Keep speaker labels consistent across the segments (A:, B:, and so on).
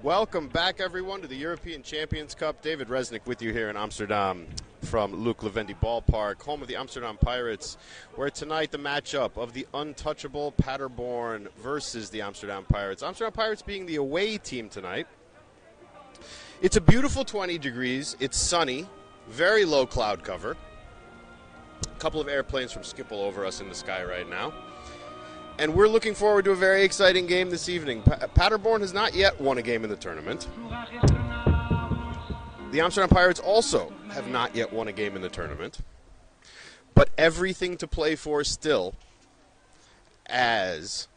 A: Welcome back, everyone, to the European Champions Cup. David Resnick with you here in Amsterdam from Luc Levendy Ballpark, home of the Amsterdam Pirates, where tonight the matchup of the Untouchable Paderborn versus the Amsterdam Pirates. Amsterdam Pirates being the away team tonight. It's a beautiful 20 degrees. It's sunny, very low cloud cover. A couple of airplanes from Schiphol over us in the sky right now. And we're looking forward to a very exciting game this evening. Paderborn has not yet won a game in the tournament. The Amsterdam Pirates also have not yet won a game in the tournament. But everything to play for still, as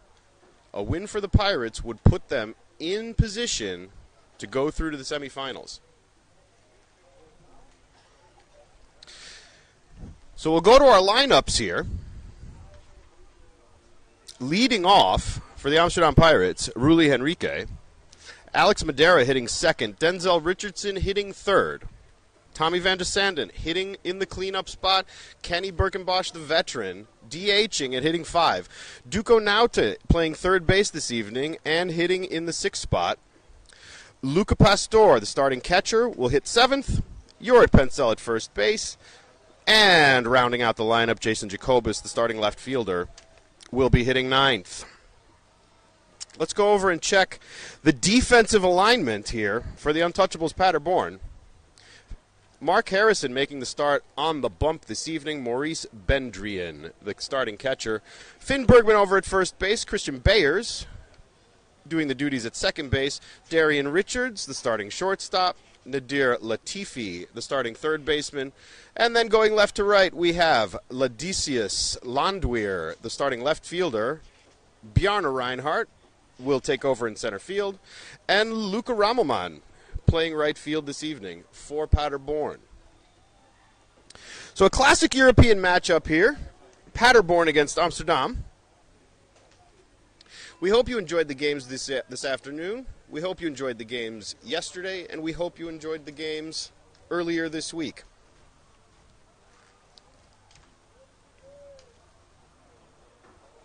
A: a win for the Pirates would put them in position to go through to the semifinals. So we'll go to our lineups here. Leading off for the Amsterdam Pirates, Ruli Henrique. Alex Madeira hitting second. Denzel Richardson hitting third. Tommy van de Sanden hitting in the cleanup spot. Kenny Birkenbosch, the veteran, DHing at hitting 5. Duco Nauta playing third base this evening and hitting in the 6th spot. Luca Pastor, the starting catcher, will hit 7th. Jorrit Pencel at first base. And rounding out the lineup, Jason Jacobus, the starting left fielder, will be hitting 9th. Let's go over and check the defensive alignment here for the Untouchables Paderborn. Mark Harrison making the start on the bump this evening. Maurice Bendrian, the starting catcher. Finn Bergman over at first base. Christian Bayers doing the duties at second base. Darian Richards, the starting shortstop. Nadir Latifi, the starting third baseman. And then going left to right, we have Ladisius Landweer, the starting left fielder. Bjarne Reinhardt will take over in center field. And Luca Ramelman playing right field this evening for Paderborn. So a classic European matchup here. Paderborn against Amsterdam. We hope you enjoyed the games this afternoon. We hope you enjoyed the games yesterday, and we hope you enjoyed the games earlier this week.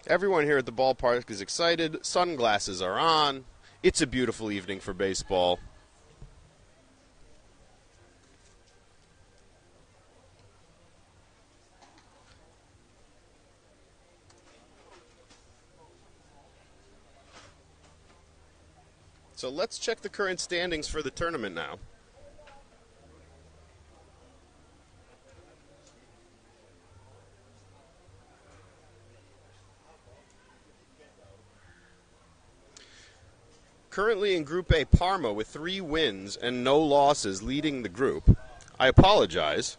A: Everyone here at the ballpark is excited. Sunglasses are on. It's a beautiful evening for baseball. So let's check the current standings for the tournament now. Currently in Group A, Parma with 3 wins and no losses leading the group. I apologize.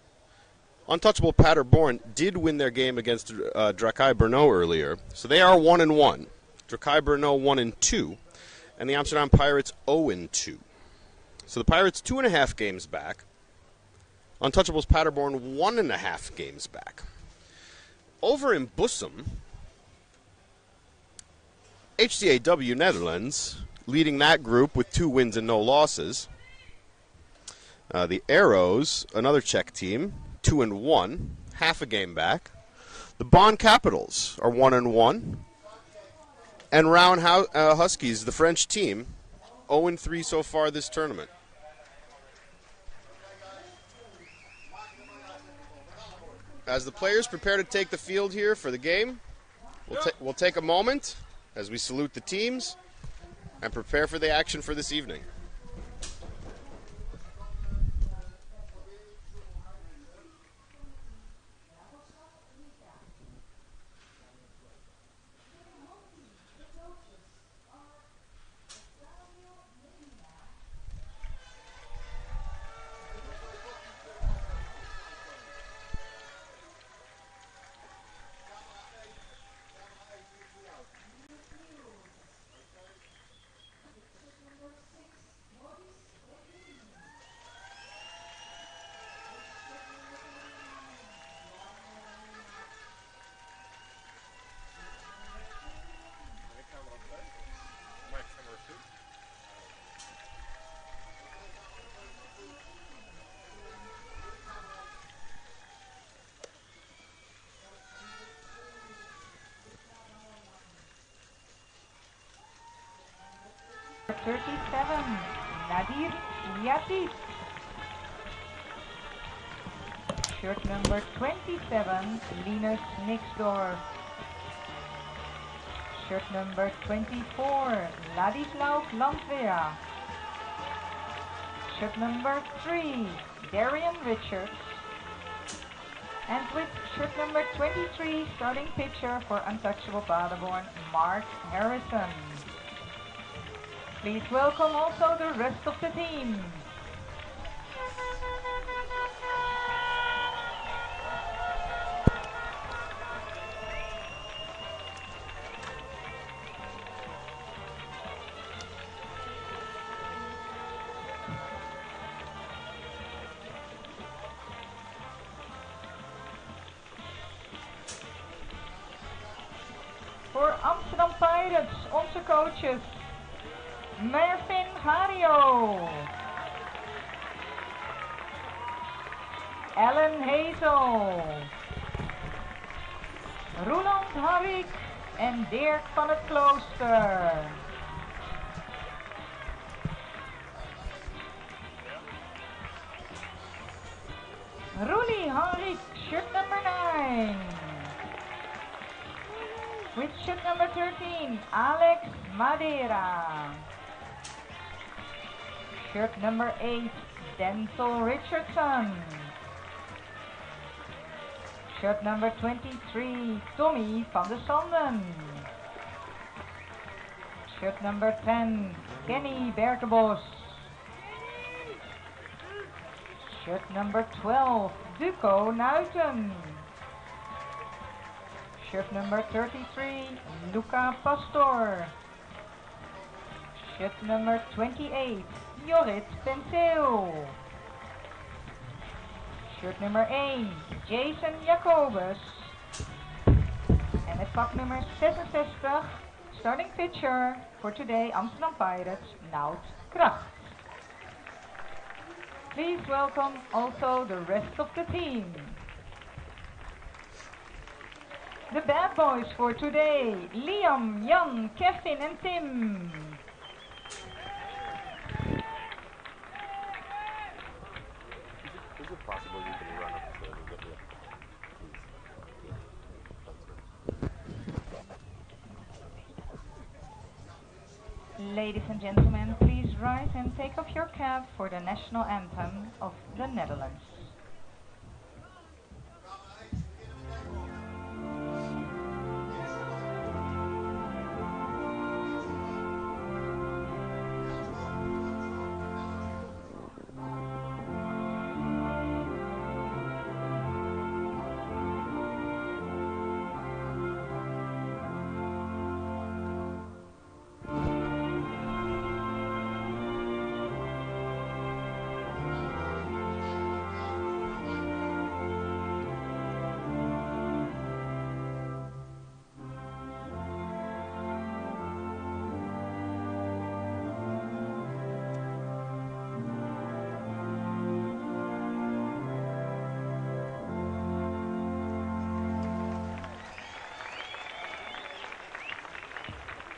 A: Untouchable Paderborn did win their game against Drakai Brno earlier, so they are 1-1. Drakai Brno 1-2. And the Amsterdam Pirates 0-2. So the Pirates 2.5 games back. Untouchables Paderborn 1.5 games back. Over in Bussum, HCAW Netherlands leading that group with 2 wins and no losses. The Arrows, another Czech team, 2-1, half a game back. The Bonn Capitals are 1-1. And Rouen Huskies, the French team, 0-3 so far this tournament. As the players prepare to take the field here for the game, we'll take a moment as we salute the teams and prepare for the action for this evening.
B: 37, Nadir Yatif. Shirt number 27, Linus Nixdorf. Shirt number 24, Ladislav Landwehr. Shirt number 3, Darian Richards. And with shirt number 23, starting pitcher for Untouchables Paderborn, Mark Harrison. Please welcome also the rest of the team. For Amsterdam Pirates, onze coaches, Mervin Hario, Ellen Hazel, Roland Harik en Dirk van het Klooster. Roelie Harik, shirt number 9. With shirt number 13, Alex Madeira. Shirt number 8, Denzel Richardson. Shirt number 23, Tommy van der Sanden. Shirt number 10, Kenny Berkebos. Shirt number 12, Duco Nuiten. Shirt number 33, Luca Pastor. Shirt number 28, Jorrit Penseel. Shirt nummer 1, Jason Jacobus. En het pak nummer 66, starting pitcher for today, Amsterdam Pirates, Nout Kracht. Please welcome also the rest of the team. The bad boys for today, Liam, Jan, Kevin and Tim.
A: Is it possible you can run up the please?
B: Ladies and gentlemen, please rise and take off your cap for the national anthem of the Netherlands.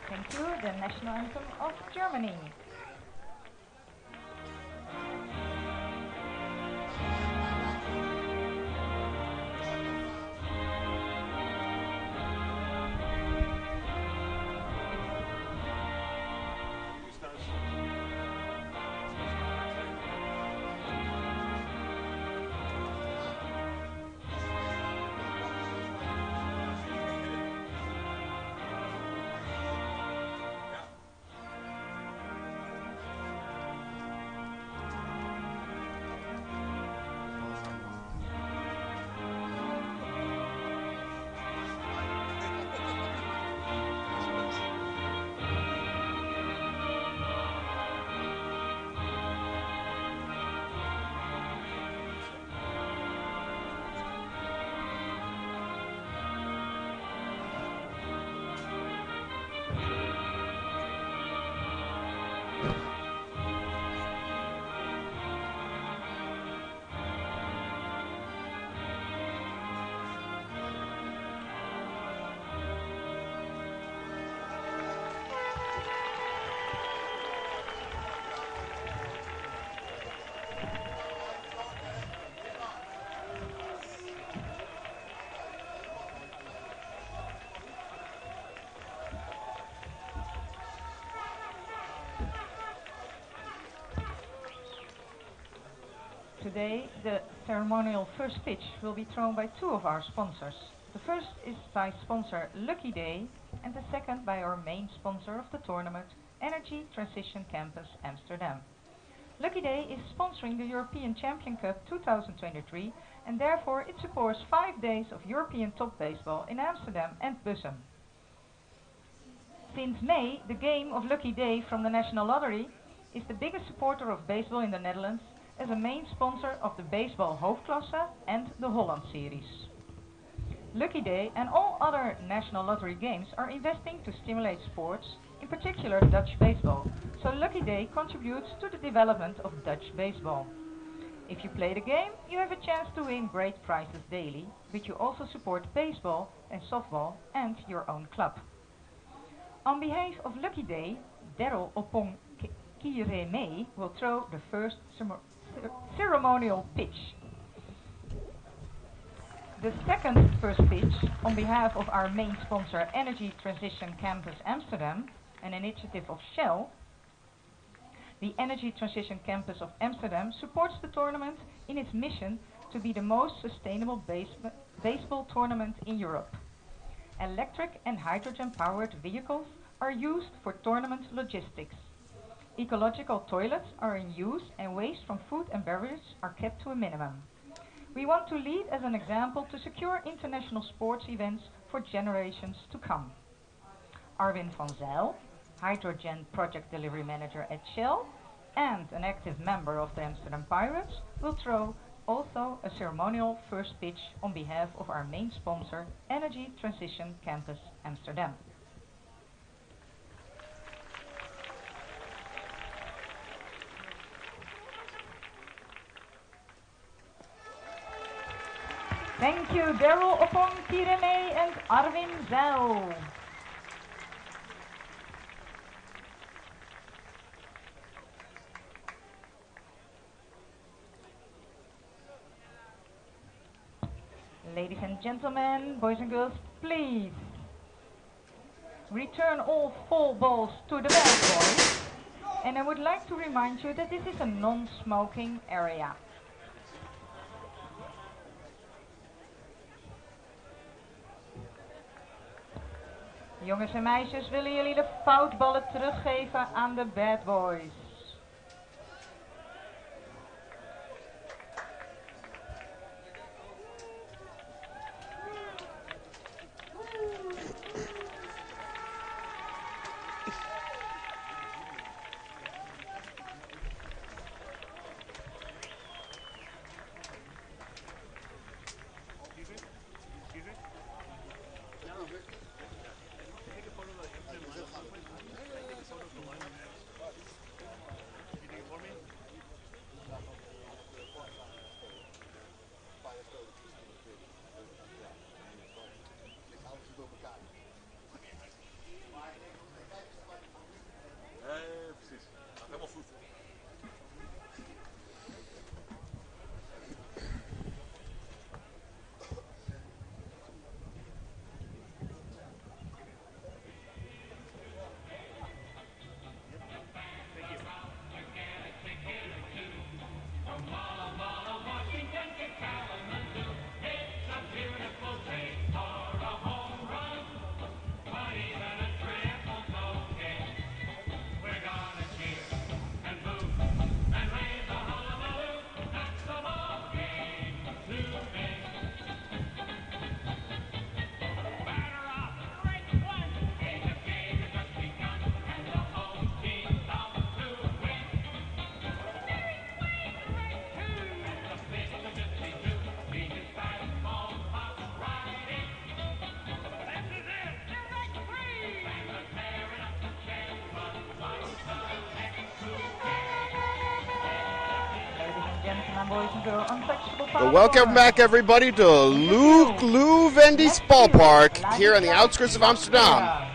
B: Thank you, the national anthem of Germany. Today, the ceremonial first pitch will be thrown by two of our sponsors. The first is by sponsor Lucky Day, and the second by our main sponsor of the tournament, Energy Transition Campus Amsterdam. Lucky Day is sponsoring the European Champion Cup 2023, and therefore it supports 5 days of European top baseball in Amsterdam and Bussum. Since May, the game of Lucky Day from the National Lottery is the biggest supporter of baseball in the Netherlands as a main sponsor of the Baseball Hoofdklasse and the Holland Series. Lucky Day and all other National Lottery games are investing to stimulate sports, in particular Dutch baseball, so Lucky Day contributes to the development of Dutch baseball. If you play the game, you have a chance to win great prizes daily, but you also support baseball and softball and your own club. On behalf of Lucky Day, Daryl Opong Kireme will throw the first ceremonial pitch. The second first pitch, on behalf of our main sponsor Energy Transition Campus Amsterdam, an initiative of Shell. The Energy Transition Campus of Amsterdam supports the tournament in its mission to be the most sustainable baseball tournament in Europe. Electric and hydrogen-powered vehicles are used for tournament logistics. Ecological toilets are in use and waste from food and beverage are kept to a minimum. We want to lead as an example to secure international sports events for generations to come. Arwin van Zijl, Hydrogen Project Delivery Manager at Shell and an active member of the Amsterdam Pirates, will throw also a ceremonial first pitch on behalf of our main sponsor, Energy Transition Campus Amsterdam. Thank you, Daryl Opong Kireme and Arwin Zijl. Ladies and gentlemen, boys and girls, please return all full balls to the bat boys. And I would like to remind you that this is a non-smoking area. Jongens en meisjes, willen jullie de foutballen teruggeven aan de bad boys?
A: Well, welcome back, everybody, to Luke Vendy's ballpark here on the outskirts of Amsterdam.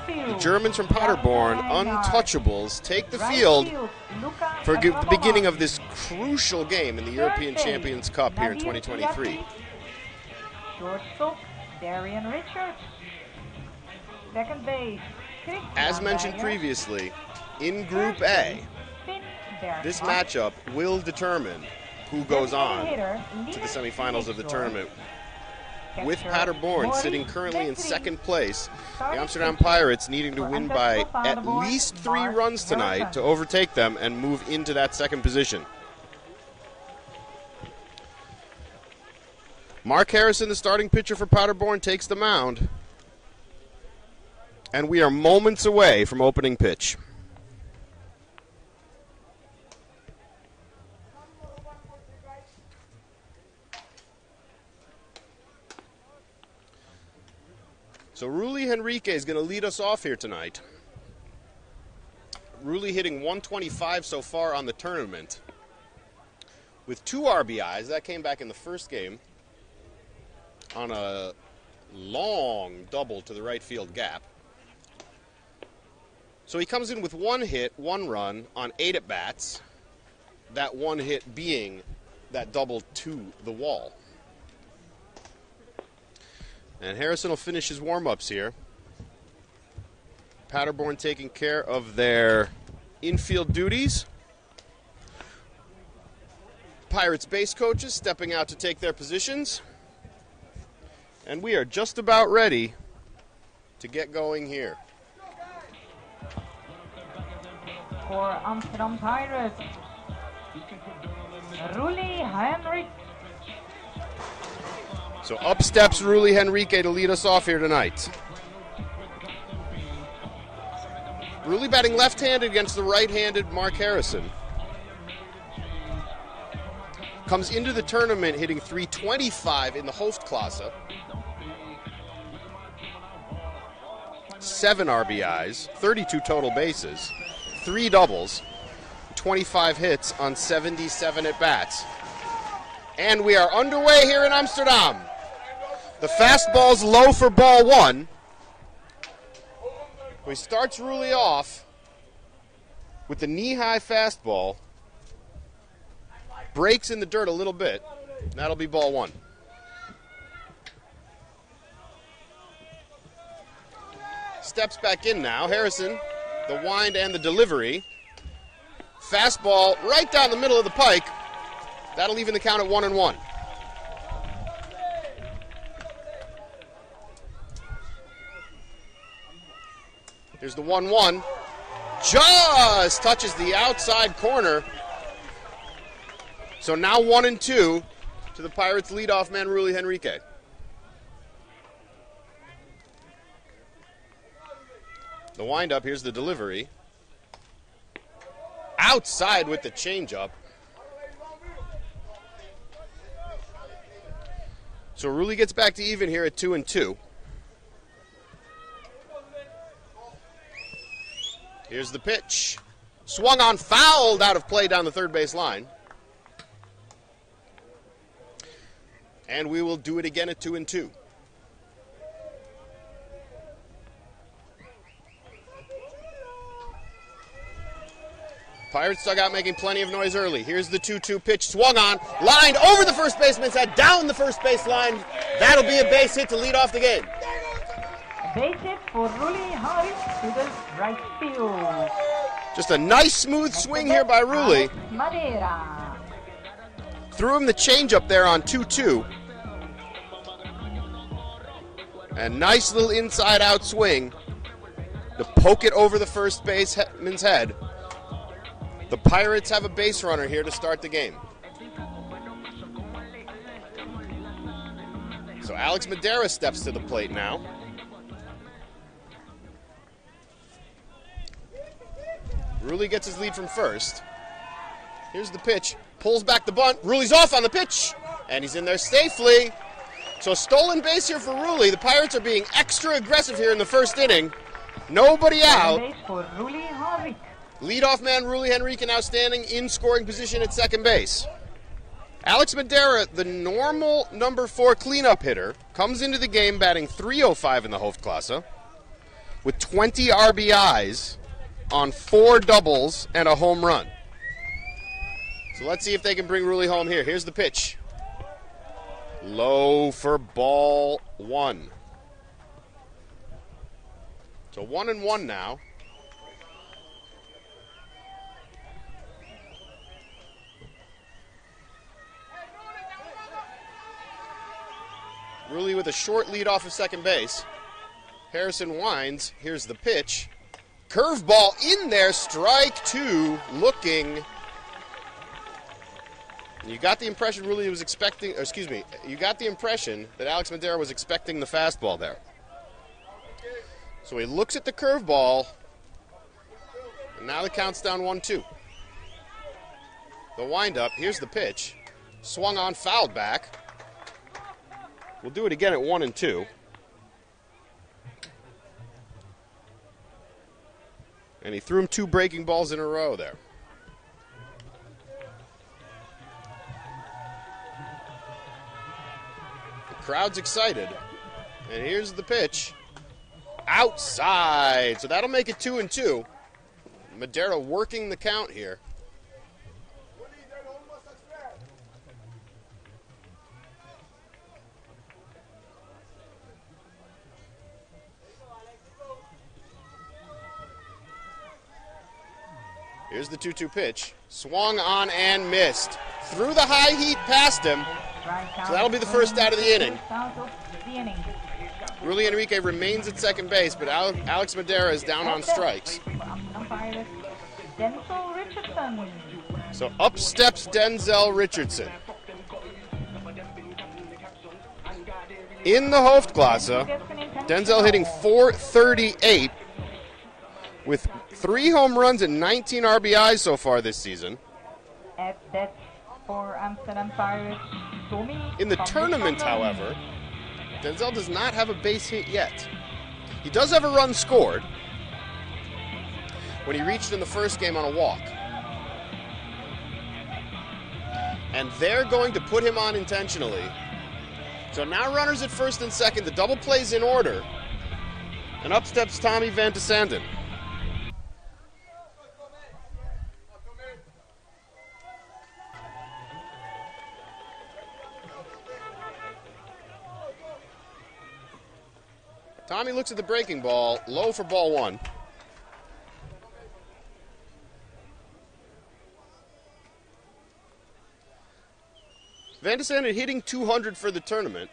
A: The Germans from Paderborn, Untouchables, take the field for the beginning of this crucial game in the European Champions Cup here in 2023.
B: Shortstop, Darian Richards. Second base,
A: As mentioned previously, in Group A, This matchup will determine who goes on to the semifinals of the tournament. With Paderborn sitting currently in second place, the Amsterdam Pirates needing to win by at least 3 runs tonight to overtake them and move into that second position. Mark Harrison, the starting pitcher for Paderborn, takes the mound. And we are moments away from opening pitch. So Ruli Henrique is going to lead us off here tonight. Ruli hitting 125 so far on the tournament with 2 RBIs. That came back in the first game on a long double to the right field gap. So he comes in with 1 hit, 1 run on 8 at-bats, that 1 hit being that double to the wall. And Harrison will finish his warm-ups here. Paderborn taking care of their infield duties. Pirates base coaches stepping out to take their positions. And we are just about ready to get going here.
B: For Amsterdam Pirates, Ruli Henrique.
A: So up steps Ruli Henrique to lead us off here tonight. Ruli batting left-handed against the right-handed Mark Harrison. Comes into the tournament hitting .325 in the Hoofdklasse. 7 RBIs, 32 total bases, 3 doubles, 25 hits on 77 at-bats. And we are underway here in Amsterdam. The fastball's low for ball 1. He starts Ruli off with the knee-high fastball. Breaks in the dirt a little bit. That'll be ball 1. Steps back in now. Harrison, the wind and the delivery. Fastball right down the middle of the pike. That'll even the count at 1-1. Here's the 1-1. Just touches the outside corner. So now 1-2 to the Pirates' leadoff man, Ruli Henrique. The windup, here's the delivery. Outside with the changeup. So Ruli gets back to even here at 2-2. Here's the pitch. Swung on, fouled out of play down the third base line. And we will do it again at 2-2. Pirates dugout making plenty of noise early. Here's the 2-2 pitch, swung on, lined over the first baseman's head, down the first base line. That'll be a base hit to lead off the game.
B: Base hit for Ruli Henrique to the right field.
A: Just a nice smooth swing here by Ruli.
B: Madeira.
A: Threw him the changeup there on 2-2. And nice little inside-out swing to poke it over the first baseman's head. The Pirates have a base runner here to start the game. So Alex Madeira steps to the plate now. Ruli gets his lead from first. Here's the pitch. Pulls back the bunt. Ruli's off on the pitch. And he's in there safely. So stolen base here for Ruli. The Pirates are being extra aggressive here in the first inning. Nobody out.
B: Base for Ruli Henrique.
A: Leadoff man Ruli Henrique now standing in scoring position at second base. Alex Madeira, the normal number 4 cleanup hitter, comes into the game batting .305 in the Hoofdklasse with 20 RBIs on 4 doubles and a home run. So let's see if they can bring Ruli home here. Here's the pitch. Low for ball 1. So 1-1 now. Rulli with a short lead off of second base. Harrison winds. Here's the pitch. Curveball in there. Strike two. Looking. You got the impression Rulli was expecting, or excuse me, you got the impression that Alex Madera was expecting the fastball there. So he looks at the curveball, and now the count's down 1-2. The windup, here's the pitch. Swung on, fouled back. We'll do it again at 1-2. And he threw him 2 breaking balls in a row there. Crowd's excited. And here's the pitch. Outside. So that'll make it 2-2. Madera working the count here. Here's the 2-2 pitch. Swung on and missed. Threw the high heat past him. So that'll be the first out of the inning. Rulli Enrique remains at second base, but Alex Madera is down on strikes. So up steps Denzel Richardson. In the Hoofdklasse, Denzel hitting .438 with 3 home runs and 19 RBIs so far this season.
B: For Amsterdam Pirates,
A: in the tournament, however, Denzel does not have a base hit yet. He does have a run scored when he reached in the first game on a walk. And they're going to put him on intentionally. So now runners at first and second. The double play's in order. And up steps Tommy Van de Sanden. Tommy looks at the breaking ball, low for ball 1. Van de Sanden hitting .200 for the tournament.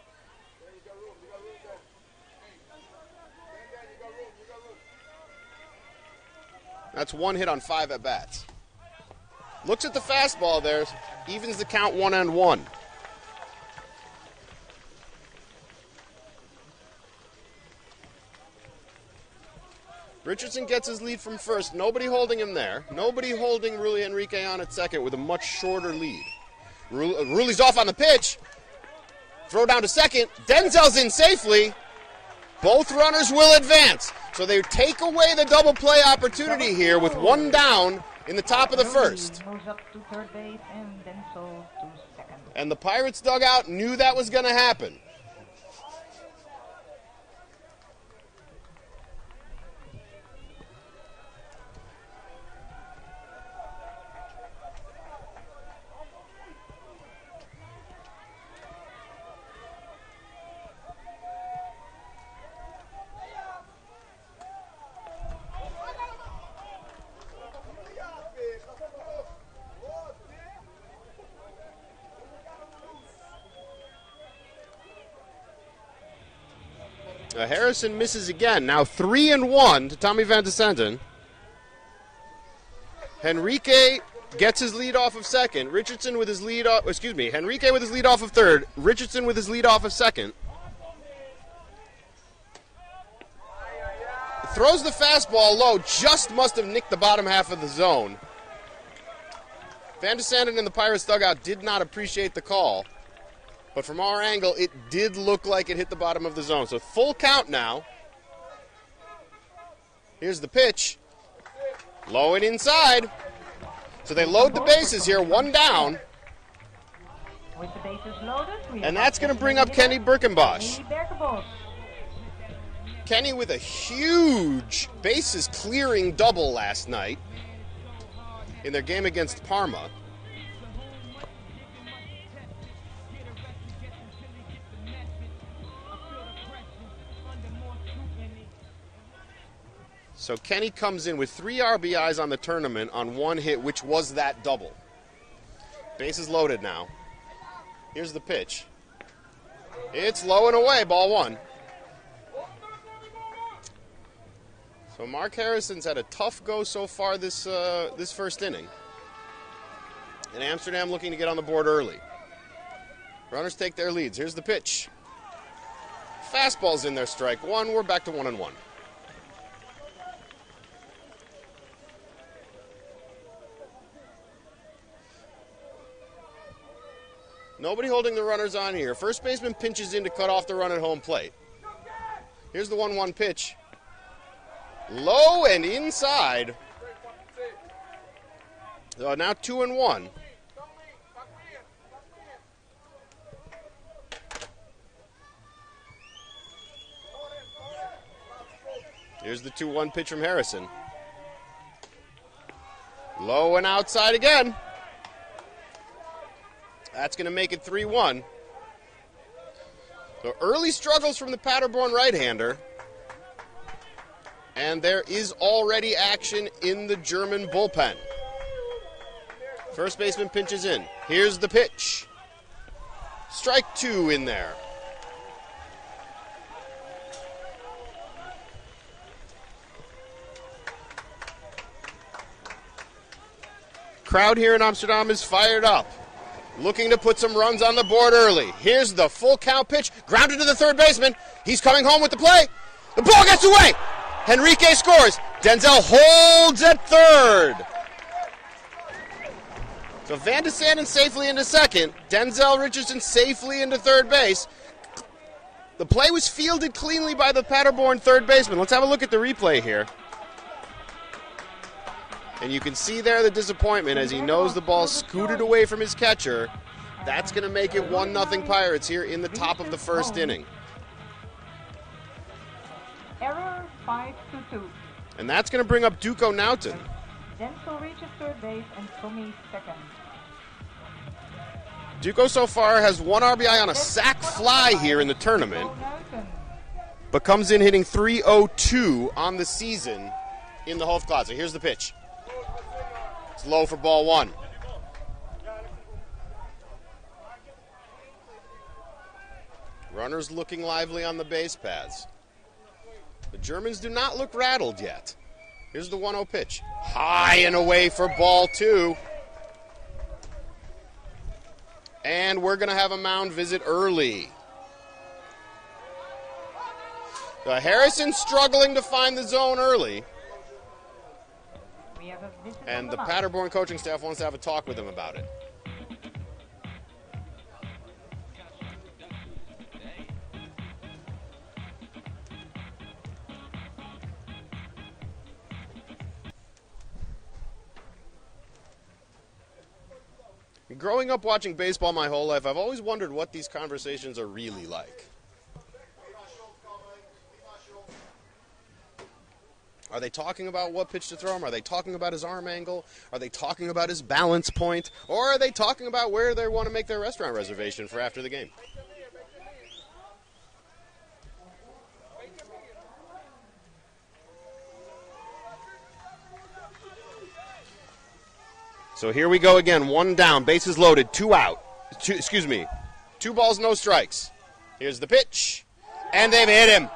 A: That's 1 hit on 5 at-bats. Looks at the fastball there, evens the count 1-1. Richardson gets his lead from first. Nobody holding him there. Nobody holding Rulli Enrique on at second with a much shorter lead. Rulli's off on the pitch. Throw down to second. Denzel's in safely. Both runners will advance. So they take away the double play opportunity here with 1 down in the top of the first.
B: Moves up to third base and Denzel to second.
A: And the Pirates dugout knew that was going to happen. Harrison misses again. Now 3-1 to Tommy Van de Sanden. Henrique gets his lead off of second. Richardson with his lead off, Henrique with his lead off of third. Richardson with his lead off of second. Throws the fastball low, just must have nicked the bottom half of the zone. Van de Sanden in the Pirates dugout did not appreciate the call. But from our angle, it did look like it hit the bottom of the zone. So full count now. Here's the pitch. Low and inside. So they load the bases here, 1 down.
B: With the bases loaded,
A: and that's going to bring up Kenny Birkenbosch. Kenny with a huge bases clearing double last night in their game against Parma. So Kenny comes in with 3 RBIs on the tournament on 1 hit, which was that double. Bases loaded now. Here's the pitch. It's low and away, ball one. So Mark Harrison's had a tough go so far this first inning. And Amsterdam looking to get on the board early. Runners take their leads. Here's the pitch. Fastball's in there, strike one. We're back to 1-1. Nobody holding the runners on here. First baseman pinches in to cut off the run at home plate. Here's the 1-1 pitch. Low and inside. So now 2-1. Here's the 2-1 pitch from Harrison. Low and outside again. That's going to make it 3-1. So early struggles from the Paderborn right-hander. And there is already action in the German bullpen. First baseman pinches in. Here's the pitch. Strike two in there. Crowd here in Amsterdam is fired up, looking to put some runs on the board early. Here's the full count pitch, grounded to the third baseman. He's coming home with the play. The ball gets away. Henrique scores. Denzel holds at third. So Van de Sanden safely into second. Denzel Richardson safely into third base. The play was fielded cleanly by the Paderborn third baseman. Let's have a look at the replay here. And you can see there the disappointment as he knows the ball scooted away from his catcher. That's going to make it 1-0 Pirates here in the top of the first inning.
B: Error 5-2.
A: And that's going to bring up Duco Naughton.
B: Denzel reaches third base and Tommy second.
A: Duco so far has one RBI on a sac fly here in the tournament, but comes in hitting .302 on the season in the Hoofdklasse. Here's the pitch. It's low for ball one. Runners looking lively on the base paths. The Germans do not look rattled yet. Here's the 1-0 pitch. High and away for ball two. And we're going to have a mound visit early. Harrison struggling to find the zone early. And the Paderborn coaching staff wants to have a talk with him about it. Growing up watching baseball my whole life, I've always wondered what these conversations are really like. Are they talking about what pitch to throw him? Are they talking about his arm angle? Are they talking about his balance point? Or are they talking about where they want to make their restaurant reservation for after the game? So here we go again. One down, bases loaded, two out. Two balls, no strikes. Here's the pitch, and they've hit him.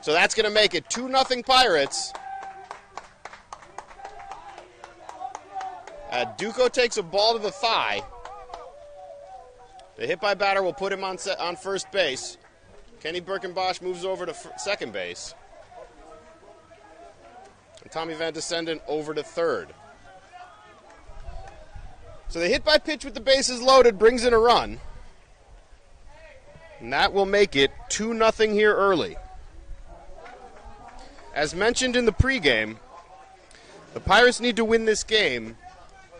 A: So that's going to make it 2-0 Pirates. Duco takes a ball to the thigh. The hit by batter will put him on first base. Kenny Birkenbosch moves over to second base. And Tommy Van de Sanden over to third. So the hit by pitch with the bases loaded brings in a run. And that will make it 2-0 here early. As mentioned in the pregame, the Pirates need to win this game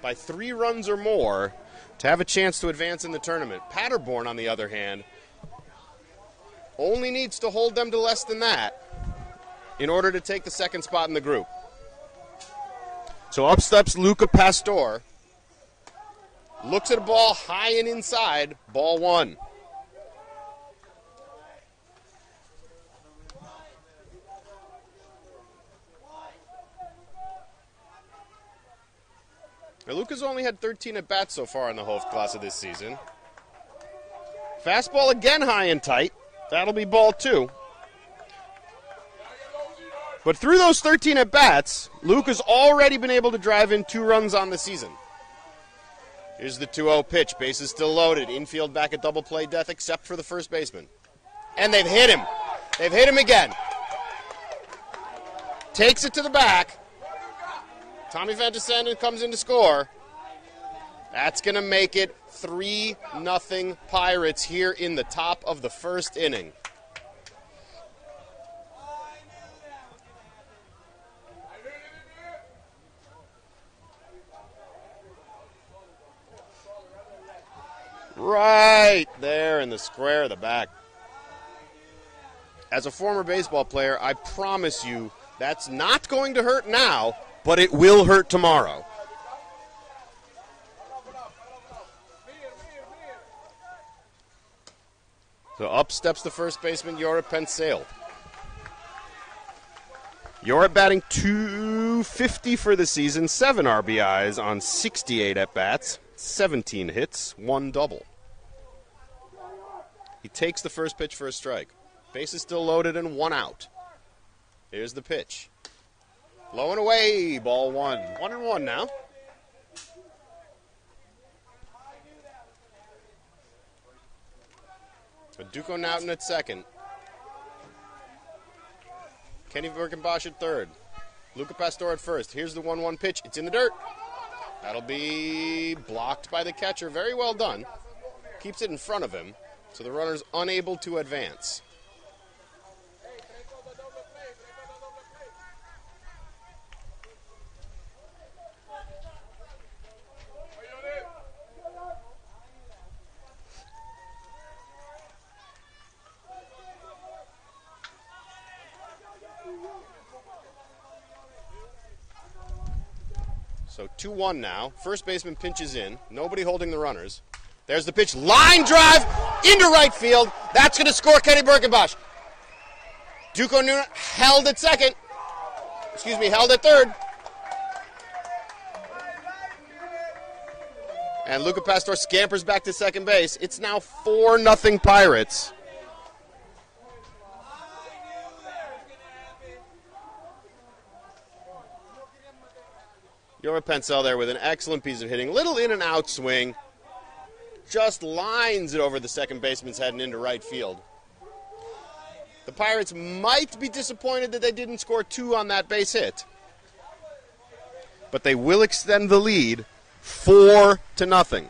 A: by 3 runs or more to have a chance to advance in the tournament. Paderborn, on the other hand, only needs to hold them to less than that in order to take the second spot in the group. So up steps Luca Pastor. Looks at a ball high and inside, ball one. Now, Luca's only had 13 at-bats so far in the Hoofdklasse this season. Fastball again high and tight. That'll be ball 2. But through those 13 at-bats, Luke has already been able to drive in 2 runs on the season. Here's the 2-0 pitch. Base is still loaded. Infield back at double play death except for the first baseman. And they've hit him. They've hit him again. Takes it to the back. Tommy Van de Sanden comes in to score. That's going to make it 3-0 Pirates here in the top of the first inning. Right there in the square of the back. As a former baseball player, I promise you that's not going to hurt now, but it will hurt tomorrow. So up steps the first baseman, Jorrit Pencil. Jorrit batting .250 for the season, 7 RBIs on 68 at-bats, 17 hits, 1 double. He takes the first pitch for a strike. Base is still loaded and 1 out. Here's the pitch. Low and away, ball 1. 1-1 now. Duco Naughton at second. Kenny Birkenbosch at third. Luca Pastor at first. Here's the 1-1 pitch. It's in the dirt. That'll be blocked by the catcher. Very well done. Keeps it in front of him, so the runner's unable to advance. So 2-1 now. First baseman pinches in. Nobody holding the runners. There's the pitch. Line drive into right field. That's going to score Kenny Birkenbosch. Duco Nuna held at second. Held at third. And Luca Pastor scampers back to second base. It's now 4-0 Pirates. Jorrit Pencil there with an excellent piece of hitting. Little in and out swing. Just lines it over the second baseman's head and into right field. The Pirates might be disappointed that they didn't score 2 on that base hit. But they will extend the lead 4-0.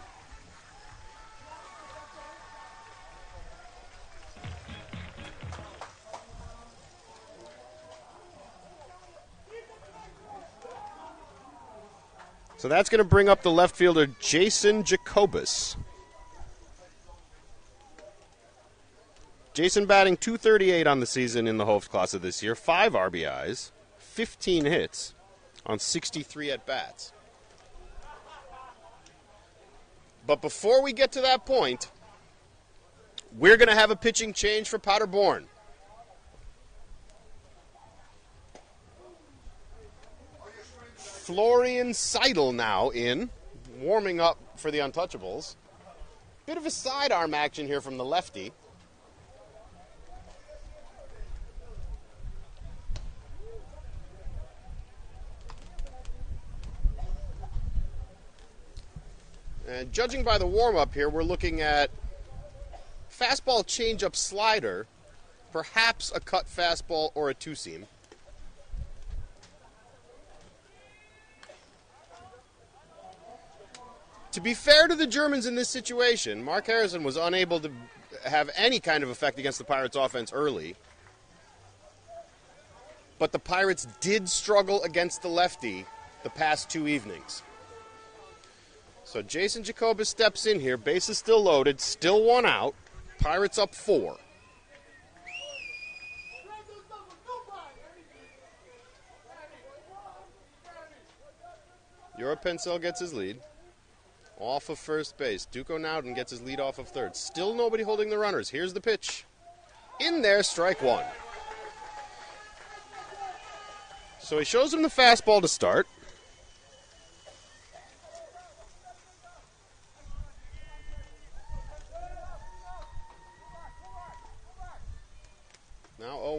A: So that's going to bring up the left fielder, Jason Jacobus. Jason batting .238 on the season in the Hofs class of this year. 5 RBIs, 15 hits on 63 at-bats. But before we get to that point, we're going to have a pitching change for Paderborn. Florian Seidel now in, warming up for the Untouchables. Bit of a sidearm action here from the lefty. And judging by the warm-up here, we're looking at fastball changeup slider, perhaps a cut fastball or a two-seam. To be fair to the Germans in this situation, Mark Harrison was unable to have any kind of effect against the Pirates' offense early. But the Pirates did struggle against the lefty the past 2 evenings. So Jason Jacobus steps in here. Base is still loaded. Still 1 out. Pirates up 4. Jorrit Pencil gets his lead. Off of first base. Duco Naughton gets his lead off of third. Still nobody holding the runners. Here's the pitch. In there, strike 1. So he shows him the fastball to start.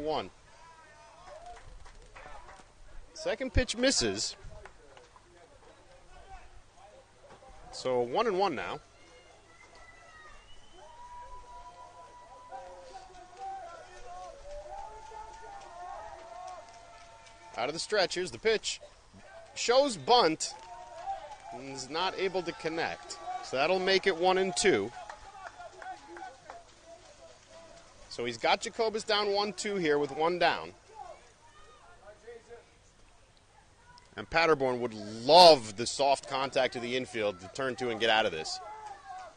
A: 1. Second pitch misses. So 1-1 now. Out of the stretch, here's the pitch. Shows bunt, and is not able to connect. So that'll make it 1-2. So he's got Jacobus down 1-2 here with 1 down. And Paderborn would love the soft contact to the infield to turn to and get out of this.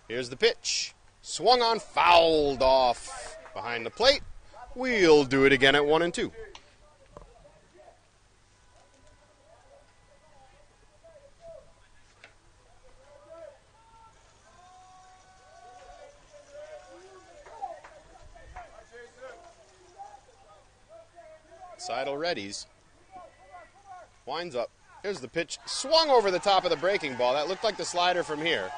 A: Here's the pitch. Swung on, fouled off behind the plate. We'll do it again at 1-2. Seidel readies. Winds up. Here's the pitch. Swung over the top of the breaking ball. That looked like the slider from here.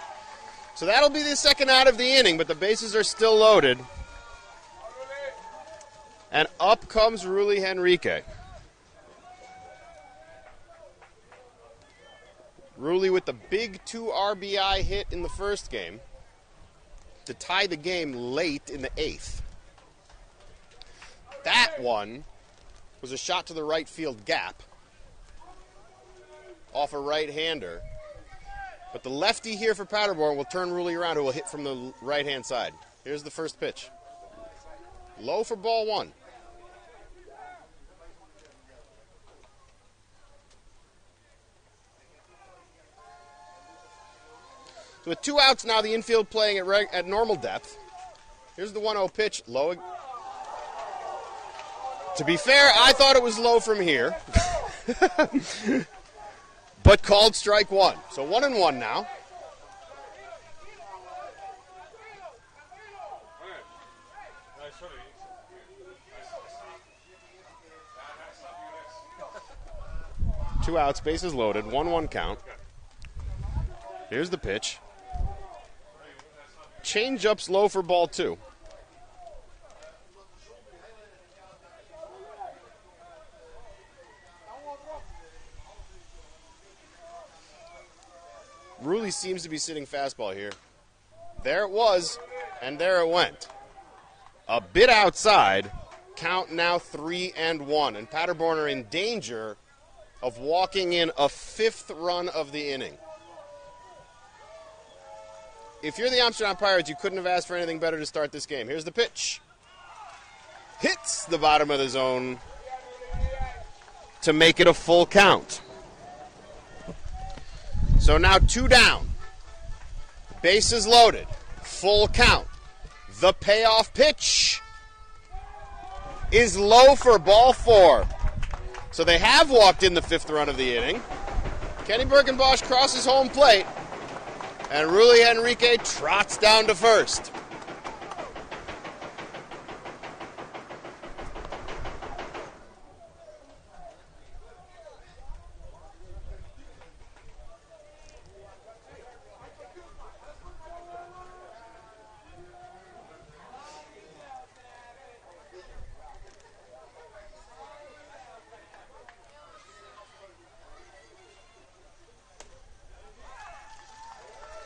A: So that'll be the second out of the inning, but the bases are still loaded. And up comes Ruli Henrique. Ruli with the big 2 RBI hit in the first game to tie the game late in the 8th. That one was a shot to the right field gap off a right-hander. But the lefty here for Paderborn will turn Ruli around, who will hit from the right-hand side. Here's the first pitch. Low for ball 1. So with 2 outs now, the infield playing at normal depth. Here's the 1-0 pitch. Low. To be fair, I thought it was low from here. But called strike 1. So 1-1 now. Two outs, bases loaded, 1-1 count. Here's the pitch. Change-up's low for ball 2. Ruli seems to be sitting fastball here. There it was, and there it went. A bit outside. Count now 3-1, and Paderborn are in danger of walking in a 5th run of the inning. If you're the Amsterdam Pirates, you couldn't have asked for anything better to start this game. Here's the pitch. Hits the bottom of the zone to make it a full count. So now 2 down. Bases loaded. Full count. The payoff pitch is low for ball 4. So they have walked in the 5th run of the inning. Kenny Birkenbosch crosses home plate. And Ruli Henrique trots down to first.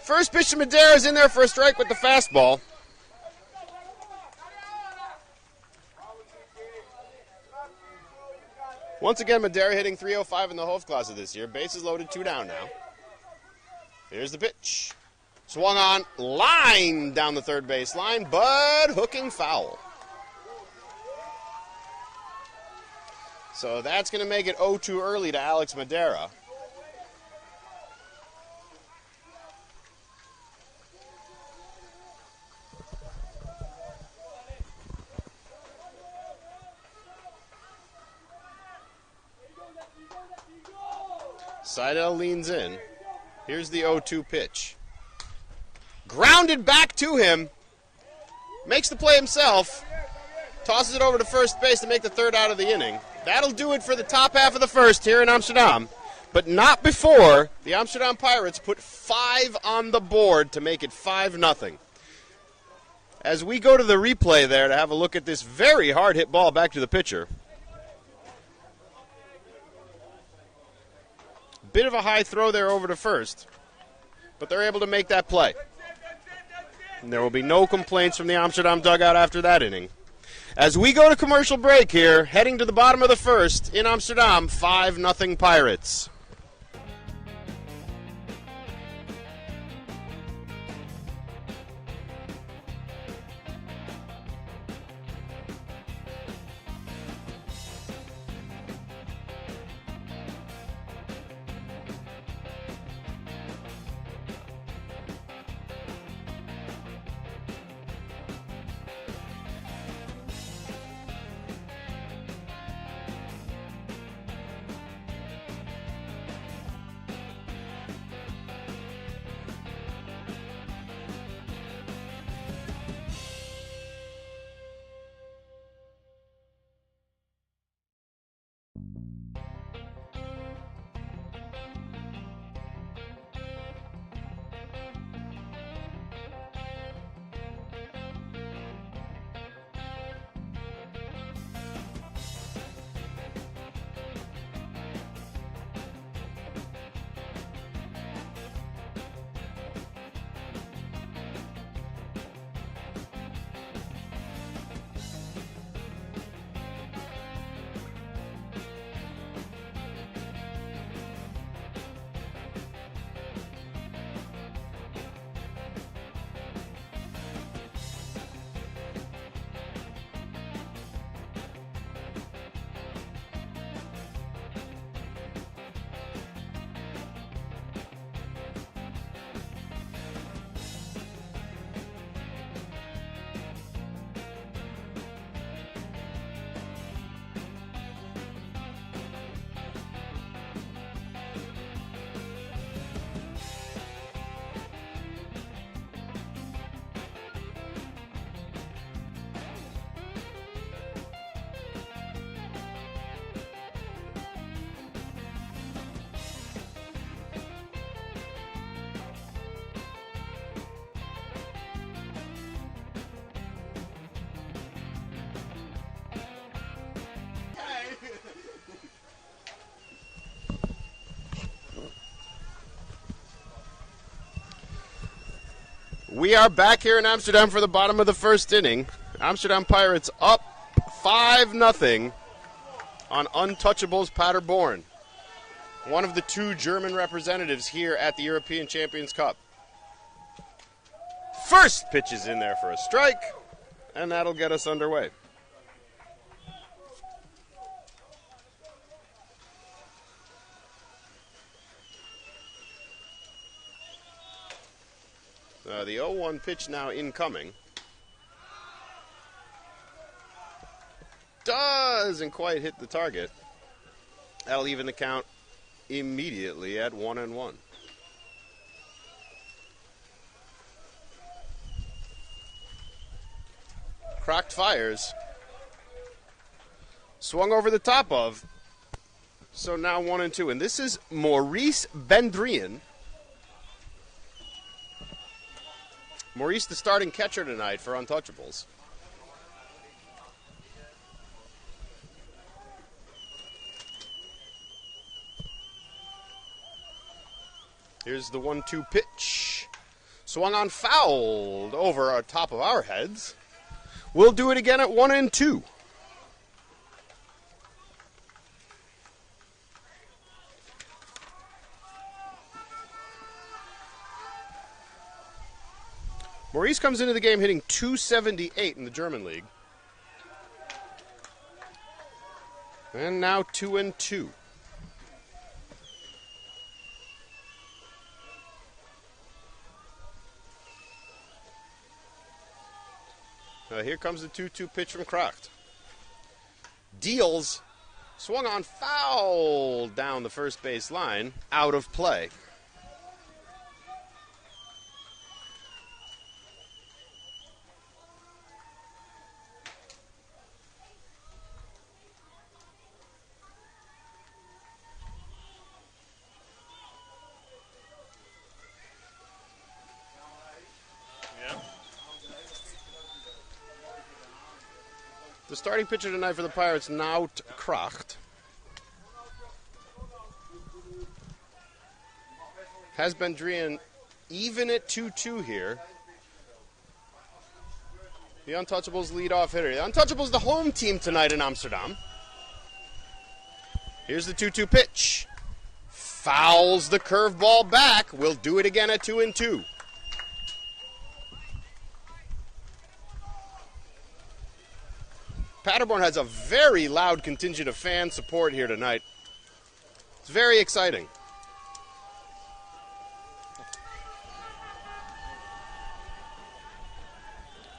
A: First pitch to Madera is in there for a strike with the fastball. Once again, Madera hitting .305 in the Hofklasse this year. Bases loaded, 2 down now. Here's the pitch. Swung on, line down the third base line, but hooking foul. So that's going to make it 0-2 early to Alex Madera. Seidel leans in. Here's the 0-2 pitch. Grounded back to him. Makes the play himself. Tosses it over to first base to make the 3rd out of the inning. That'll do it for the top half of the 1st here in Amsterdam. But not before the Amsterdam Pirates put 5 on the board to make it 5-0. As we go to the replay there to have a look at this very hard hit ball back to the pitcher. Bit of a high throw there over to first, but they're able to make that play. And there will be no complaints from the Amsterdam dugout after that inning. As we go to commercial break here, heading to the bottom of the first in Amsterdam, 5-0 Pirates. We are back here in Amsterdam for the bottom of the first inning. Amsterdam Pirates up 5-0 on Untouchables Paderborn, one of the two German representatives here at the European Champions Cup. First pitch is in there for a strike, and that'll get us underway. The 0-1 pitch now incoming. Doesn't quite hit the target. That'll even the count immediately at 1-1. Crocked fires. Swung over the top of. So now 1-2. And this is Maurice Bendrian. Maurice, the starting catcher tonight for Untouchables. Here's the 1-2 pitch. Swung on, fouled over our top of our heads. We'll do it again at 1-2. Maurice comes into the game hitting .278 in the German league. And now 2-2. Here comes the 2-2 pitch from Kracht. Deals. Swung on, foul down the first base line. Out of play. The starting pitcher tonight for the Pirates, Nout Kracht, has Bendrian even at 2-2 here. The Untouchables leadoff hitter. The Untouchables the home team tonight in Amsterdam. Here's the 2-2 pitch. Fouls the curveball back. We'll do it again at 2-2. Paderborn has a very loud contingent of fan support here tonight. It's very exciting.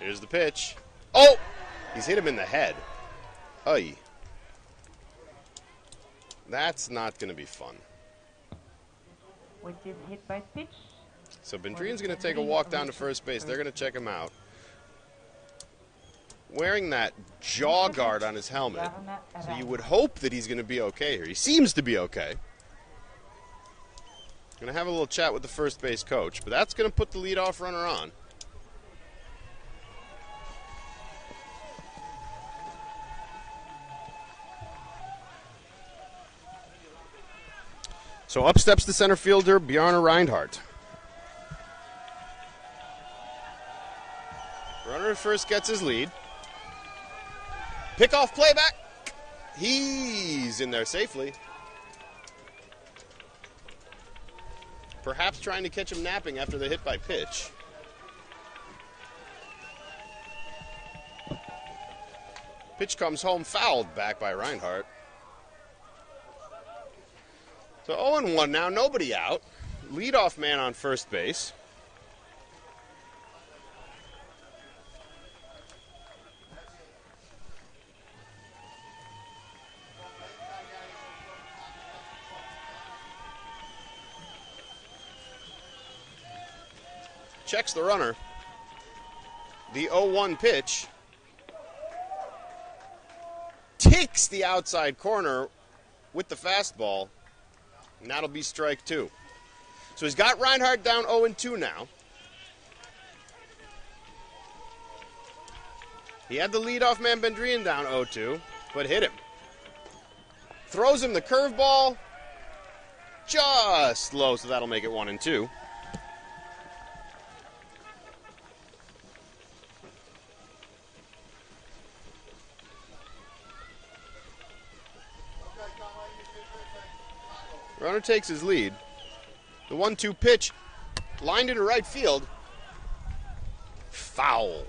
A: Here's the pitch. Oh! He's hit him in the head. Ay. That's not going to be fun.
B: Which is hit by pitch.
A: So Bendrian's going to take a walk down to first base. They're going to check him out. Wearing that jaw guard on his helmet. So you would hope that he's going to be okay here. He seems to be okay. Going to have a little chat with the first base coach, but that's going to put the leadoff runner on. So up steps the center fielder, Bjarne Reinhardt. Runner at first gets his lead. Pickoff playback. He's in there safely. Perhaps trying to catch him napping after the hit by pitch. Pitch comes home fouled back by Reinhardt. So 0-1 now, nobody out. Leadoff man on first base. Checks the runner. The 0-1 pitch. Takes the outside corner with the fastball. And that'll be strike two. So he's got Reinhardt down 0-2 now. He had the leadoff man Bendrian down 0-2, but hit him. Throws him the curveball. Just low, so that'll make it 1-2. Runner takes his lead. The 1-2 pitch lined into right field. Foul.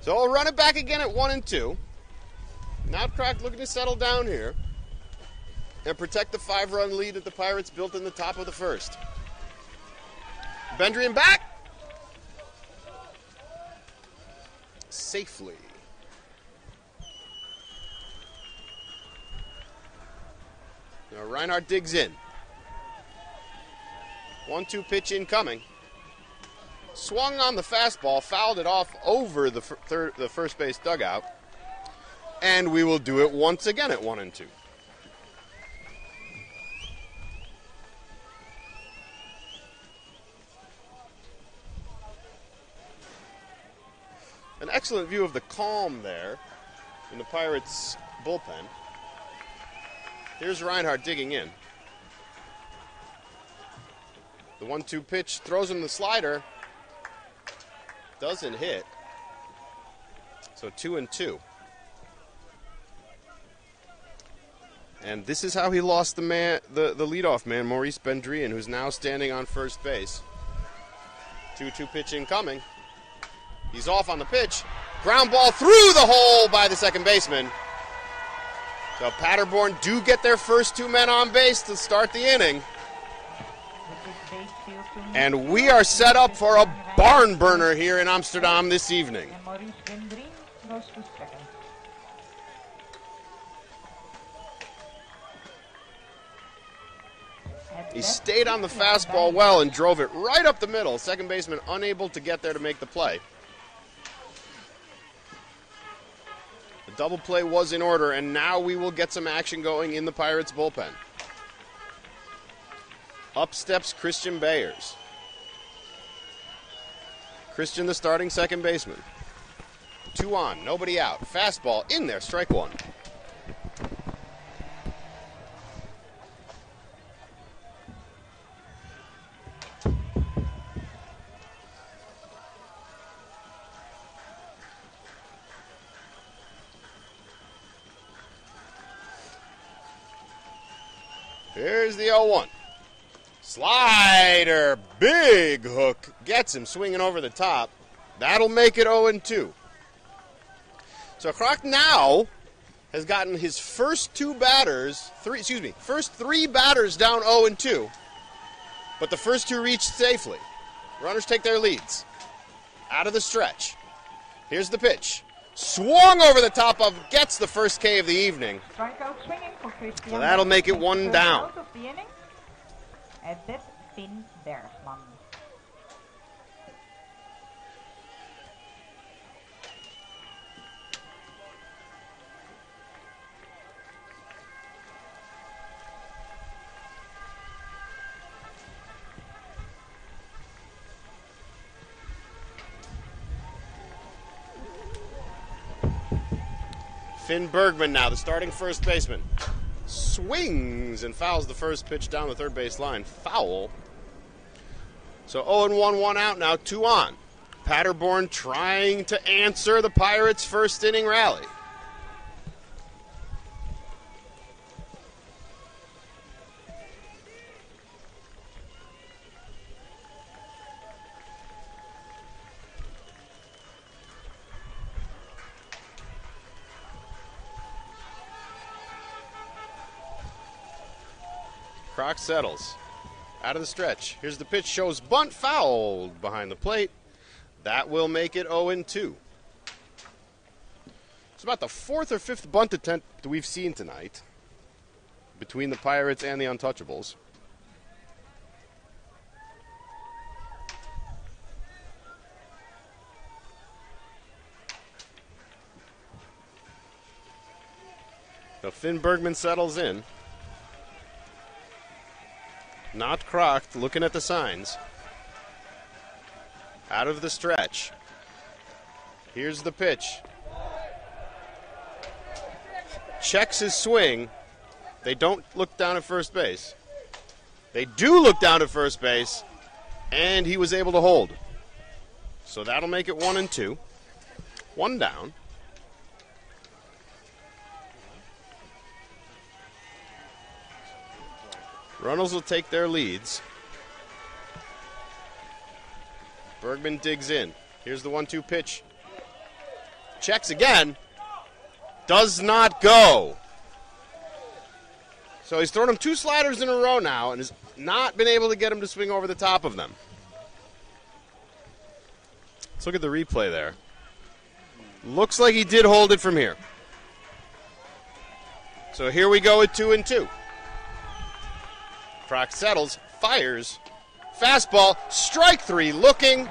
A: So I'll run it back again at 1-2. Now Crack looking to settle down here and protect the 5-run lead that the Pirates built in the top of the first. Bendrian back. Safely. Now Reinhardt digs in. 1-2 pitch incoming. Swung on the fastball, fouled it off over the first base dugout. And we will do it once again at 1-2. An excellent view of the calm there in the Pirates' bullpen. Here's Reinhardt digging in. The 1-2 pitch throws him the slider. Doesn't hit. So 2-2. And this is how he lost the leadoff man, Maurice Bendrian, who's now standing on first base. 2-2 pitch incoming. He's off on the pitch. Ground ball through the hole by the second baseman. So Paderborn do get their first 2 men on base to start the inning. And we are set up for a barn burner here in Amsterdam this evening. He stayed on the fastball well and drove it right up the middle. Second baseman unable to get there to make the play. The double play was in order, and now we will get some action going in the Pirates' bullpen. Up steps Christian Bayers. Christian, the starting second baseman. 2 on, nobody out. Fastball in there, strike 1. Here's the 0-1. Slider, big hook, gets him swinging over the top. That'll make it 0-2. So Kroc now has gotten his first three batters down 0-2, but the first 2 reached safely. Runners take their leads. Out of the stretch. Here's the pitch. Swung over the top of, gets the first K of the evening.
B: Strikeout swinging for Christian.
A: So that'll make it 1 down.
B: Out of the inning. En dit Finn Bergman.
A: Finn Bergman now, the starting first baseman. Swings and fouls the first pitch down the third base line. Foul. So 0-1, 1 out now, 2 on. Paderborn trying to answer the Pirates' first inning rally. Kroc settles. Out of the stretch. Here's the pitch. Shows bunt, fouled behind the plate. That will make it 0-2. It's about the 4th or 5th bunt attempt we've seen tonight between the Pirates and the Untouchables. So Finn Bergman settles in. Not Kroc, looking at the signs. Out of the stretch. Here's the pitch. Checks his swing. They don't look down at first base. They do look down at first base, and he was able to hold. So that'll make it 1-2. 1 down. Runnels will take their leads. Bergman digs in. Here's the 1-2 pitch. Checks again. Does not go. So he's thrown him 2 sliders in a row now and has not been able to get him to swing over the top of them. Let's look at the replay there. Looks like he did hold it from here. So here we go with 2-2. Kroc settles, fires, fastball, strike 3, looking.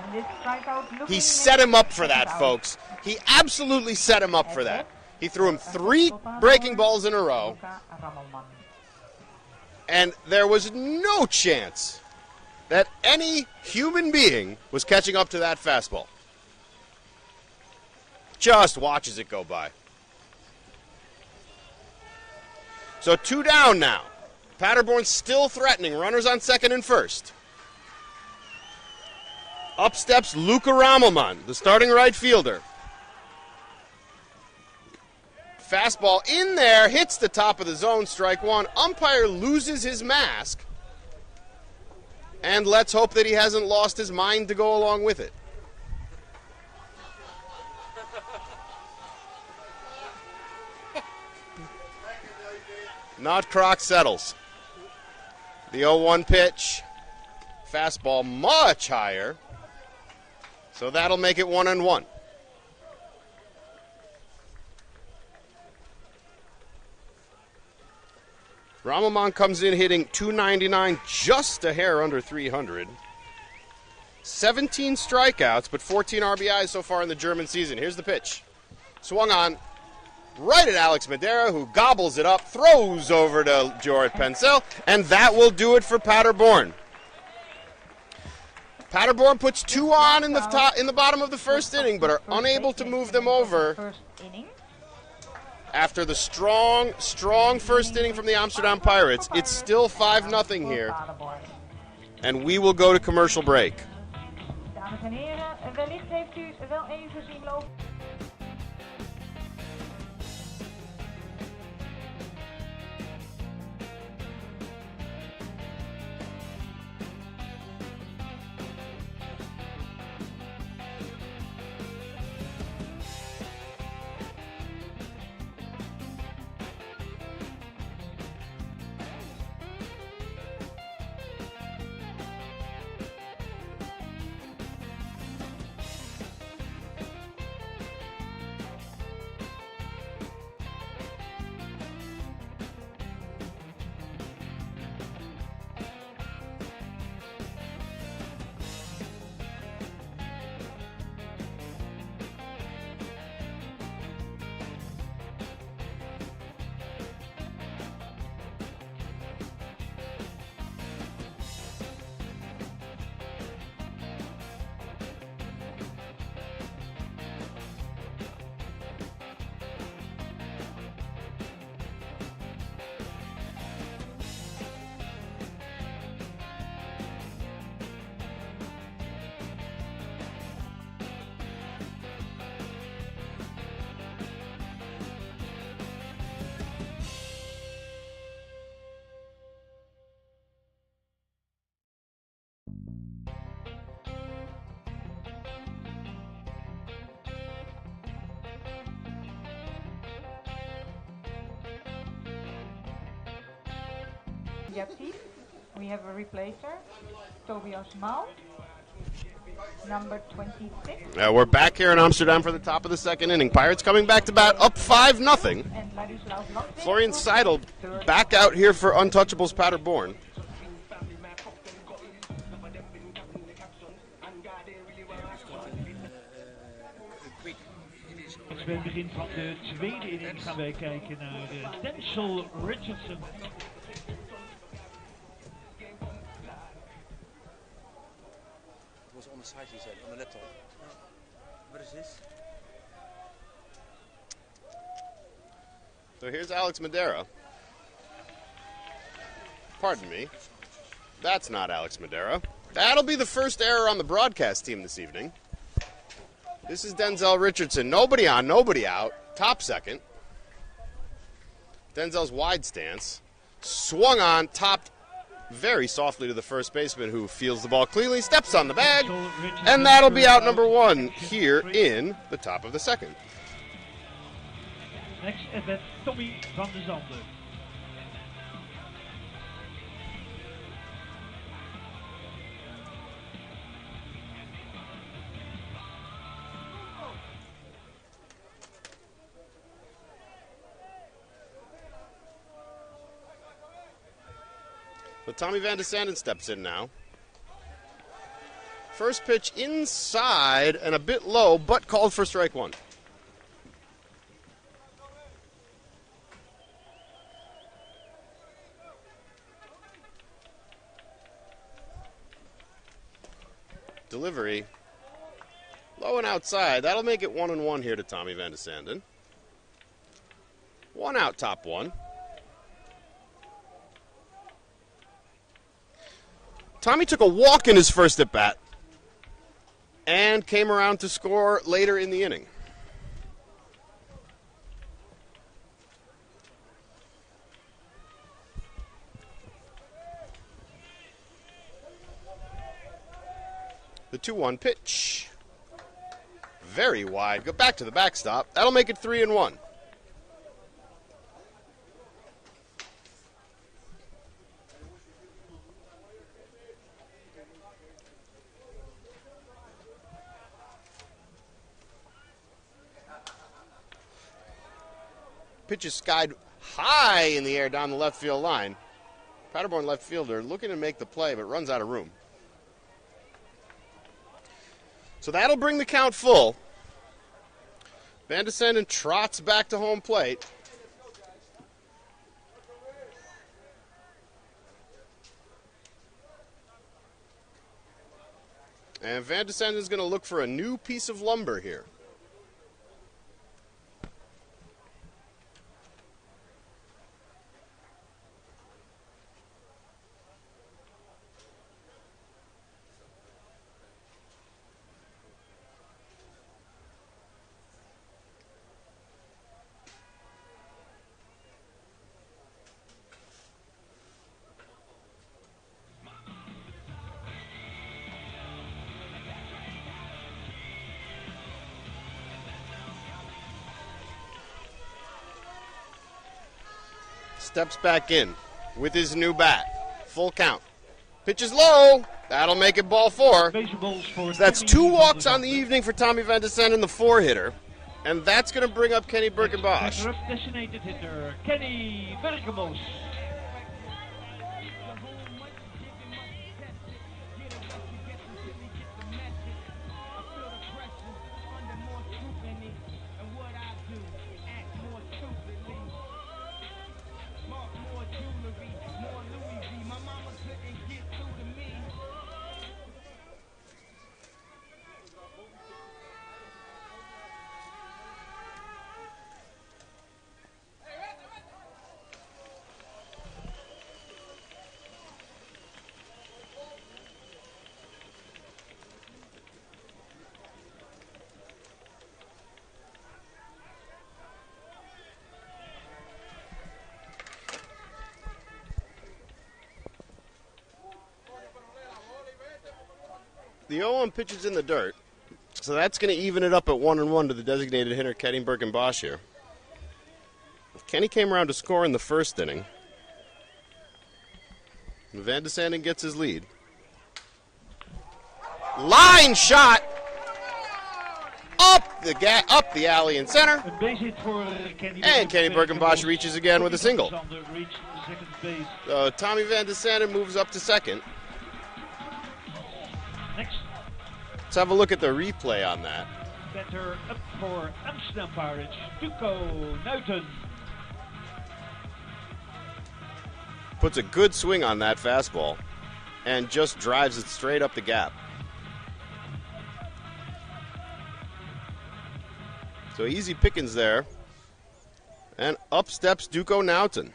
A: He set him up for that, folks. He absolutely set him up for that. He threw him 3 breaking balls in a row, and there was no chance that any human being was catching up to that fastball. Just watches it go by. So 2 down now. Paderborn still threatening. Runners on second and first. Up steps Luka Ramelman, the starting right fielder. Fastball in there, hits the top of the zone, strike 1. Umpire loses his mask. And let's hope that he hasn't lost his mind to go along with it. Not Kroc settles. The 0-1 pitch. Fastball much higher. So that'll make it 1-1. Ramelman comes in hitting .299, just a hair under 300. 17 strikeouts, but 14 RBIs so far in the German season. Here's the pitch. Swung on. Right at Alex Madera, who gobbles it up, throws over to Jorrit Pencil, and that will do it for Paderborn. Paderborn puts 2 on in the bottom of the first inning, but are unable to move them over after the strong first inning from the Amsterdam Pirates. It's still 5-0 here, and we will go to commercial break.
B: Dames en heren, wellicht heeft u wel even zien lopen. We have a replacer, Tobias Mount, number 26.
A: We're back here in Amsterdam for the top of the second inning. Pirates coming back to bat, up 5-0. Florian Seidel back out here for Untouchables Paderborn.
C: Bij het begin van de tweede inning gaan wij kijken naar Denzel Richardson.
D: Was on the side, he said, on the laptop. What is this?
A: So here's Alex Madera. Pardon me. That's not Alex Madera. That'll be the first error on the broadcast team this evening. This is Denzel Richardson. Nobody on, nobody out. Top second. Denzel's wide stance. Swung on, topped very softly to the first baseman, who fields the ball cleanly, steps on the bag, and that'll be out number 1 here in the top of the second.
C: Next at bat, Tommy van der Zanden.
A: So Tommy Van de Sanden steps in now. First pitch inside and a bit low, but called for strike 1. Delivery. Low and outside. That'll make it 1-1 here to Tommy Van de Sanden. 1 out, top 1. Tommy took a walk in his first at-bat and came around to score later in the inning. The 2-1 pitch. Very wide. Go back to the backstop. That'll make it 3-1. Pitch is skied high in the air down the left field line. Paderborn left fielder looking to make the play, but runs out of room. So that'll bring the count full. Van de Sanden trots back to home plate. And Van de Sanden's going to look for a new piece of lumber here. Steps back in with his new bat. Full count. Pitch is low. That'll make it ball 4. So that's 2 walks on the evening for Tommy Van de Sanden, the 4-hitter. And that's going to bring up Kenny Birkenbosch.
C: Designated hitter, Kenny Birkenbosch.
A: The 0-1 pitch is in the dirt, so that's going to even it up at 1-1 to the designated hitter, Kenny Birkenbosch here. Kenny came around to score in the first inning. Van de Sanden gets his lead. Line shot! Up the alley in center. And Kenny Birkenbosch reaches again with a single. So Tommy Van de Sanden moves up to second. Let's have a look at the replay on that.
C: Better up for Amsterdam Pirates, Duco Nuiten.
A: Puts a good swing on that fastball and just drives it straight up the gap. So easy pickings there. And up steps Duco Nuiten.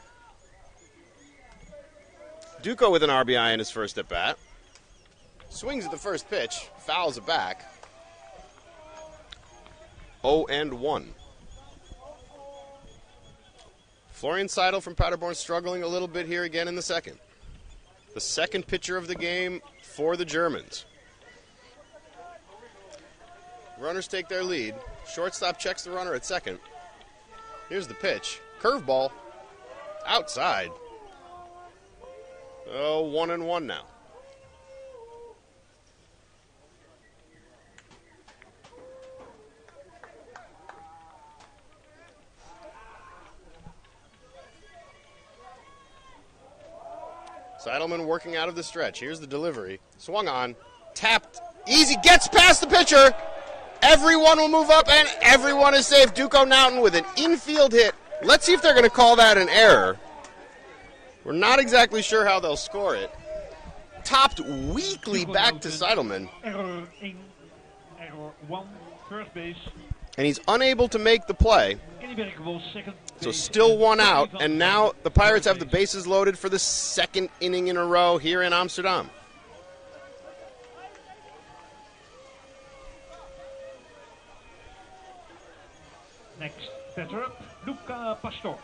A: Duco with an RBI in his first at bat. Swings at the first pitch, fouls it back. 0-1. Florian Seidel from Paderborn struggling a little bit here again in the second. The second pitcher of the game for the Germans. Runners take their lead. Shortstop checks the runner at second. Here's the pitch. Curveball. Outside. Oh, 1-1 now. Seidelman working out of the stretch. Here's the delivery. Swung on. Tapped. Easy. Gets past the pitcher. Everyone will move up, and everyone is safe. Duco Nuiten with an infield hit. Let's see if they're going to call that an error. We're not exactly sure how they'll score it. Topped weakly back to Seidelman.
C: Error 1, first base.
A: And he's unable to make the play. So still 1 out, and now the Pirates have the bases loaded for the second inning in a row here in Amsterdam.
C: Next batter up, Luca Pastor.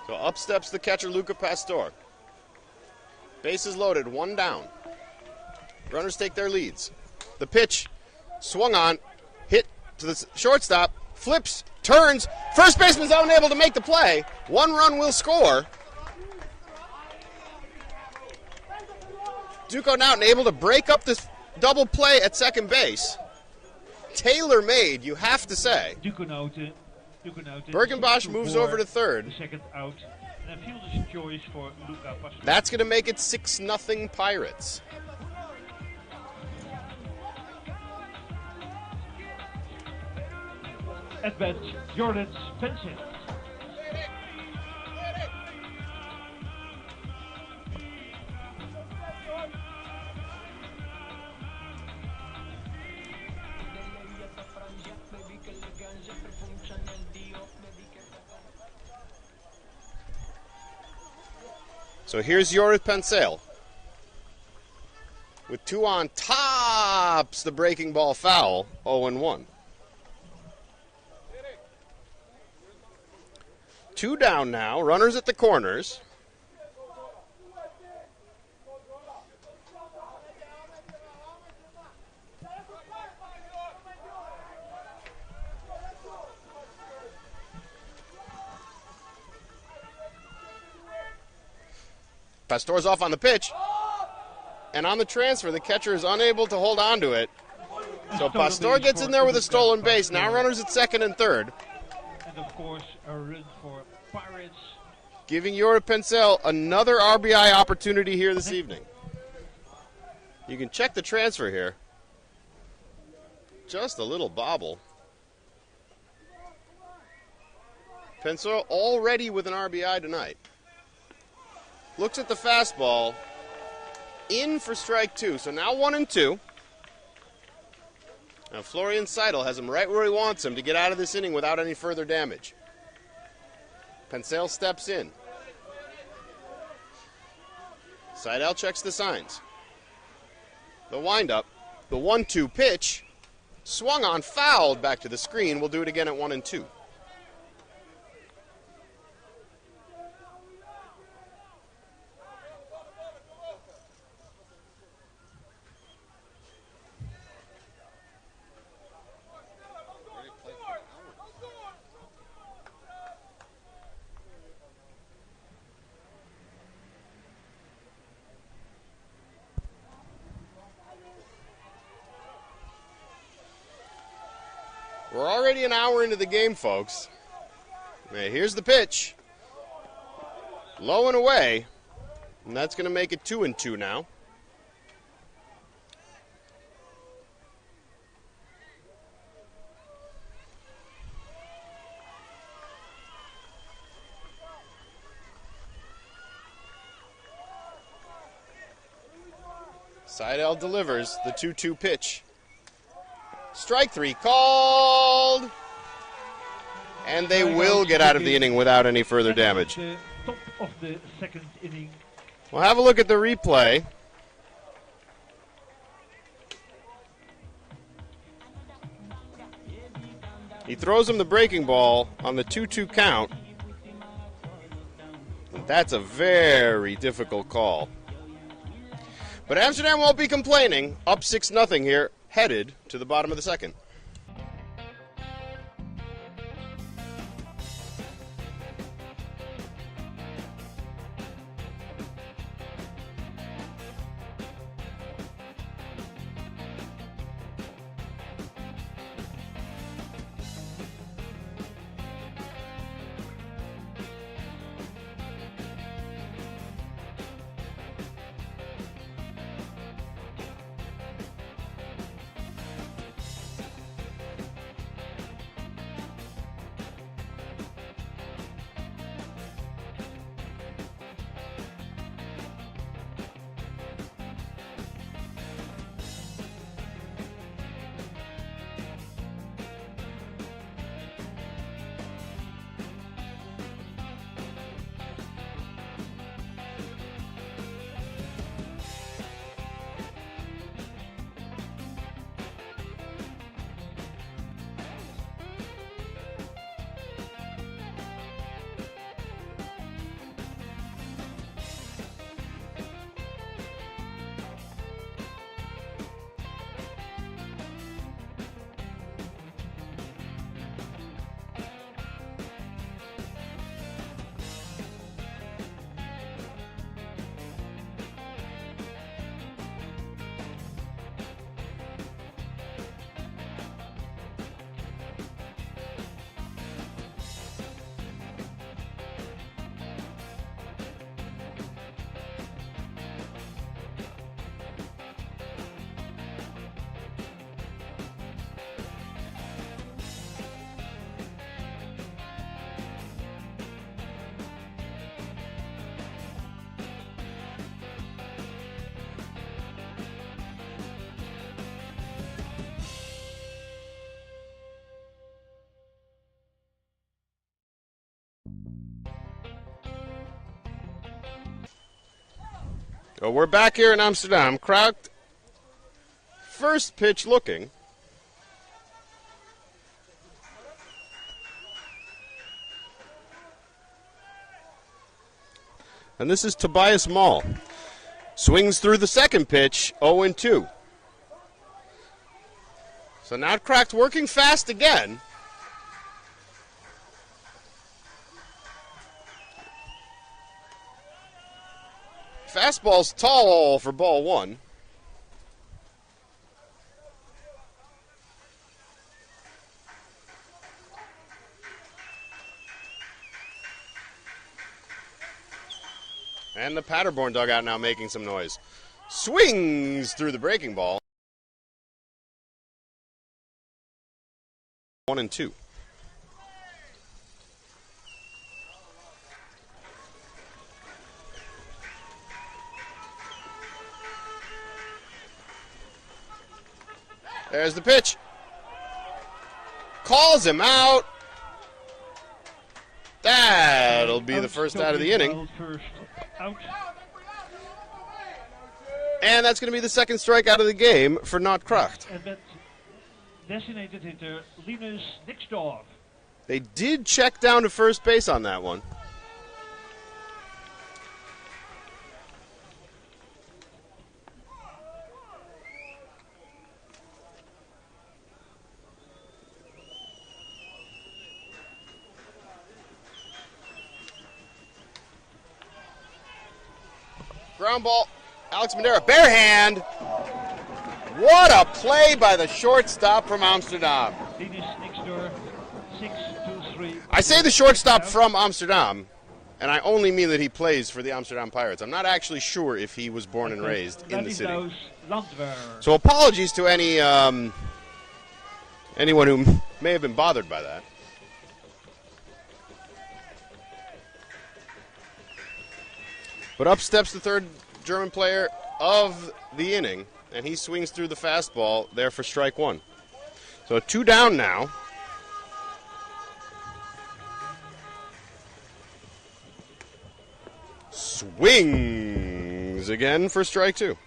A: So up steps the catcher, Luca Pastor. Bases loaded, 1 down. Runners take their leads. The pitch, swung on, hit to the shortstop, flips, turns. First baseman's unable to make the play. 1 run will score. Duco Nuiten able to break up this double play at second base. Tailor-made, you have to say.
C: Duco Nuiten.
A: Birkenbosch moves over to third.
C: The second out. And a fielder's choice for Luca Pastor.
A: That's going to make it 6-0 Pirates.
C: At bat, Jordan Spencer.
A: So here's Joris Penseel. With 2 on, tops the breaking ball foul, 0-1. 2 down now, runners at the corners. Pastor's off on the pitch. And on the transfer, the catcher is unable to hold on to it. So Pastor gets in there with a stolen base. Now runners at second and third.
C: And of course, a run for Pirates.
A: Giving Joris Penseel another RBI opportunity here this evening. You can check the transfer here. Just a little bobble. Penseel already with an RBI tonight. Looks at the fastball. In for strike 2. So now 1-2. Now Florian Seidel has him right where he wants him to get out of this inning without any further damage. Penseel steps in. Seidel checks the signs. The windup. The 1-2 pitch. Swung on, fouled back to the screen. We'll do it again at 1-2. We're already an hour into the game, folks. Now, here's the pitch. Low and away. And that's going to make it 2-2 now. Seidel delivers the 2-2 pitch. Strike 3 called. And they will get out of the inning without any further damage.
C: The top of the second inning.
A: We'll have a look at the replay. He throws him the breaking ball on the 2-2 count. That's a very difficult call. But Amsterdam won't be complaining. Up 6-0 here, headed to the bottom of the second. Oh, we're back here in Amsterdam. Kracht, first pitch looking. And this is Tobias Mall. Swings through the second pitch, 0-2. So now Kracht working fast again. Fastball's tall for ball one. And the Paderborn dugout now making some noise. Swings through the breaking ball. 1-2. There's the pitch. Calls him out. That'll be the first out of the inning. And that's going to be the second strikeout of the game for Not Kracht.
C: And that designated hitter Linus Nixdorf.
A: They did check down to first base on that one. Ground ball. Alex Madera, bare hand. What a play by the shortstop from Amsterdam.
C: Linus Nixdorf, 6-2-3.
A: I say the shortstop from Amsterdam, and I only mean that he plays for the Amsterdam Pirates. I'm not actually sure if he was born and raised in the city. So apologies to anyone who may have been bothered by that. But up steps the third German player of the inning, and he swings through the fastball there for strike one. So 2 down now. Swings again for strike two.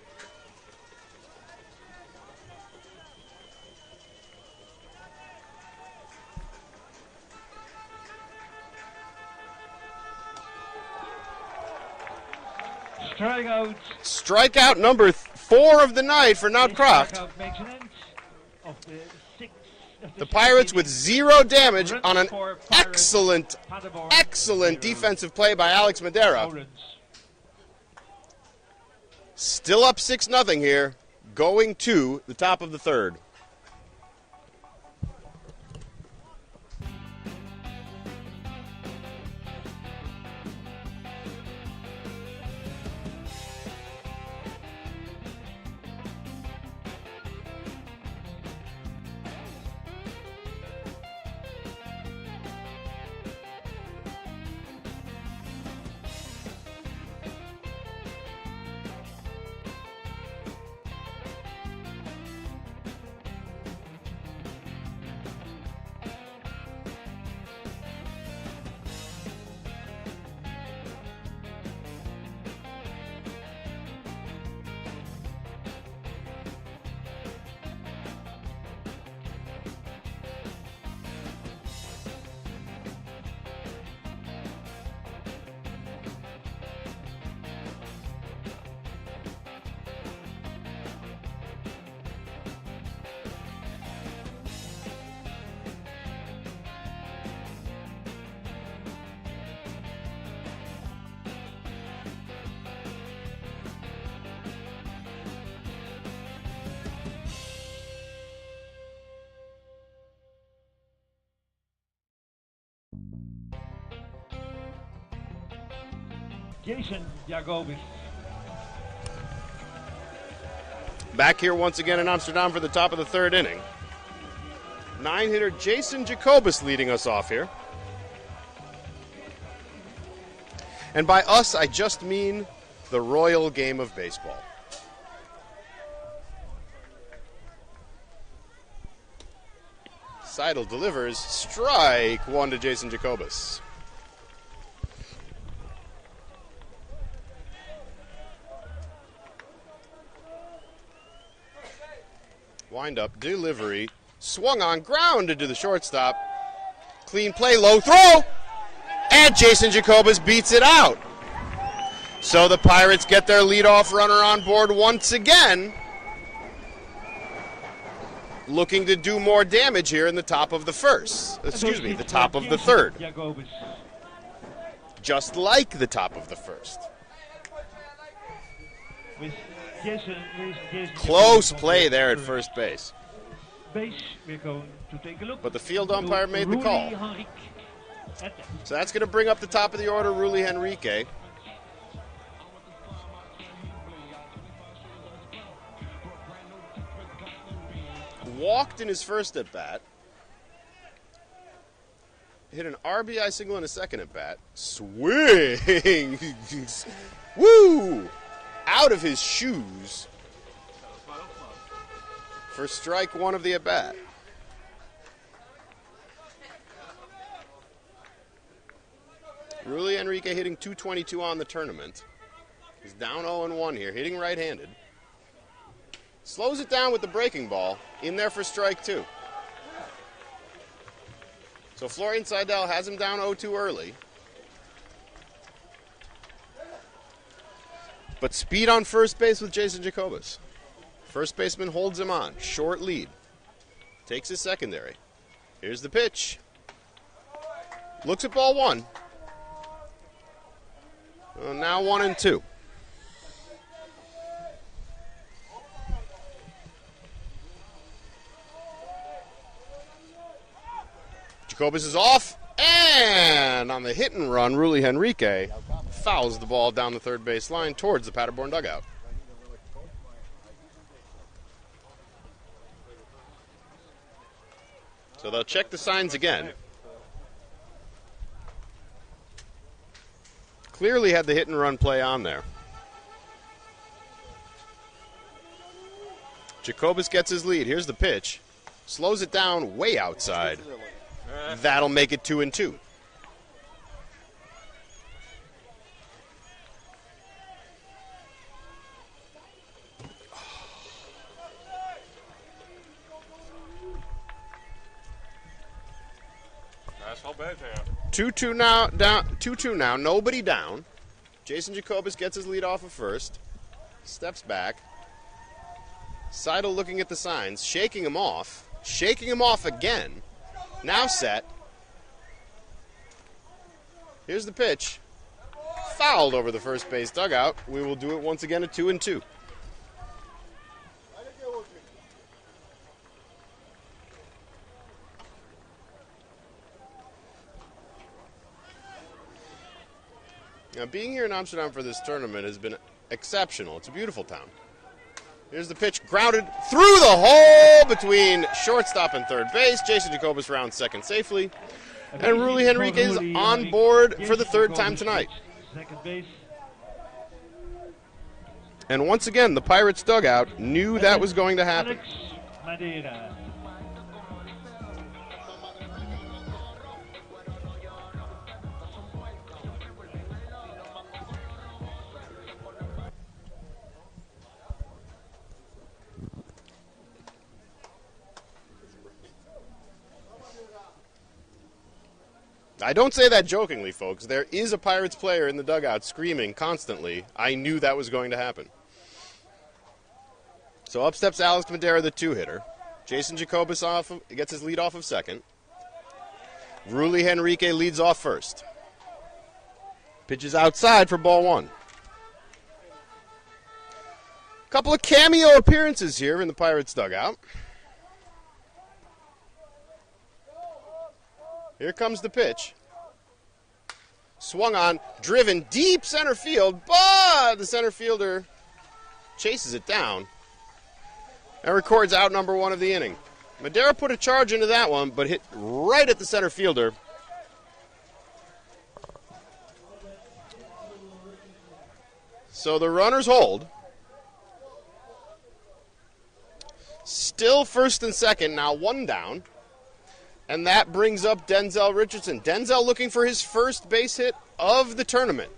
C: Strikeout.
A: Strikeout number 4 of the night for Not Kracht. The Pirates with 0 damage on an excellent defensive play by Alex Madera. Still up 6-0 here, going to the top of the third.
C: Jason Jacobus.
A: Back here once again in Amsterdam for the top of the third inning. 9-hitter Jason Jacobus leading us off here. And by us, I just mean the royal game of baseball. Seidel delivers strike one to Jason Jacobus. Wind up, delivery, swung on, grounded to the shortstop. Clean play, low throw, and Jason Jacobus beats it out. So the Pirates get their leadoff runner on board once again, looking to do more damage here in the top of the first. Excuse me, the top of the third. Just like the top of the first. Close play there at first base. But the field umpire made the call. So that's going to bring up the top of the order, Rully Henrique. Walked in his first at bat. Hit an RBI single in a second at bat. Swing! Woo! Out of his shoes for strike one of the at bat. Rully Henrique hitting .222 on the tournament. He's down 0-1 here, hitting right-handed. Slows it down with the breaking ball, in there for strike two. So Florian Seidel has him down 0-2 early. But speed on first base with Jason Jacobus. First baseman holds him on, short lead. Takes his secondary. Here's the pitch. Looks at ball one. Well, now 1-2. Jacobus is off, and on the hit and run, Rully Henrique fouls the ball down the third base line towards the Paderborn dugout. So they'll check the signs again. Clearly had the hit and run play on there. Jacobus gets his lead. Here's the pitch. Slows it down way outside. That'll make it 2-2.
E: That's not bad there.
A: 2-2 now. Down. 2-2 now. Nobody down. Jason Jacobus gets his lead off of first. Steps back. Seidel looking at the signs, shaking him off. Shaking him off again. Now set. Here's the pitch. Fouled over the first base dugout. We will do it once again at 2-2. Now, being here in Amsterdam for this tournament has been exceptional. It's a beautiful town. Here's the pitch, grounded through the hole between shortstop and third base. Jason Jacobus rounds second safely. And Rully Henrique is on board for the third time tonight. And once again, the Pirates dugout knew that was going to happen. I don't say that jokingly, folks. There is a Pirates player in the dugout screaming constantly, I knew that was going to happen. So up steps Alex Madera, the two-hitter. Jason Jacobus gets his lead off of second. Rully Henrique leads off first. Pitches outside for ball one. Couple of cameo appearances here in the Pirates dugout. Here comes the pitch. Swung on, driven deep center field, but the center fielder chases it down and records out number one of the inning. Madera put a charge into that one, but hit right at the center fielder. So the runners hold. Still first and second, now one down. And that brings up Denzel Richardson. Denzel looking for his first base hit of the tournament.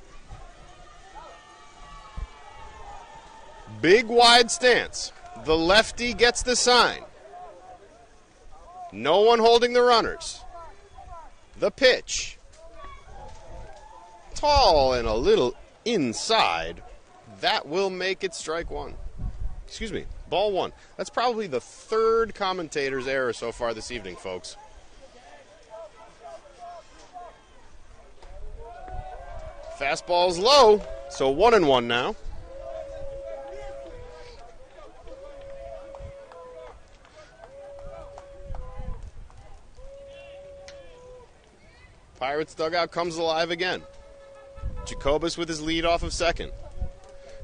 A: Big wide stance. The lefty gets the sign. No one holding the runners. The pitch. Tall and a little inside. That will make it strike one. Excuse me, ball one. That's probably the third commentator's error so far this evening, folks. Fastball's low, so 1-1 now. Pirates dugout comes alive again. Jacobus with his lead off of second.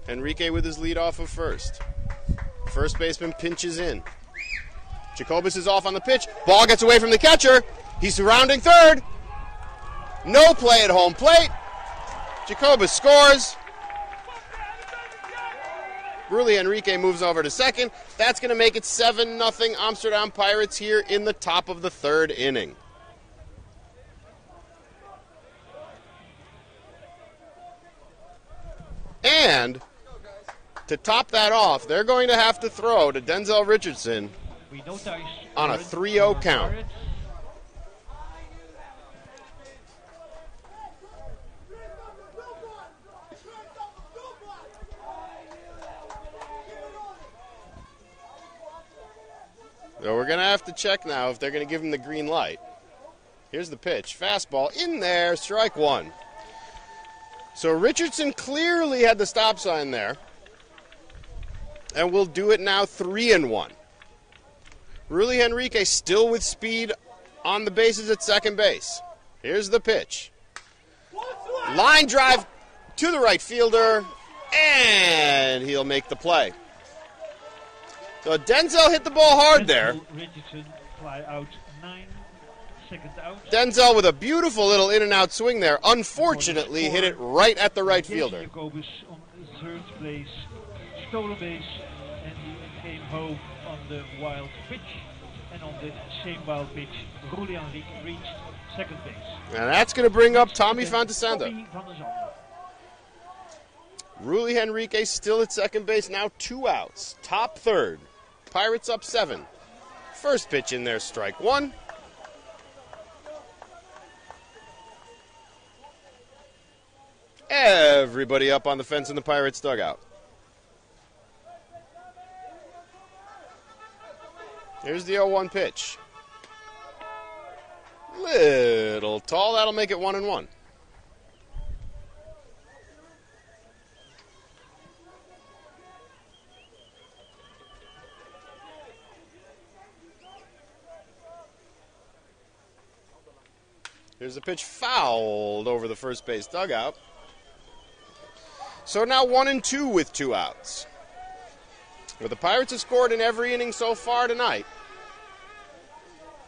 A: Enrique with his lead off of first. First baseman pinches in. Jacobus is off on the pitch. Ball gets away from the catcher. He's surrounding third. No play at home plate. Jacobus scores. Rulli Enrique moves over to second. That's going to make it 7-0 Amsterdam Pirates here in the top of the third inning. And to top that off, they're going to have to throw to Denzel Richardson on a 3-0 count. So we're going to have to check now if they're going to give him the green light. Here's the pitch. Fastball in there, strike one. So Richardson clearly had the stop sign there. And we'll do it now 3-1. Rulli Enrique still with speed on the bases at second base. Here's the pitch. Line drive to the right fielder, and he'll make the play. So Denzel hit the ball hard there.
C: Richardson fly out 9, second out.
A: Denzel with a beautiful little in and out swing there. Unfortunately, hit it right at the right fielder.
C: Jacobus on third place, stole a base, and he came home on the wild pitch. And on the same wild pitch, Rulli Enrique reached second base.
A: And that's going to bring up Tommy van de Sande. Rulli Enrique still at second base, now 2 outs. Top third. Pirates up 7. First pitch in there, strike one. Everybody up on the fence in the Pirates dugout. Here's the 0-1 pitch. Little tall, that'll make it 1-1. Here's the pitch fouled over the first base dugout. So now 1-2 with 2 outs. But the Pirates have scored in every inning so far tonight.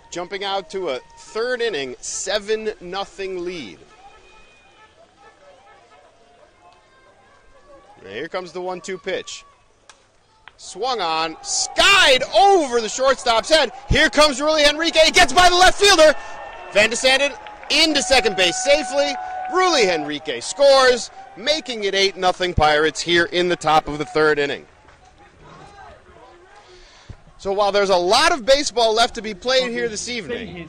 A: Jumping out to a third inning, 7-0 lead. Now here comes the 1-2 pitch. Swung on, skied over the shortstop's head. Here comes Rulli Enrique. He gets by the left fielder. Van de Sande into second base safely. Rulli Enrique scores, making it 8-0 Pirates here in the top of the third inning. So while there's a lot of baseball left to be played here this evening,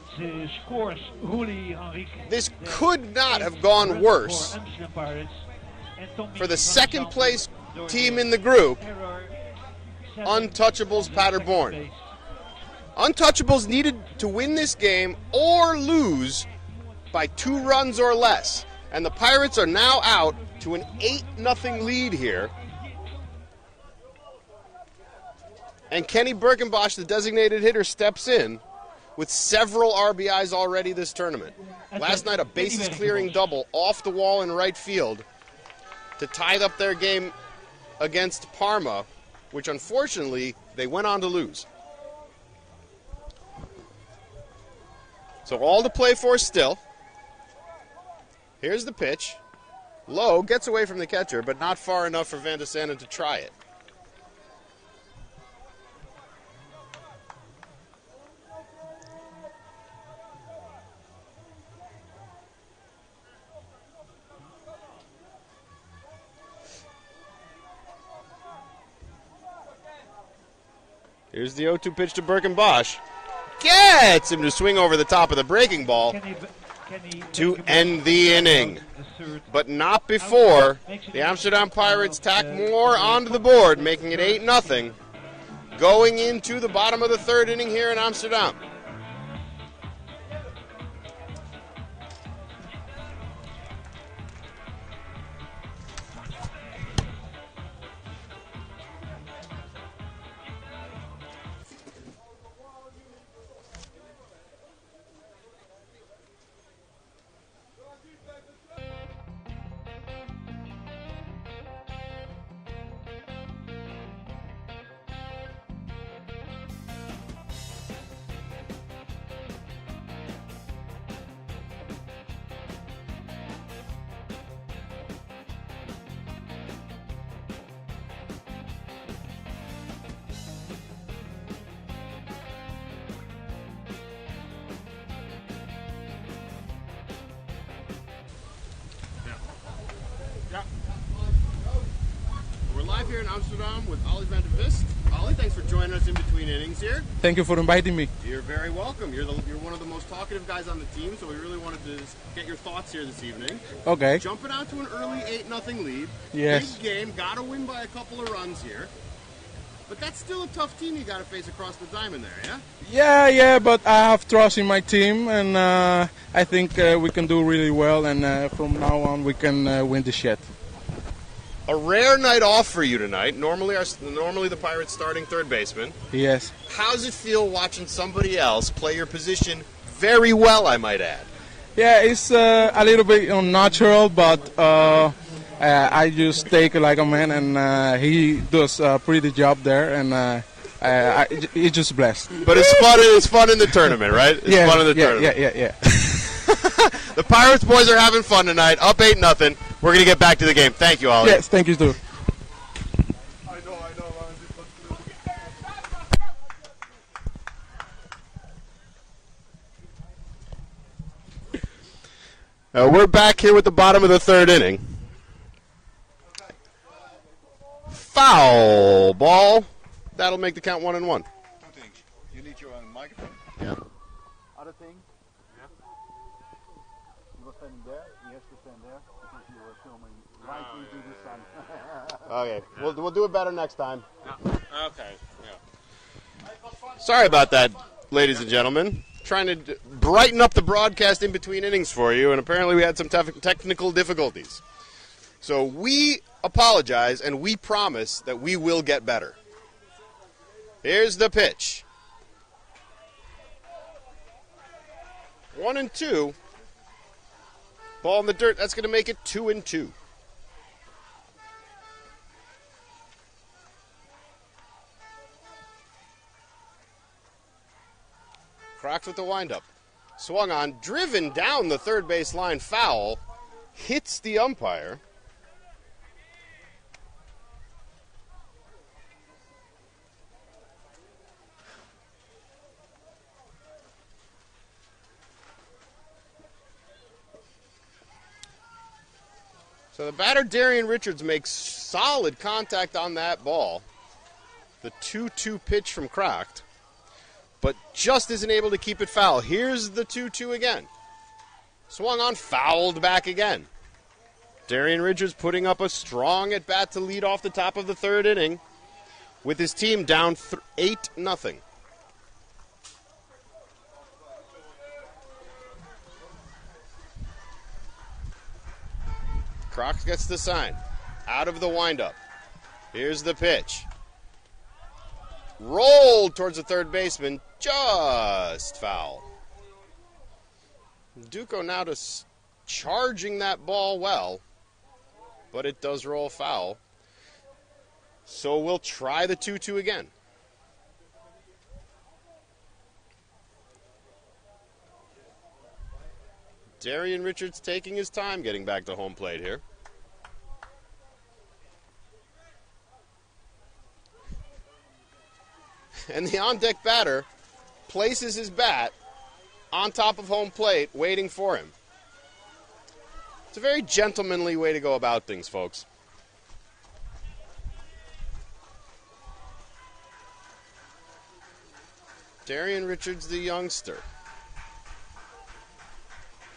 A: this could not have gone worse for the second place team in the group, Untouchables Paderborn. Untouchables needed to win this game or lose by 2 runs or less. And the Pirates are now out to an 8-0 lead here. And Kenny Birkenbosch, the designated hitter, steps in with several RBIs already this tournament. Last night, a bases-clearing double off the wall in right field to tie up their game against Parma, which unfortunately they went on to lose. So all to play for still. Here's the pitch. Low, gets away from the catcher, but not far enough for Van de Sande to try it. Here's the 0-2 pitch to Birkenbosch. Gets him to swing over the top of the breaking ball to end the inning. But not before the Amsterdam Pirates tack more onto the board, making it 8-0, going into the bottom of the third inning here in Amsterdam. We're live here in Amsterdam with Ollie van der Vist. Ollie, thanks for joining us in between innings here.
E: Thank you for inviting me.
A: You're very welcome. You're one of the most talkative guys on the team, so we really wanted to get your thoughts here this evening.
E: Okay.
A: Jumping out to an early 8-0 lead.
E: Yes.
A: Big game. Got to win by a couple of runs here. But that's still a tough team you got to face across the diamond there, yeah?
E: Yeah, but I have trust in my team, and I think we can do really well, and from now on we can win the shed.
A: A rare night off for you tonight. Normally the Pirates starting third baseman.
E: Yes.
A: How's it feel watching somebody else play your position very well, I might add?
E: Yeah, it's a little bit unnatural, but I just take it like a man, and he does a pretty job there, and he's just blessed.
A: But it's fun in the tournament, right? It's fun in the tournament.
E: Yeah.
A: The Pirates boys are having fun tonight, up 8-0. We're going to get back to the game. Thank you, Ollie.
E: Yes, thank you, too.
A: We're back here with the bottom of the third inning. Foul ball. That'll make the count 1-1.
F: Two things. You need your own microphone.
A: Yeah.
F: Other thing. Yeah. You were standing there. He has to stand there because you were filming right into the sun.
A: Okay. We'll do it better next time.
G: Yeah. Okay. Yeah.
A: Sorry about that, ladies and gentlemen. Trying to brighten up the broadcast in between innings for you, and apparently we had some technical difficulties. So we apologize, and we promise that we will get better. Here's the pitch. 1-2. Ball in the dirt. That's going to make it 2-2. Crocs with the windup. Swung on, driven down the third base line, foul. Hits the umpire. So the batter, Darian Richards, makes solid contact on that ball. The 2-2 pitch from Croct, but just isn't able to keep it foul. Here's the 2-2 again. Swung on, fouled back again. Darian Richards putting up a strong at-bat to lead off the top of the third inning with his team down 8-0. Crocs gets the sign. Out of the windup. Here's the pitch. Rolled towards the third baseman. Just foul. Duco now charging that ball well, but it does roll foul. So we'll try the 2-2 again. Darian Richards taking his time getting back to home plate here. And the on-deck batter places his bat on top of home plate, waiting for him. It's a very gentlemanly way to go about things, folks. Darian Richards, the youngster.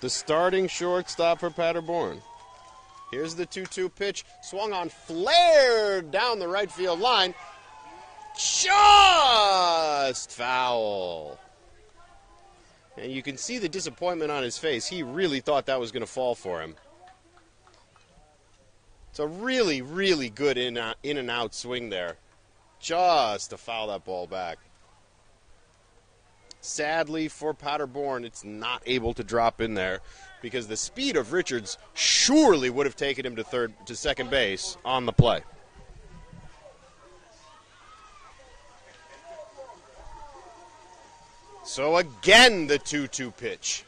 A: The starting shortstop for Paderborn. Here's the 2-2 pitch. Swung on, flared down the right field line. Just foul. And you can see the disappointment on his face. He really thought that was going to fall for him. It's a really, really good in and out swing there. Just to foul that ball back. Sadly for Paderborn, it's not able to drop in there because the speed of Richards surely would have taken him to second base on the play. So again, the 2-2 pitch.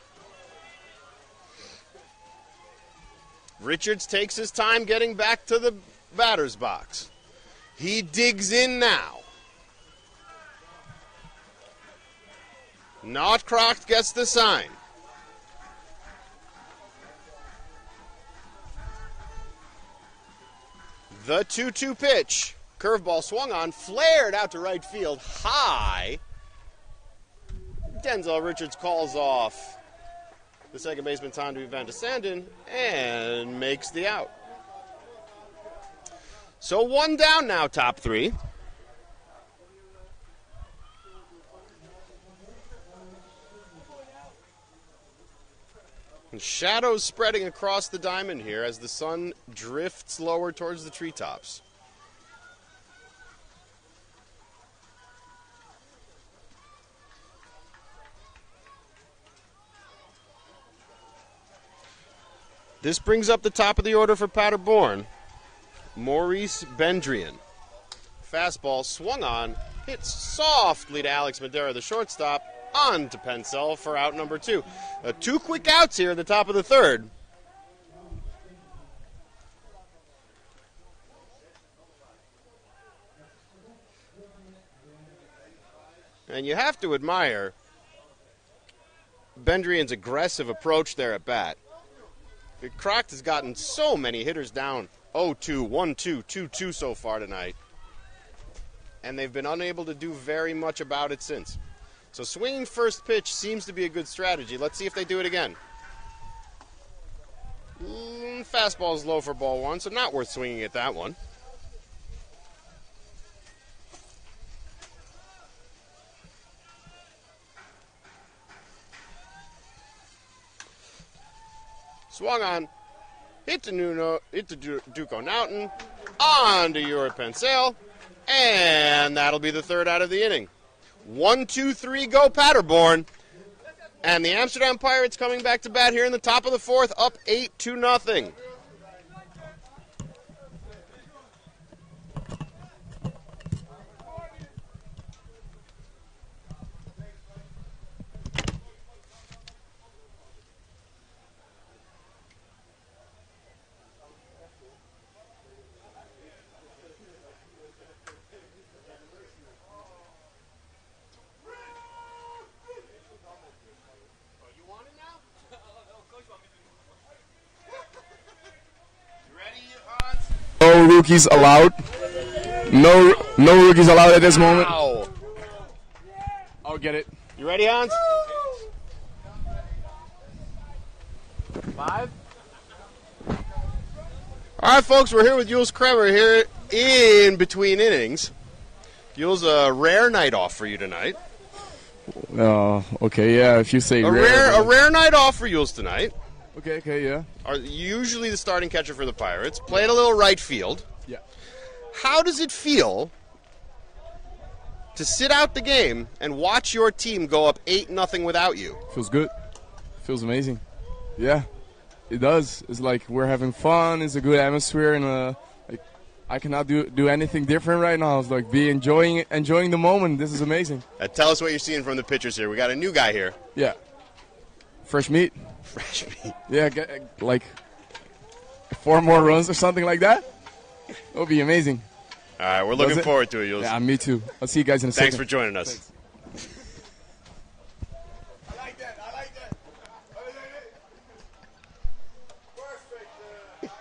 A: Richards takes his time getting back to the batter's box. He digs in now. Notcroft gets the sign. The 2-2 pitch. Curveball swung on, flared out to right field, high. Denzel Richards calls off the second baseman, Tommy Van de Sanden, and makes the out. So one down now, top three. And shadows spreading across the diamond here as the sun drifts lower towards the treetops. This brings up the top of the order for Paderborn. Maurice Bendrian. Fastball swung on, hits softly to Alex Madera, the shortstop, on to Pencil for out number 2. 2 quick outs here at the top of the third. And you have to admire Bendrian's aggressive approach there at bat. Croct has gotten so many hitters down 0-2, 1-2, 2-2 so far tonight. And they've been unable to do very much about it since. So swinging first pitch seems to be a good strategy. Let's see if they do it again. Fastball's low for ball 1, so not worth swinging at that one. Swung on, hit to Duco Naughton, on to Yuri Pencil, and that'll be the third out of the inning. 1-2-3 go Paderborn, and the Amsterdam Pirates coming back to bat here in the top of the fourth, up 8-0.
H: No rookies allowed. No rookies allowed at this moment.
A: Wow.
H: I'll get it.
A: You ready, Hans?
H: 5.
A: All right, folks, we're here with Jules Kremer here in between innings. Jules, a rare night off for you tonight.
H: Okay, yeah, if you say
A: A rare night off for Jules tonight.
H: Okay, yeah.
A: Are usually the starting catcher for the Pirates. Played a little right field.
H: Yeah.
A: How does it feel to sit out the game and watch your team go up 8-0 without you?
H: Feels good. Feels amazing. Yeah, it does. It's like we're having fun. It's a good atmosphere, and like I cannot do anything different right now. It's like enjoying the moment. This is amazing.
A: Tell us what you're seeing from the pitchers here. We got a new guy here.
H: Yeah. Fresh meat.
A: Fresh meat.
H: Yeah, get, like 4 more runs or something like that. It would be amazing.
A: All right, we're looking forward to it, Jules.
H: Yeah, me too. I'll see you guys in a second.
A: Thanks for joining us.
H: Thanks.
F: I like that. Perfect.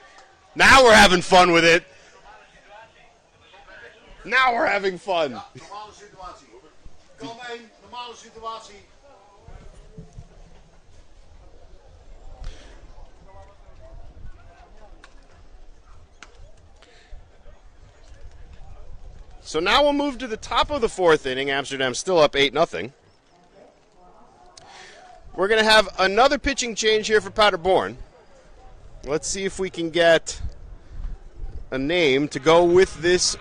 A: Now we're having fun with it. Now we're having fun.
F: Film 1, normale situatie.
A: So now we'll move to the top of the fourth inning. Amsterdam's still up 8-0. We're going to have another pitching change here for Paderborn. Let's see if we can get a name to go with this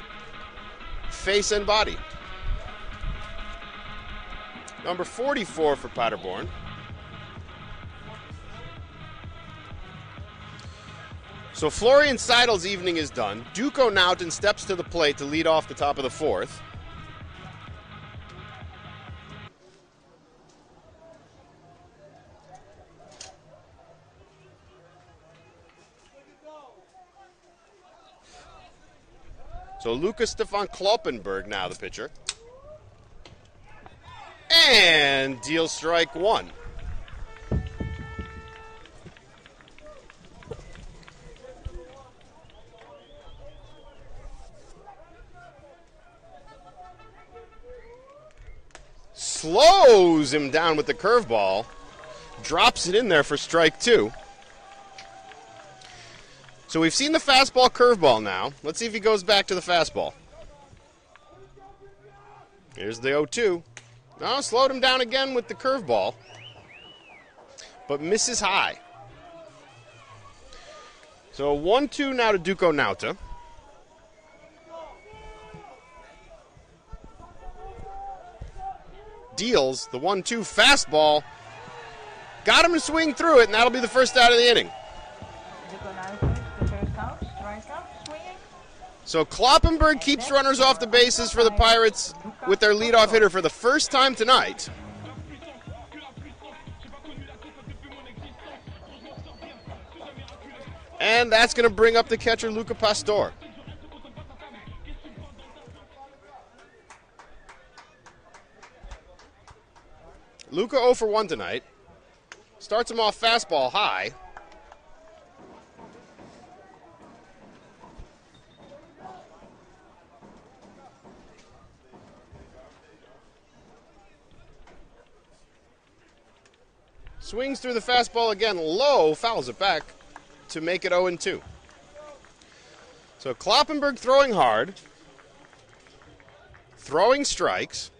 A: face and body. Number 44 for Paderborn. So Florian Seidel's evening is done. Duco Naughton steps to the plate to lead off the top of the fourth. So Lucas Stefan Kloppenberg now the pitcher. And deals strike one. Slows him down with the curveball. Drops it in there for strike two. So we've seen the fastball curveball now. Let's see if he goes back to the fastball. Here's the 0-2. No, slowed him down again with the curveball. But misses high. So 1-2 now to Duco Nauta. Deals the 1-2 fastball. Got him to swing through it, and that'll be the first out of the inning. So Kloppenberg keeps runners off the bases for the Pirates with their leadoff hitter for the first time tonight. And that's going to bring up the catcher, Luca Pastor. Luca 0 for 1 tonight. Starts him off fastball high. Swings through the fastball again low, fouls it back to make it 0-2. So Kloppenberg throwing hard, throwing strikes.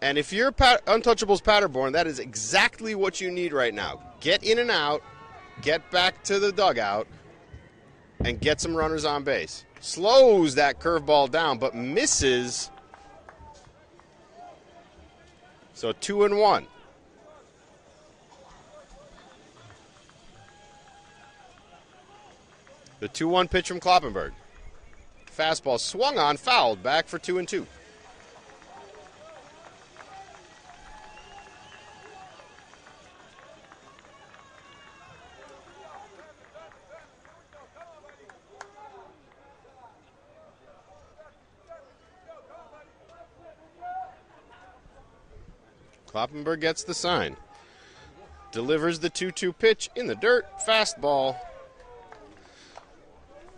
A: And if you're Untouchables Paderborn, that is exactly what you need right now. Get in and out, get back to the dugout, and get some runners on base. Slows that curveball down, but misses. So 2-1. The 2-1 pitch from Kloppenberg. Fastball swung on, fouled, back for 2-2. Kloppenberg gets the sign. Delivers the 2-2 pitch in the dirt. Fastball.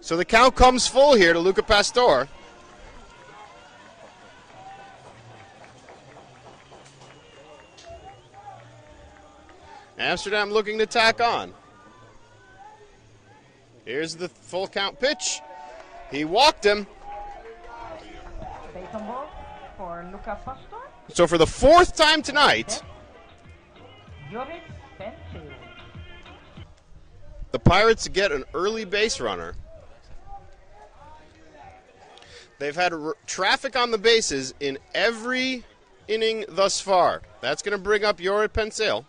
A: So the count comes full here to Luca Pastor. Amsterdam looking to tack on. Here's the full count pitch. He walked him.
B: For Luca Pastor.
A: So for the fourth time tonight, the Pirates get an early base runner. They've had traffic on the bases in every inning thus far. That's going to bring up Jorrit Pencil.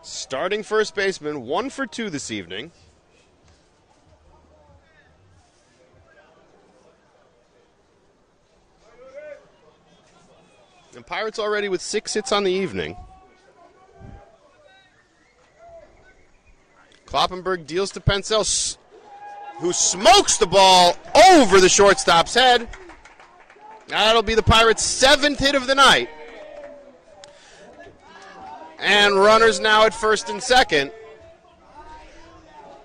A: Starting first baseman, 1 for 2 this evening. And Pirates already with 6 hits on the evening. Kloppenberg deals to Pencil, who smokes the ball over the shortstop's head. That'll be the Pirates' 7th hit of the night. And runners now at first and second,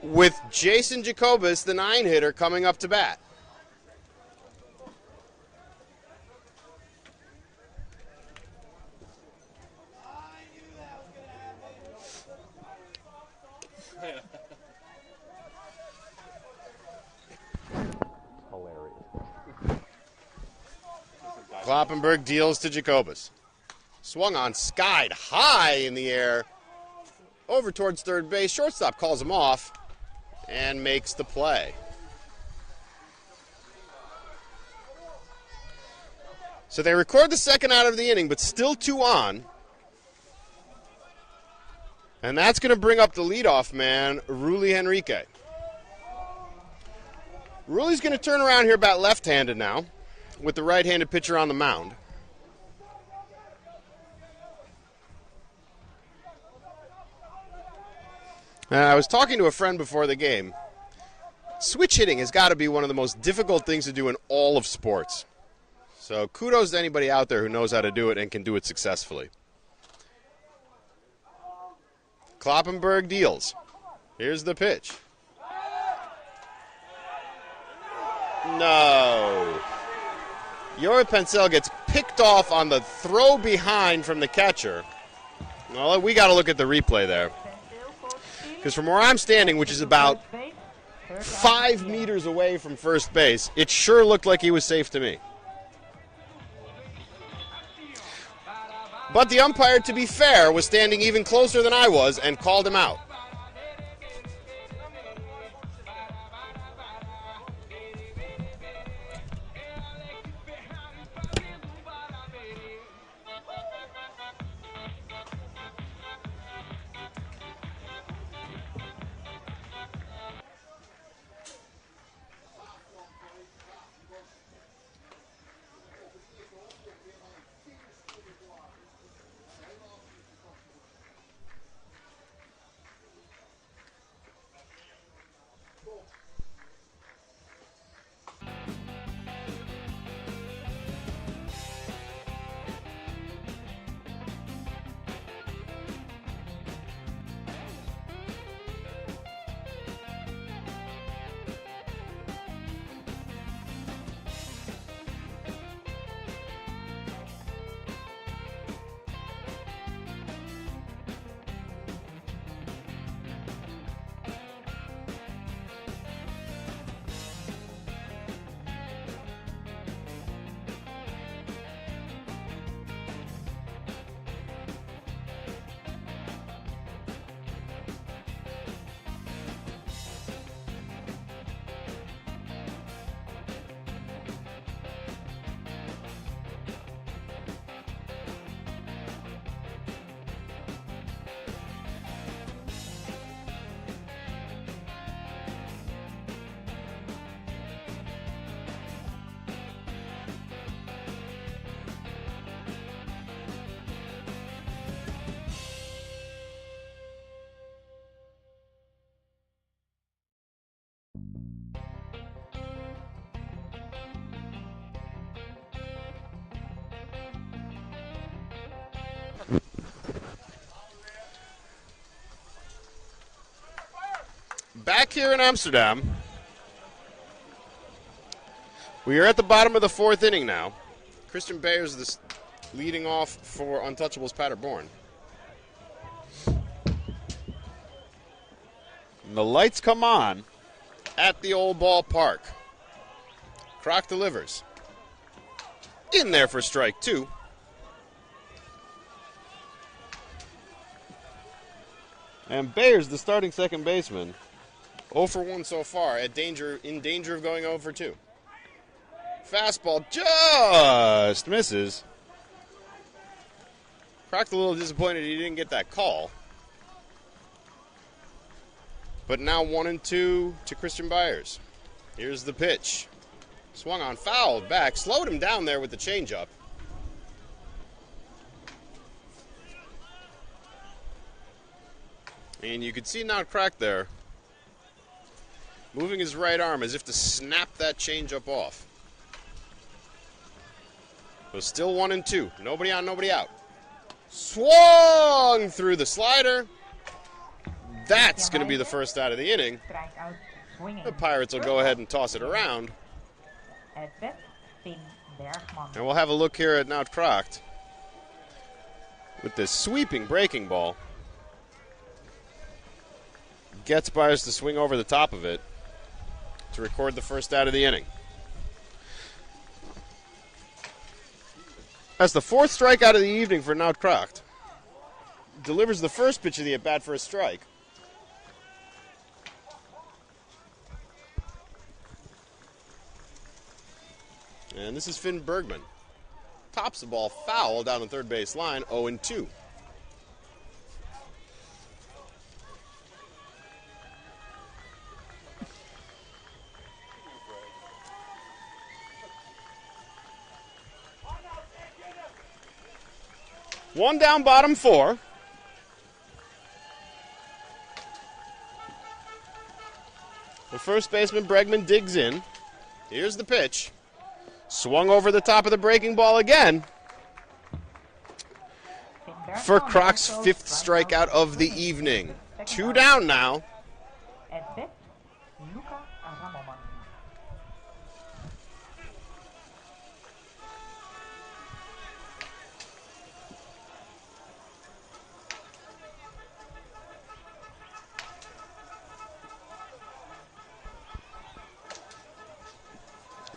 A: with Jason Jacobus, the 9-hitter, coming up to bat. Kloppenberg deals to Jacobus. Swung on, skied high in the air, over towards third base. Shortstop calls him off and makes the play. So they record the second out of the inning, but still 2 on. And that's going to bring up the leadoff man, Ruli Henrique. Ruli's going to turn around here about left-handed now, with the right-handed pitcher on the mound. I was talking to a friend before the game. Switch hitting has got to be one of the most difficult things to do in all of sports. So kudos to anybody out there who knows how to do it and can do it successfully. Kloppenberg deals. Here's the pitch. No. Jori Pencil gets picked off on the throw behind from the catcher. Well, we got to look at the replay there. Because from where I'm standing, which is about 5 meters away from first base, it sure looked like he was safe to me. But the umpire, to be fair, was standing even closer than I was and called him out. Back here in Amsterdam, we are at the bottom of the 4th inning now. Christian Bayers is leading off for Untouchables Paderborn. And the lights come on at the old ballpark. Kroc delivers. In there for strike 2. And Bayers, the starting second baseman, 0 for 1 so far, in danger of going 0 for 2. Fastball just misses. Kroc's a little disappointed he didn't get that call. But now 1-2 to Christian Bayers. Here's the pitch. Swung on, fouled back, slowed him down there with the changeup. And you can see now Kroc there, moving his right arm as if to snap that changeup off. So still 1-2. Nobody on, nobody out. Swung through the slider. That's going to be the first out of the inning. The Pirates will go ahead and toss it around. And we'll have a look here at now Kroc with this sweeping breaking ball. Gets Bayers to swing over the top of it to record the first out of the inning. That's the fourth strikeout of the evening for Nout Kracht. Delivers the first pitch of the at-bat for a strike. And this is Finn Bergman. Tops the ball foul down the third base line, 0-2. One down, bottom four. The first baseman, Bregman, digs in. Here's the pitch. Swung over the top of the breaking ball again. For Krach's fifth strikeout of the evening. Two down now.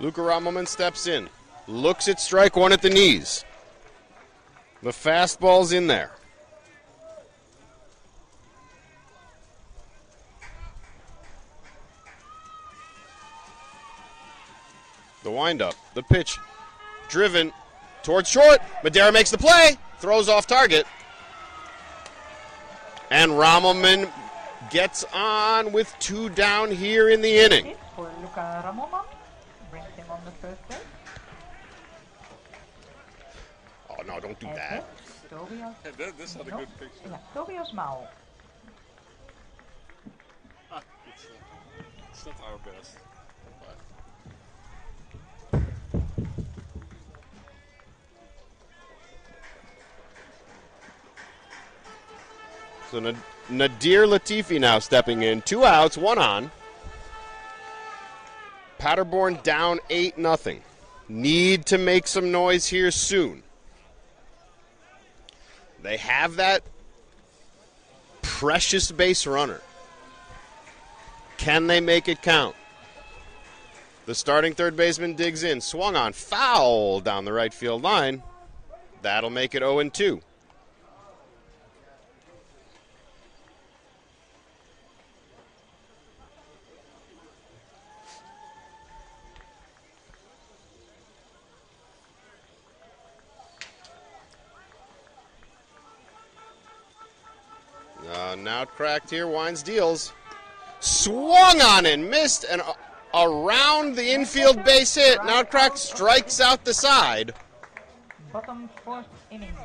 A: Luka Ramoman steps in, looks at strike one at the knees. The fastball's in there. The windup, the pitch, driven towards short. Madera makes the play, throws off target. And Ramoman gets on with two down here in the inning.
B: For Luka Ramoman. Brings him on the first base.
A: Oh, no, don't do that.
B: Tobias.
G: Hey, this had a good picture.
B: Yeah, Tobias Mauw.
G: It's not our best.
A: So Nadir Latifi now stepping in. 2 outs, 1 on. Paderborn down 8-0. Need to make some noise here soon. They have that precious base runner. Can they make it count? The starting third baseman digs in. Swung on. Foul down the right field line. That'll make it 0-2. Now cracked here, winds deals. Swung on and missed, and around the infield base hit. Now cracked strikes out the side.
B: Bottom fourth inning.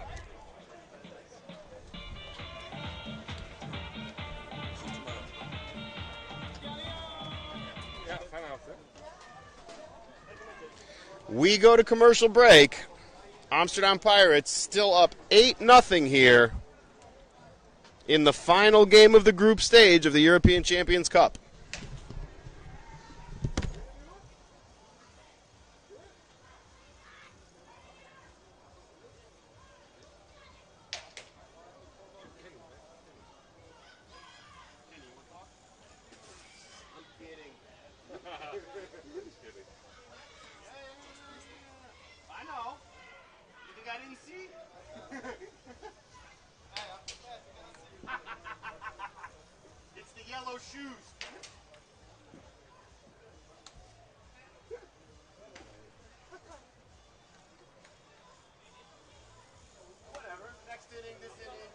A: We go to commercial break. Amsterdam Pirates still up 8-0 here in the final game of the group stage of the European Champions Cup.
I: I know. You think I didn't see? It's the yellow shoes. Whatever. Next inning, this inning.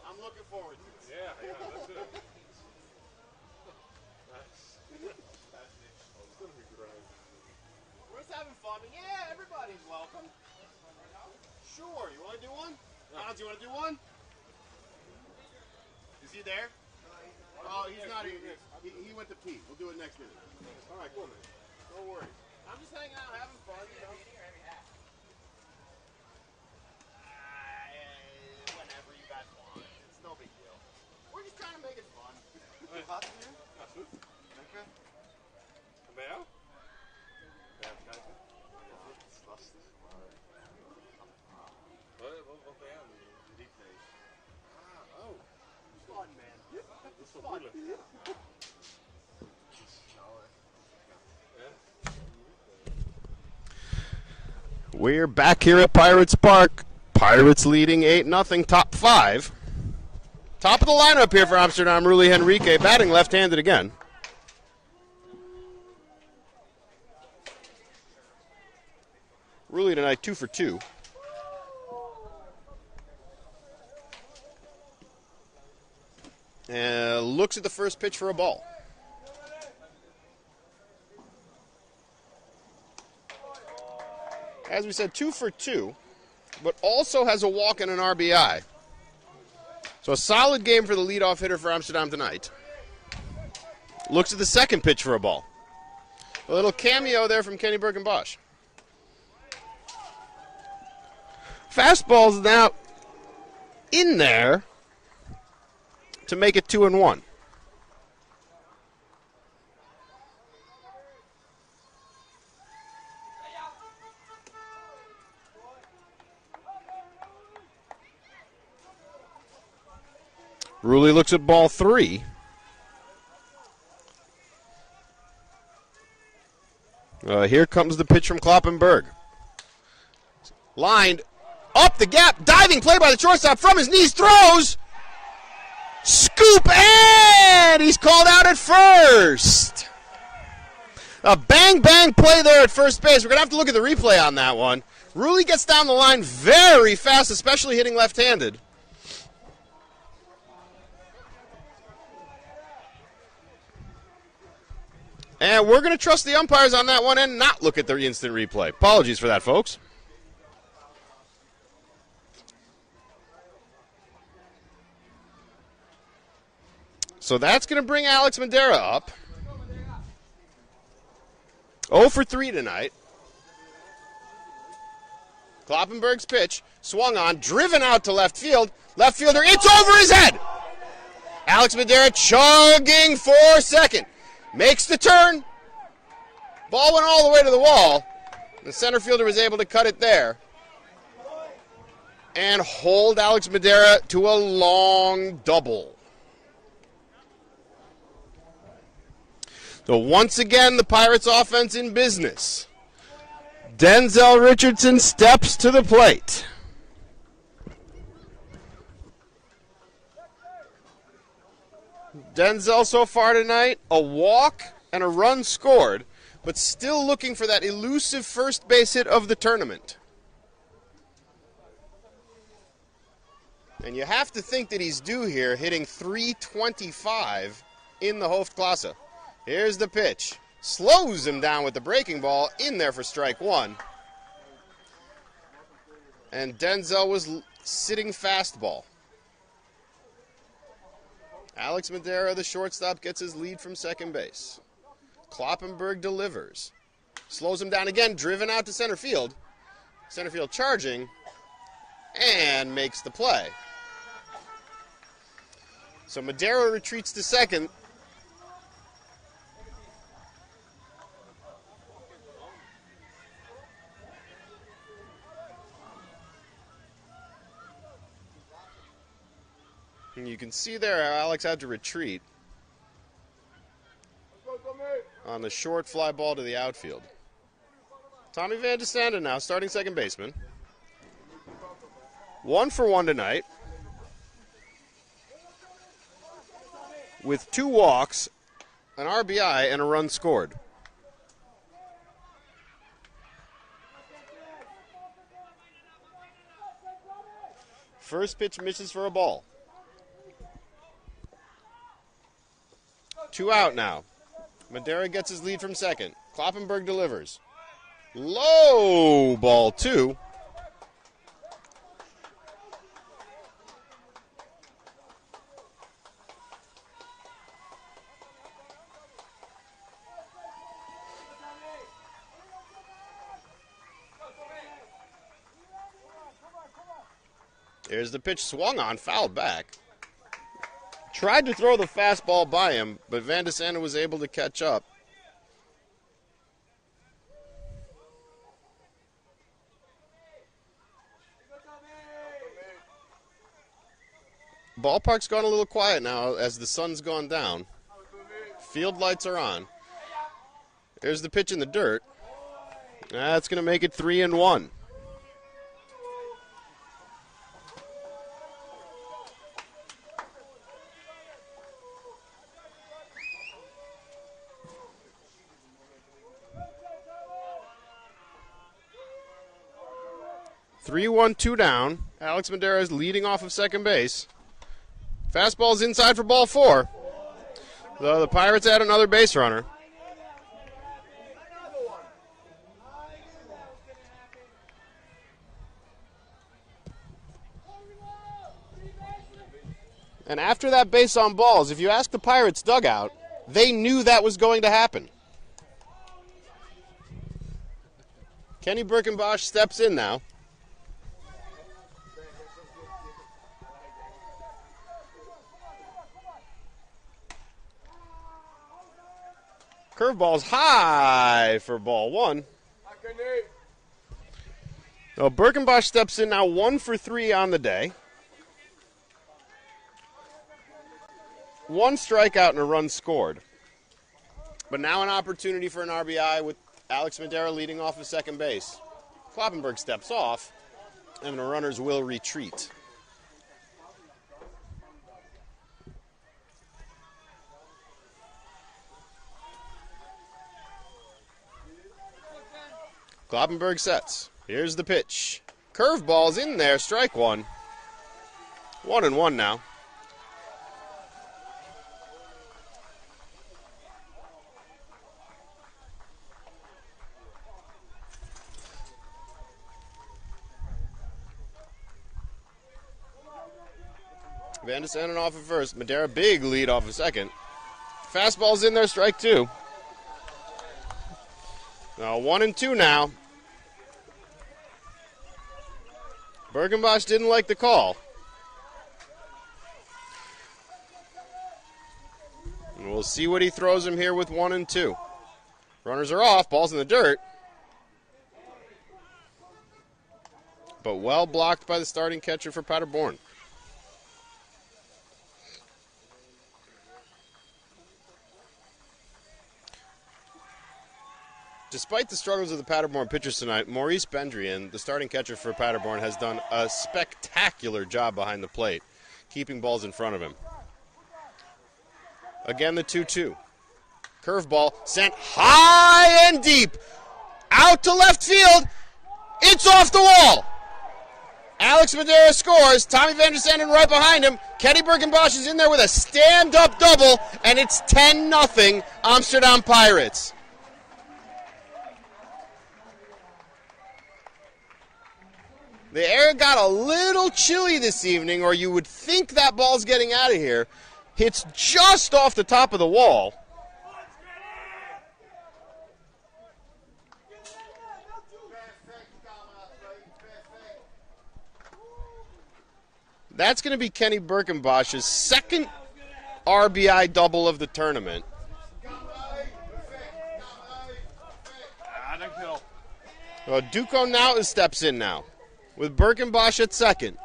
I: I'm looking forward to it.
G: Yeah, that's it.
I: We're just having fun. Yeah, everybody's welcome. Sure. You want to do one? Hans, you want to do one? Is he there? Oh, he's not here. He went to pee. We'll do it next minute. All right, cool, man. No worries. I'm just hanging out, having fun, you know. Whenever you guys want. It's no big deal. We're just trying to make it fun. Hot in here? Lekker.
G: En bij jou?
I: Ja, kijken. Het is lastig, maar...
G: Wat ben jij aan het doen?
I: Replay. Oh. Fun, man. Dat is fun.
A: We're back here at Pirates Park. Pirates leading 8-0, top 5. Top of the lineup here for Amsterdam, Ruli Henrique, batting left-handed again. Ruli tonight 2 for 2. And looks at the first pitch for a ball. As we said, 2 for 2, but also has a walk and an RBI. So a solid game for the leadoff hitter for Amsterdam tonight. Looks at the second pitch for a ball. A little cameo there from Kenny Bergenbosch. Fastball's now in there to make it 2-1. Ruli looks at ball 3. Here comes the pitch from Kloppenberg. Lined up the gap, diving play by the shortstop from his knees, throws. Scoop, and he's called out at first. A bang-bang play there at first base. We're going to have to look at the replay on that one. Ruli gets down the line very fast, especially hitting left-handed. And we're going to trust the umpires on that one and not look at the instant replay. Apologies for that, folks. So that's going to bring Alex Madera up. 0 for 3 tonight. Kloppenberg's pitch, swung on, driven out to left field. Left fielder, it's over his head! Alex Madera chugging for second. Makes the turn. Ball went all the way to the wall. The center fielder was able to cut it there. And hold Alex Madera to a long double. So once again, the Pirates offense in business. Denzel Richardson steps to the plate. Denzel so far tonight, a walk and a run scored, but still looking for that elusive first base hit of the tournament. And you have to think that he's due here, hitting .325 in the Hoofdklasse. Here's the pitch. Slows him down with the breaking ball, in there for strike 1. And Denzel was sitting fastball. Alex Madera, the shortstop, gets his lead from second base. Kloppenberg delivers. Slows him down again, driven out to center field. Center field charging, and makes the play. So Madera retreats to second. And you can see there how Alex had to retreat on the short fly ball to the outfield. Tommy Van de Standen now, starting second baseman. 1 for 1 tonight, with 2 walks, an RBI, and a run scored. First pitch misses for a ball. 2 out now. Madera gets his lead from second. Kloppenberg delivers. Low ball 2. Here's the pitch, swung on, fouled back. Tried to throw the fastball by him, but Van de Standen was able to catch up. Ballpark's gone a little quiet now as the sun's gone down. Field lights are on. There's the pitch in the dirt. That's going to make it 3-1. 3-1, 2 down. Alex Madera is leading off of second base. Fastball's inside for ball 4. So the Pirates add another base runner. And after that base on balls, if you ask the Pirates dugout, they knew that was going to happen. Kenny Birkenbosch steps in now. Curveball's high for ball 1. So Birkenbosch steps in now 1 for 3 on the day. 1 strikeout and a run scored. But now an opportunity for an RBI with Alex Madera leading off of second base. Kloppenberg steps off, and the runners will retreat. Kloppenberg sets. Here's the pitch. Curveball's in there, strike 1. 1-1 now. Van de Sanden off at first. Madera big lead off of second. Fastball's in there, strike 2. Now 1-2 now. Birkenbosch didn't like the call. And we'll see what he throws him here with 1-2. Runners are off, ball's in the dirt. But well blocked by the starting catcher for Paderborn. Despite the struggles of the Paderborn pitchers tonight, Maurice Bendrian, the starting catcher for Paderborn, has done a spectacular job behind the plate, keeping balls in front of him. Again, the 2-2. Curveball sent high and deep. Out to left field. It's off the wall. Alex Madera scores. Tommy Van de Sanden right behind him. Kenny Birkenbosch is in there with a stand-up double, and it's 10-0 Amsterdam Pirates. The air got a little chilly this evening, or you would think that ball's getting out of here. Hits just off the top of the wall. That's going to be Kenny Birkenbosch's second RBI double of the tournament. Duco now steps in now, with Birkenbosch at second.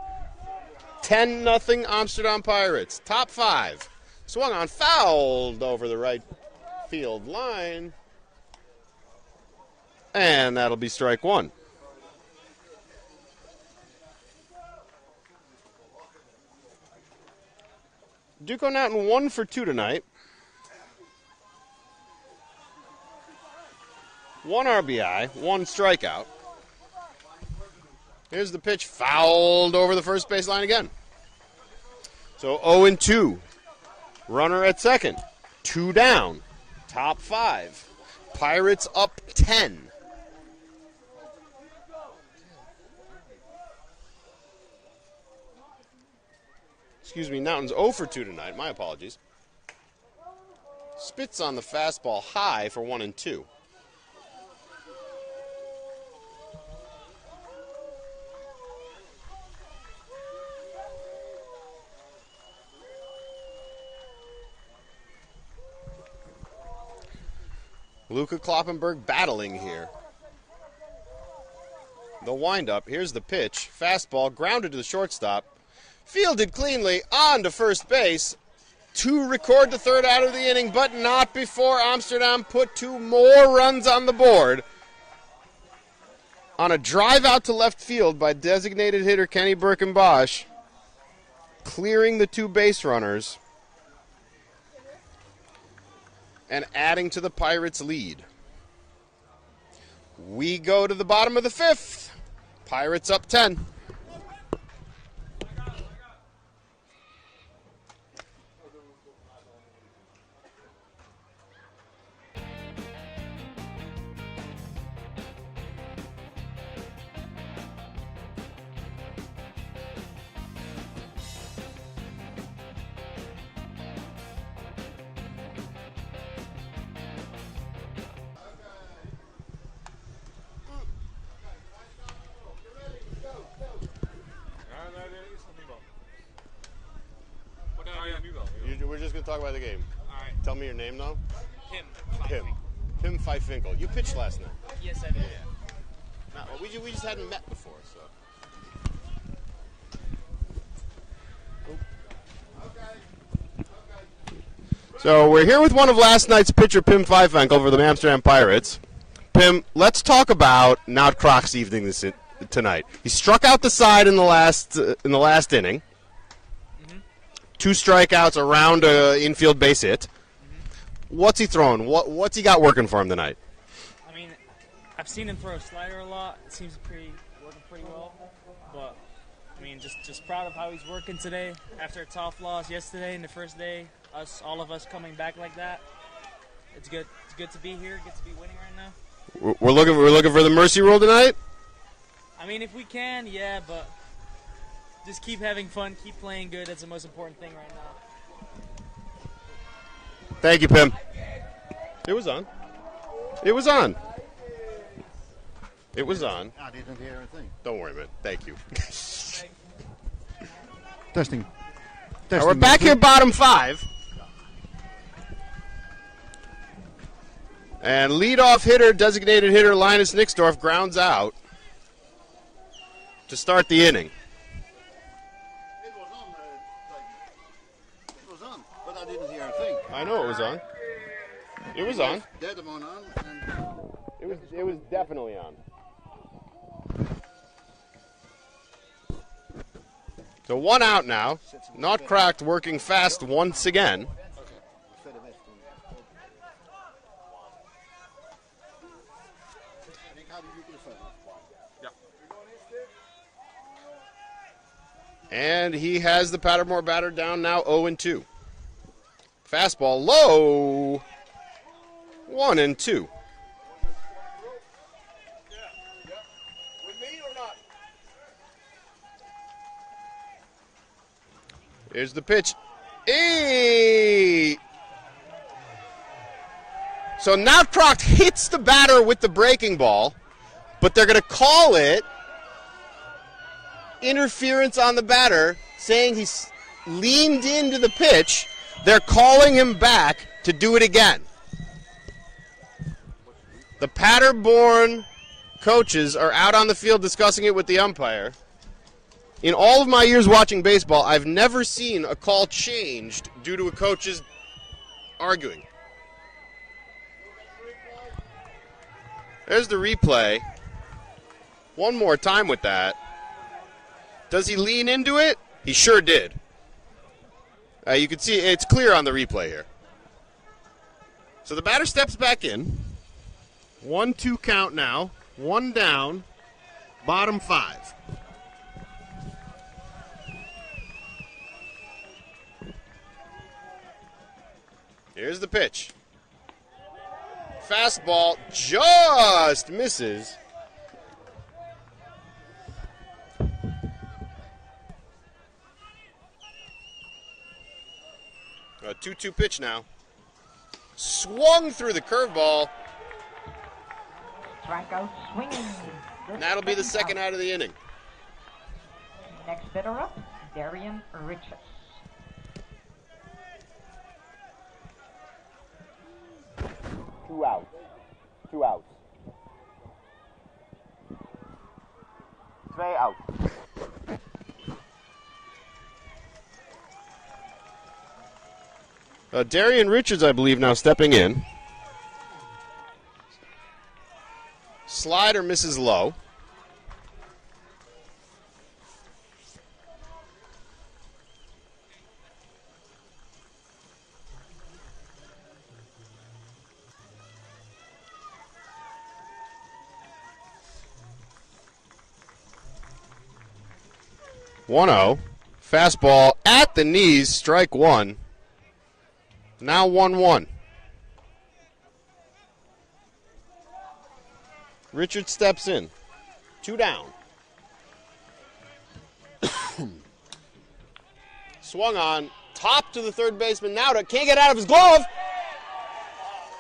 A: 10-0 Amsterdam Pirates. Top 5. Swung on, fouled over the right field line. And that'll be strike 1. Duco Naughton 1 for 2 tonight. 1 RBI, 1 strikeout. Here's the pitch, fouled over the first baseline again. So 0-2. Runner at second. 2 down. Top 5. Pirates up 10. Excuse me, Naughton's 0 for 2 tonight. My apologies. Spits on the fastball high for 1-2. Luca Kloppenberg battling here. The windup. Here's the pitch. Fastball grounded to the shortstop. Fielded cleanly on to first base to record the third out of the inning, but not before Amsterdam put 2 more runs on the board on a drive out to left field by designated hitter Kenny Birkenbosch, clearing the 2 base runners and adding to the Pirates' lead. We go to the bottom of the 5th. Pirates up 10. We're just going to talk about the game.
J: All right.
A: Tell me your name, though.
J: Pim.
A: Pim Pfeiffinkel. You pitched last night.
J: Yes, I did.
A: No, we just hadn't met before, so. So we're here with one of last night's pitcher, Pim Pfeiffinkel, for the Amsterdam Pirates. Pim, let's talk about Nout Krach's evening tonight. He struck out the side in the last inning.
J: Mm-hmm.
A: 2 strikeouts around an infield base hit.
J: Mm-hmm.
A: What's he throwing? What's he got working for him tonight?
J: I mean, I've seen him throw a slider a lot. It seems working pretty well. But I mean, just proud of how he's working today after a tough loss yesterday in the first day. All of us coming back like that. It's good. It's good to be here. Good to be winning right now.
A: We're looking for the mercy rule tonight.
J: I mean, if we can, yeah, but just keep having fun, keep playing good. That's the most important thing right now.
A: Thank you, Pim. It was on. It was on. It was on.
F: I didn't hear a thing.
A: Don't worry, man. Thank you.
F: Testing.
A: We're back here, bottom 5. And leadoff hitter, designated hitter Linus Nixdorf grounds out to start the inning.
F: It was on, but I didn't hear a thing.
A: I know it was on. It was on.
F: Dead on, and
A: It was definitely on. So 1 out now. Not cracked, working fast once again. And he has the Paderborn batter down now 0-2. Fastball low. 1-2. Here's the pitch. Hey! So now Croc hits the batter with the breaking ball, but they're going to call it interference on the batter, saying he's leaned into the pitch. They're calling him back to do it again. The Paderborn coaches are out on the field discussing it with the umpire. In all of my years watching baseball, I've never seen a call changed due to a coach's arguing. There's the replay. One more time with that. Does he lean into it? He sure did. You can see it's clear on the replay here. So the batter steps back in. 1-2 count now. 1 down. Bottom 5. Here's the pitch. Fastball just misses. A 2-2 pitch now. Swung through the curveball.
B: Strikeout swinging.
A: And that'll be the second out of the inning.
B: Next batter up, Darian Richards.
A: 2 outs. 2 outs. 2 outs. Darian Richards, I believe, now stepping in. Slider misses low. 1-0. Fastball at the knees, strike one. Now 1-1. Richard steps in. 2 down. Swung on. Top to the third baseman. Nauta can't get out of his glove.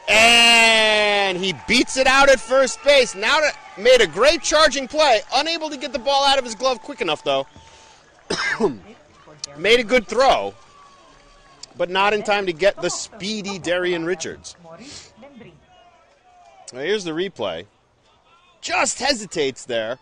A: And he beats it out at first base. Nauta made a great charging play. Unable to get the ball out of his glove quick enough, though. Made a good throw, but not in time to get the speedy Darian Richards. Now here's the replay. Just hesitates there.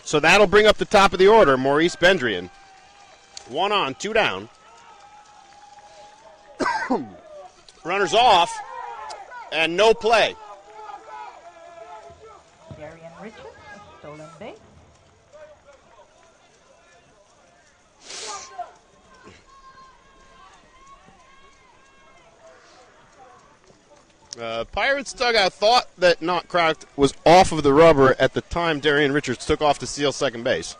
A: So that'll bring up the top of the order, Maurice Bendrian. 1 on, 2 down. Runners off, and no play.
B: Darian Richards, a stolen base.
A: Pirates dugout thought that Not Cracked was off of the rubber at the time Darian Richards took off to steal second base.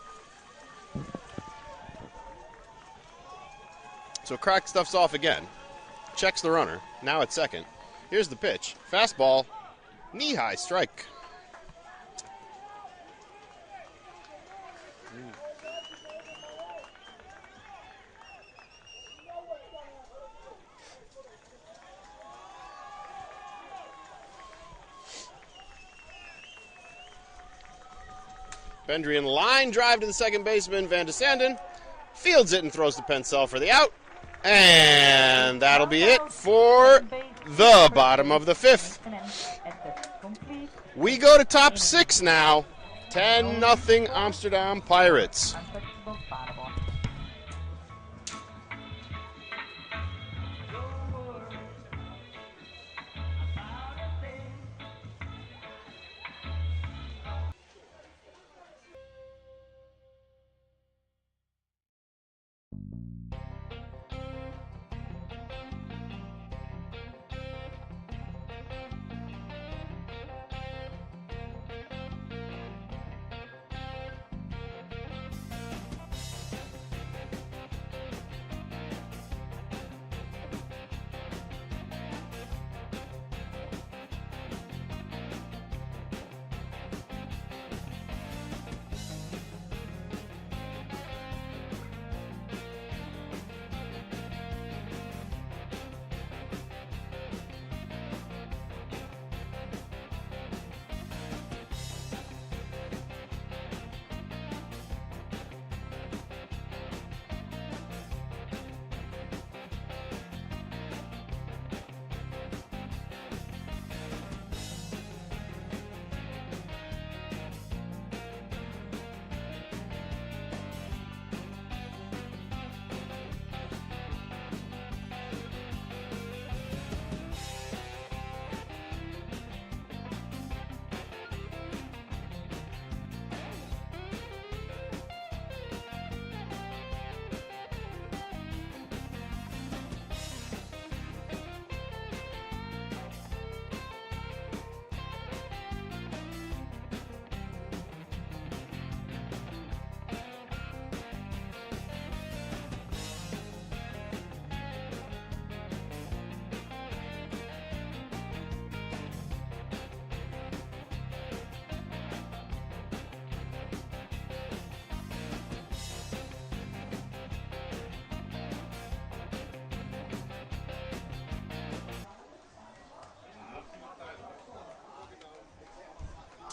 A: So Crack stuffs off again. Checks the runner. Now at second. Here's the pitch. Fastball. Knee-high strike. Bendrian line drive to the second baseman, Van de Sanden. Fields it and throws to Pensel for the out. And that'll be it for the bottom of the fifth. We go to top 6 now. 10-0 Amsterdam Pirates.
B: Untouchables Paderborn.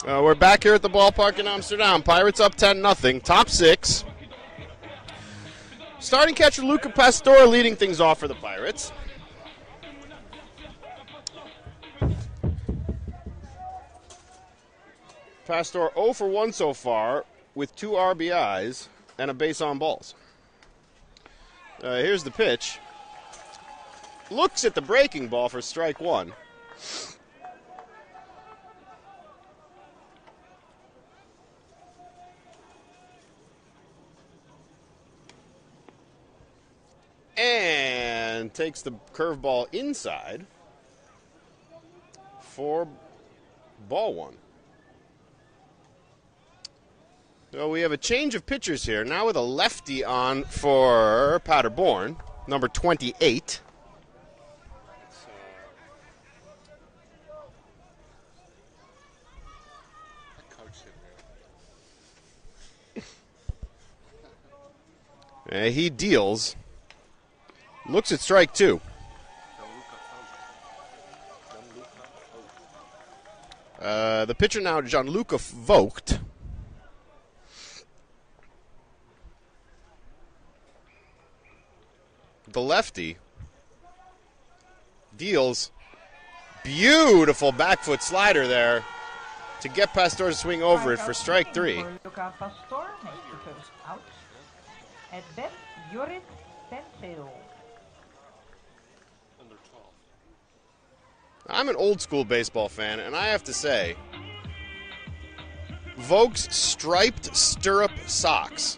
A: We're back here at the ballpark in Amsterdam. Pirates up 10-0. Top 6. Starting catcher Luca Pastor leading things off for the Pirates. Pastor 0 for 1 so far with 2 RBIs and a base on balls. Here's the pitch. Looks at the breaking ball for strike 1. and takes the curveball inside for ball one. So we have a change of pitchers here. Now with a lefty on for Paderborn, number 28. He deals. Looks at strike two. The pitcher now, Gianluca Vogt. The lefty deals. Beautiful back foot slider there to get Pastor to swing over it for strike three.
B: Luca Pastor makes the first out. At bat, Jorrit Pencil.
A: I'm an old school baseball fan, and I have to say, Vogt's striped stirrup socks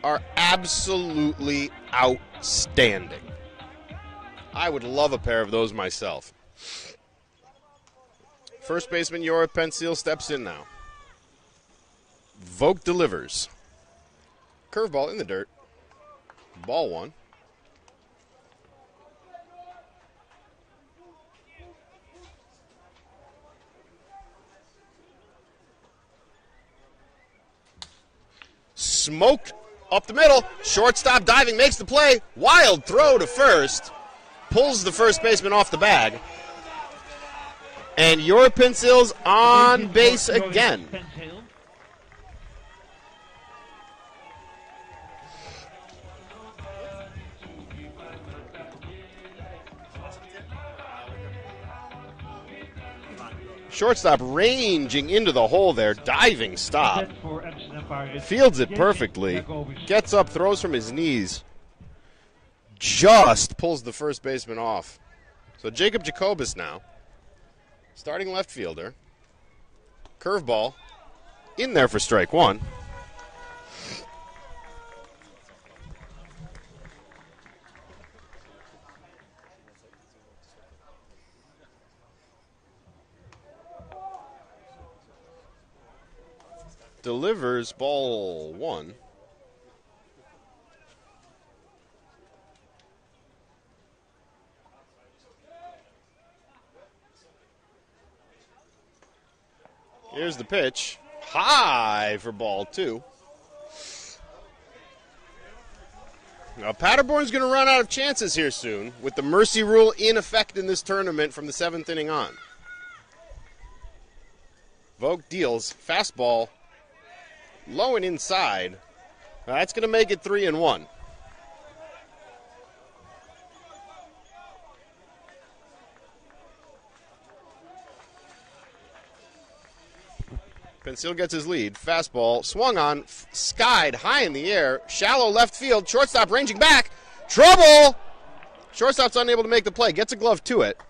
A: are absolutely outstanding. I would love a pair of those myself. First baseman Jorrit Pencil steps in now. Vogt delivers. Curveball in the dirt. Ball one. Smoked up the middle. Shortstop diving, makes the play. Wild throw to first. Pulls the first baseman off the bag. And Jorrit Pencil's on base again. Shortstop ranging into the hole there, diving stop. Fields it perfectly. Gets up, throws from his knees. Just pulls the first baseman off. So Jacob Jacobus now, starting left fielder. Curveball in there for strike one. Delivers ball one. Here's the pitch. High for ball two. Now, Paderborn's going to run out of chances here soon with the mercy rule in effect in this tournament from the seventh inning on. Vogt deals. Fastball. Low and inside. That's going to make it 3-1. Pencil gets his lead. Fastball swung on, skied high in the air. Shallow left field. Shortstop ranging back. Trouble! Shortstop's unable to make the play. Gets a glove to it.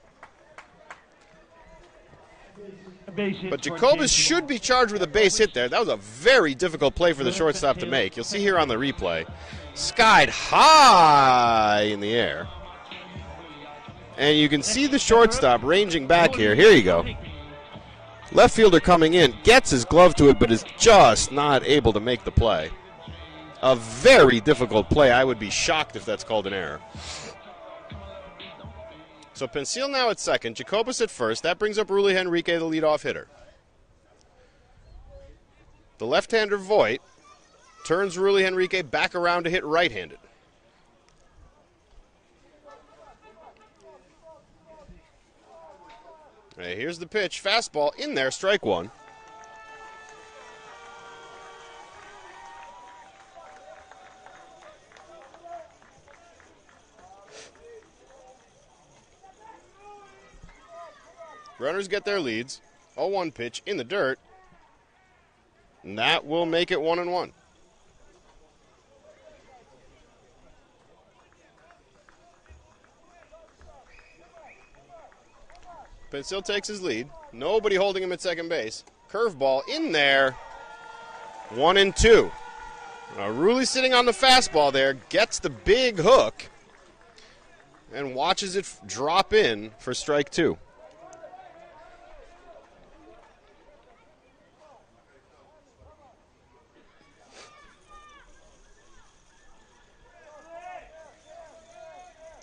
A: But Jacobus should be charged with a base hit there. That was a very difficult play for the shortstop to make. You'll see here on the replay. Skied high in the air. And you can see the shortstop ranging back here. Here you go. Left fielder coming in, gets his glove to it, but is just not able to make the play. A very difficult play. I would be shocked if that's called an error. So Pencil now at second, Jacobus at first. That brings up Rulli Henrique, the leadoff hitter. The left-hander Voigt turns Rulli Henrique back around to hit right-handed. Right, here's the pitch. Fastball in there, strike one. Runners get their leads. 0-1 pitch in the dirt. And that will make it 1-1. Pencil takes his lead. Nobody holding him at second base. Curveball in there. 1-2. Rulli sitting on the fastball there. Gets the big hook. and watches it drop in for strike 2.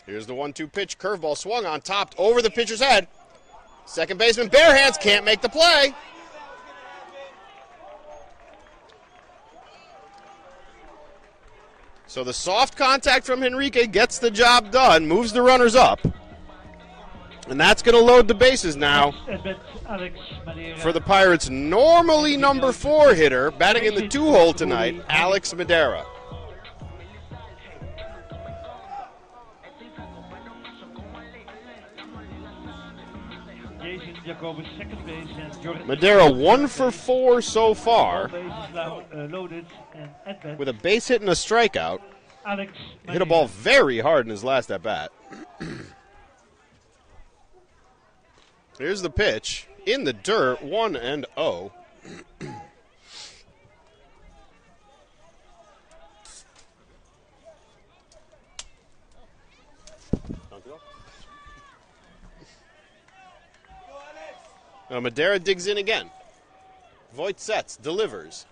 A: Here's the 1-2 pitch. Curveball swung on, topped over the pitcher's head. Second baseman bare hands, can't make the play. So the soft contact from Henrique gets the job done, moves the runners up. And that's going to load the bases now for the Pirates' normally number 4 hitter, batting in the 2-hole tonight, Alex Madera.
C: Second base, and
A: Madera 1 for 4 so far,
C: loaded and at bat.
A: with a base hit and a strikeout.
C: Alex
A: Hit a ball very hard in his last at bat. Here's the pitch in the dirt, 1-0. Now Madera digs in again. Voigt sets, delivers.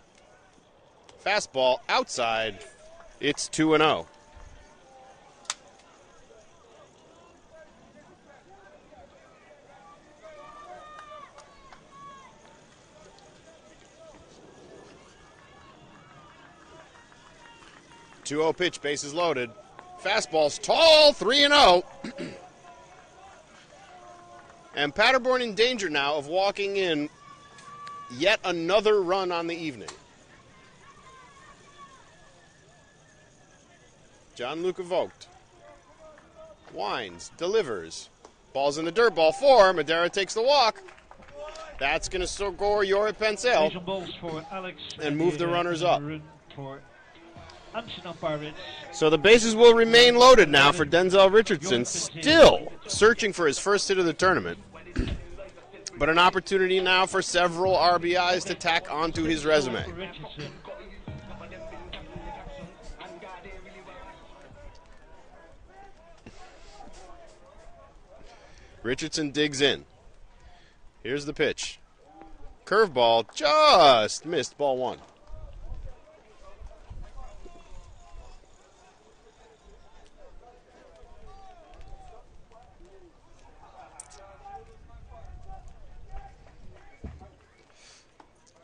A: Fastball outside. It's 2-0. Two-0 pitch, bases loaded. Fastball's tall, 3-0. And Paderborn in danger now of walking in yet another run on the evening. Gianluca Vogt winds, delivers. Ball's in the dirt, ball 4. Madera takes the walk. That's going to score Jorge Pencil and move the runners up.
C: Amsterdam Pirates.
A: So the bases will remain loaded now for Denzel Richardson, still searching for his first hit of the tournament. But an opportunity now for several RBIs to tack onto his resume. Richardson digs in. Here's the pitch. Curveball just missed, ball 1.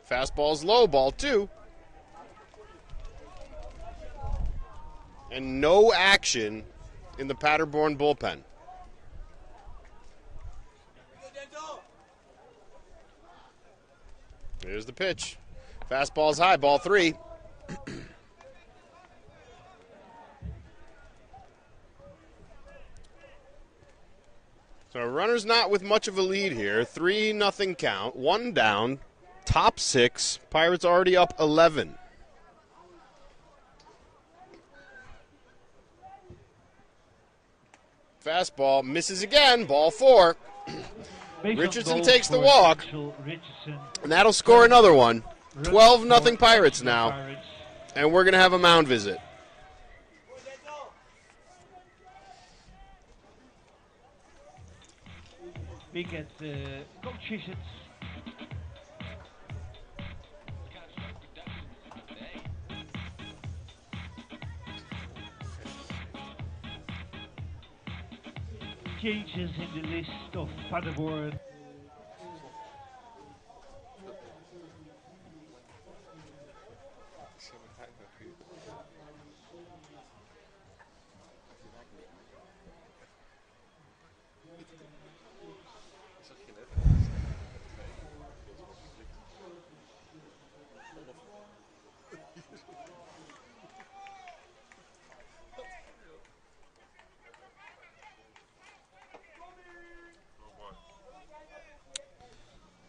A: Fastball's low, ball 2. And no action in the Paderborn bullpen. Here's the pitch. Fastball's high, ball 3. So runner's not with much of a lead here. 3-0 count, 1 down. Top 6, Pirates already up 11. Fastball misses again, ball 4. Richardson takes the walk, and that'll score another one. 12-0 Pirates now, and we're going to have a mound visit.
C: We get coach visits. Changes in the list of Paderborn.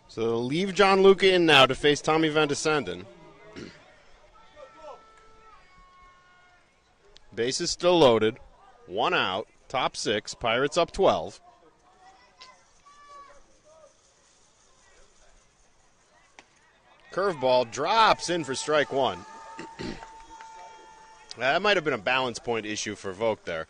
A: So they'll leave Gianluca in now to face Tommy Van de Sanden. Bases still loaded. 1 out. Top 6. Pirates up 12. Curveball drops in for strike 1. That might have been a balance point issue for Vogt there.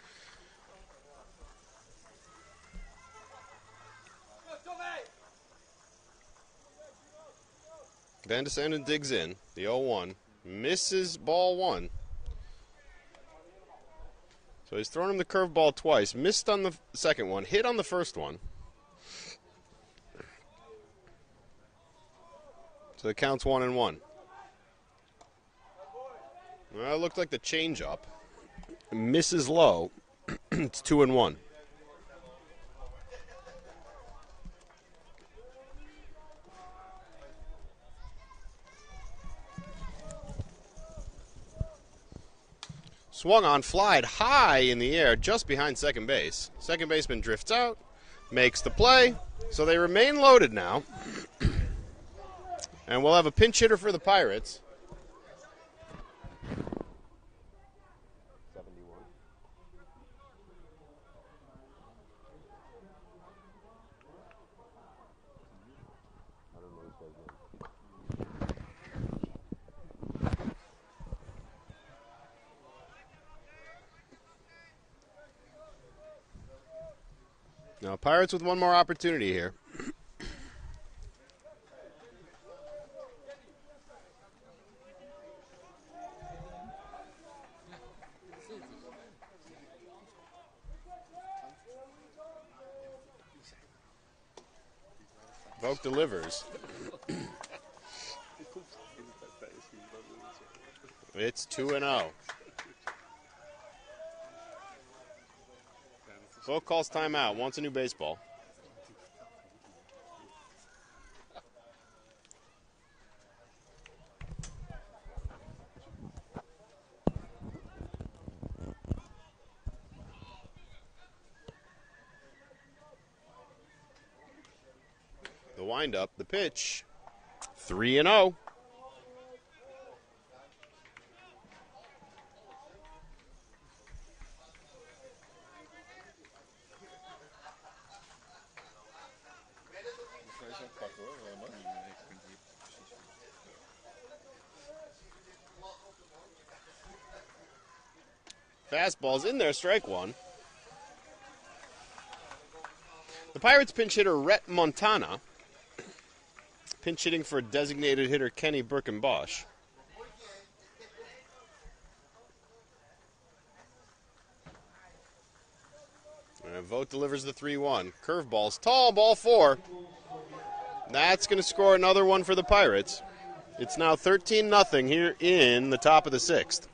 A: Van de Sanden digs in. The 0-1. Misses ball 1. So he's thrown him the curveball twice. Missed on the second one. Hit on the first one. So the count's 1-1. Well, it looked like the changeup. Misses low. It's 2-1. Swung on, flied high in the air just behind second base. Second baseman drifts out, makes the play. So they remain loaded now. And we'll have a pinch hitter for the Pirates. 71. I don't know his name. Now, Pirates with one more opportunity here. Vogt delivers. It's 2-0. Vogt calls timeout, wants a new baseball. The windup, the pitch, 3-0. Fastball's in there, strike one. The Pirates pinch hitter Rhett Montana, pinch hitting for designated hitter Kenny Birkenbosch. And Vogt delivers the 3-1. Curveball's tall, ball 4. That's going to score another one for the Pirates. It's now 13-0 here in the top of the 6th.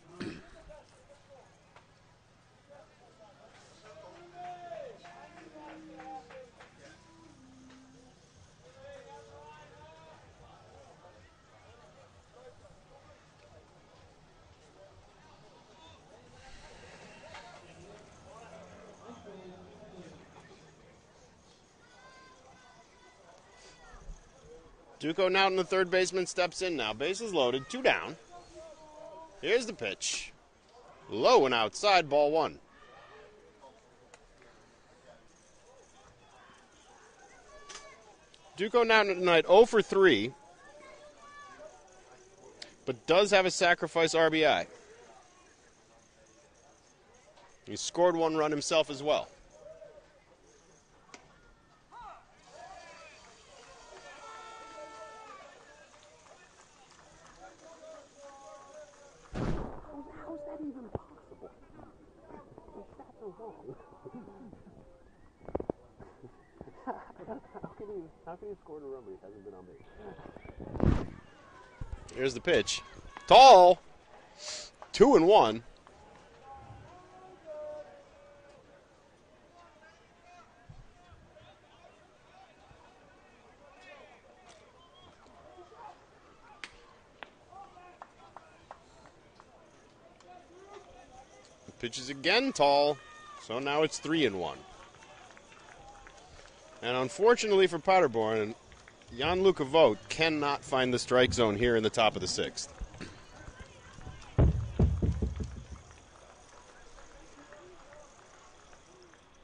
A: Duco Naughton, the third baseman, steps in now. Bases loaded, 2 down. Here's the pitch. Low and outside, ball 1. Duco Naughton tonight 0 for 3, but does have a sacrifice RBI. He scored 1 run himself as well. How can he score a run but he hasn't been on base? Here's the pitch. Tall. 2-1. Pitches again tall. So now it's 3-1. And unfortunately for Paderborn, Jan-Luca Vogt cannot find the strike zone here in the top of the 6th.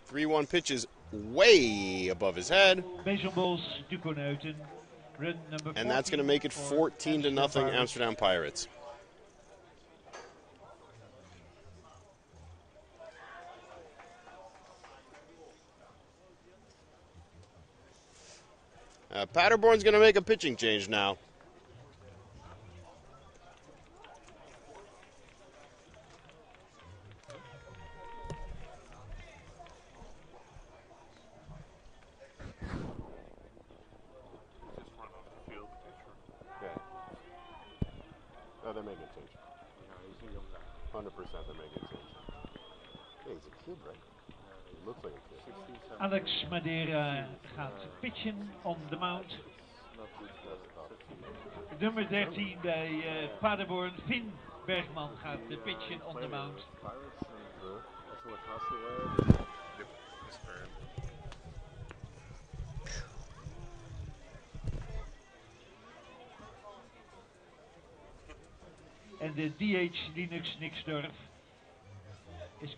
A: Three-one pitches way above his head.
C: Base on balls, Duco Naughton. Run number 14.
A: And that's going to make it 14-0 Amsterdam Pirates. Paderborn's going to make a pitching change now. Oh, they're making a change. 100% they're making a change. Hey, he's a kid, right? He looks like a kid.
C: Alex Madeira gaat pitchen on the mount. Nummer 13 bij Paderborn, Finn Bergman gaat pitchen on the mount. En de DH Linux Nixdorf is...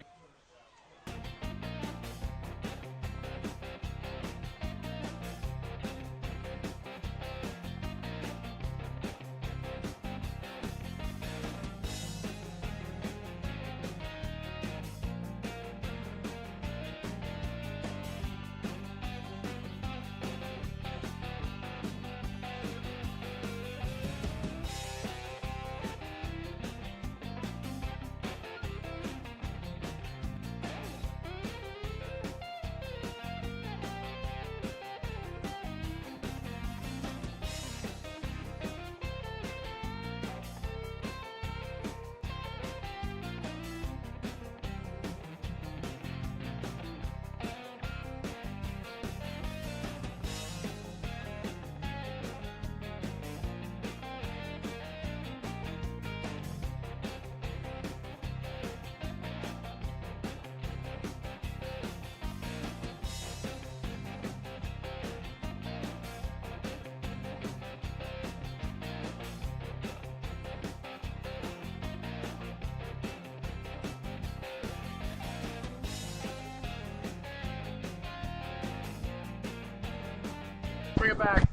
A: Bring it back.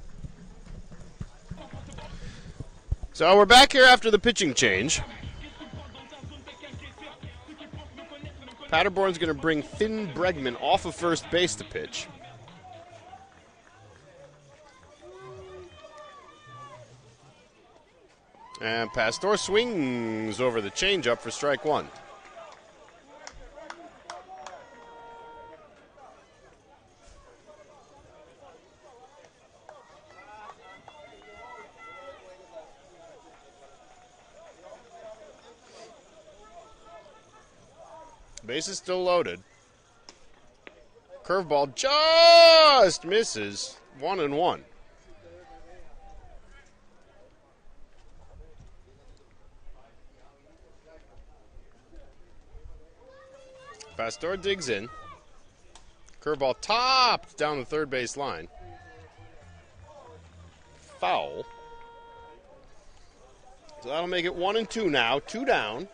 A: So we're back here after the pitching change. Paderborn's going to bring Finn Bregman off of first base to pitch. And Pastor swings over the changeup for strike one. Base is still loaded. Curveball just misses. 1-1. Pastor digs in. Curveball topped down the third base line. Foul. So that'll make it 1-2 now. 2 down.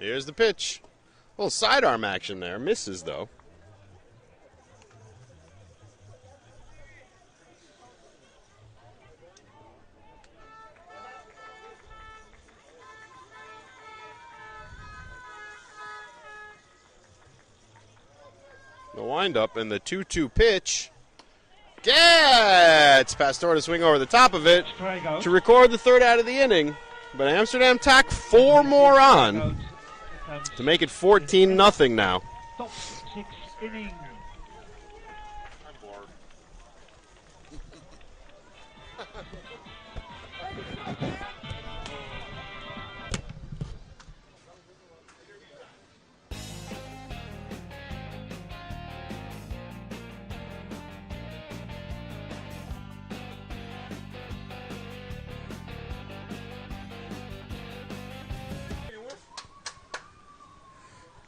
A: Here's the pitch. A little sidearm action there. Misses, though. The windup and the 2-2 pitch gets Pastor to swing over the top of it to record the third out of the inning. But Amsterdam tack 4 more on to make it 14-0 now.
C: Top 6 inning.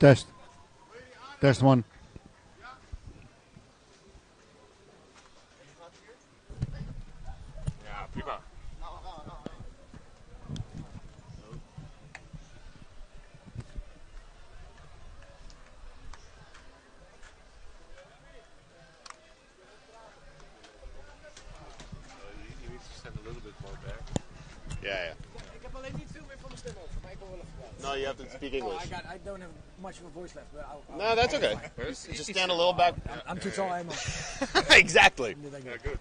F: Test. Test 1.
G: Ja, prima. You need to send a little bit more back.
A: Yeah.
K: Ik heb alleen niet veel meer van mijn stem over, maar ik wil wel even praten.
A: No, you have to speak English.
K: I don't have much of a voice left. But
A: No, that's okay. Just stand a little back.
K: I'm too tall, I'm
A: Exactly.
G: Yeah, good.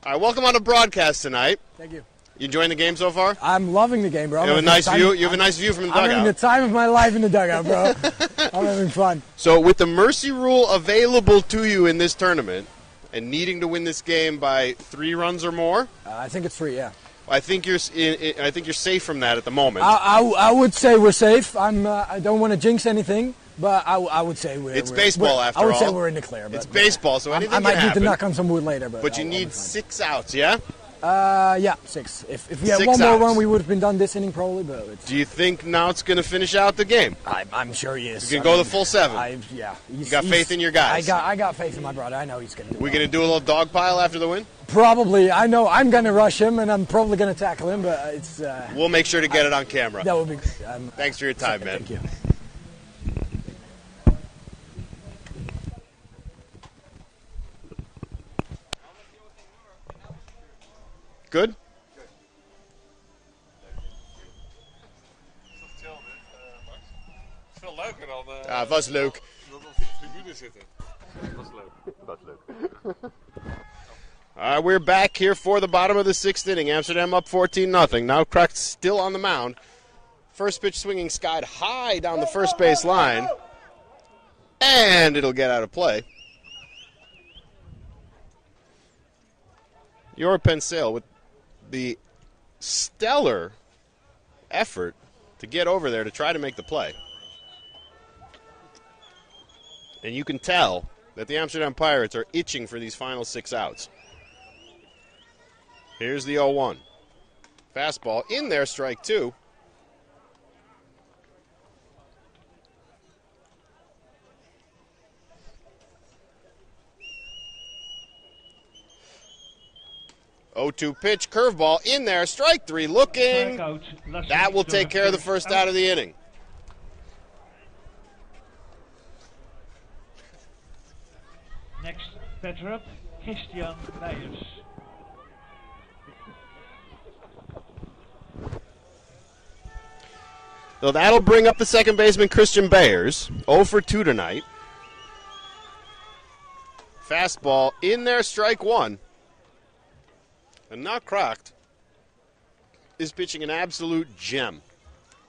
A: All right, welcome on the broadcast tonight.
K: Thank you.
A: You enjoying the game so far?
K: I'm loving the game, bro.
A: You have a nice view. You have a nice view from the dugout.
K: I'm having the time of my life in the dugout, bro. I'm having fun.
A: So, with the mercy rule available to you in this tournament, and needing to win this game by 3 runs or more,
K: I think it's 3. Yeah.
A: I think you're safe from that at the moment.
K: I would say we're safe. I don't want to jinx anything, but I would say we're.
A: It's baseball after all.
K: I would say we're in the clear. But
A: it's baseball, so anything
K: I might
A: can
K: need
A: happen.
K: to knock on some wood later,
A: but you need 6 outs, yeah?
K: Yeah, 6. If we had
A: 6
K: one more
A: outs.
K: run, we would have been done this inning probably. But it's,
A: Do you think Naut's going to finish out the game?
K: I'm sure he is.
A: You can go the full 7.
K: Yeah.
A: You got faith in your guys.
K: I got faith in my brother. I know he's going to do it.
A: We going to do a little dog pile after the win?
K: Probably. I know I'm going to rush him, and I'm probably going to tackle him, but it's...
A: we'll make sure to get it on camera.
K: That would be...
A: Thanks for your time, man.
K: Thank you.
A: Good?
G: Veel leuker dan...
A: Ja, het was leuk.
G: Dan op de tribune zitten. Dat was leuk.
A: Dat was leuk. We're back here for the bottom of the 6th inning. Amsterdam up 14-0. Now Kracht still on the mound. First pitch swinging skied high down the first base line. And it'll get out of play. Your Pensale with the stellar effort to get over there to try to make the play. And you can tell that the Amsterdam Pirates are itching for these final 6 outs. Here's the 0-1. Fastball in there, strike 2. Oh-2 pitch, curveball in there, strike 3, looking. That will take care of the first out of the inning.
C: Next batter up, Christian Meyers.
A: So that'll bring up the second baseman, Christian Bayers. 0 for 2 tonight. Fastball in there, strike 1. And now Kracht is pitching an absolute gem.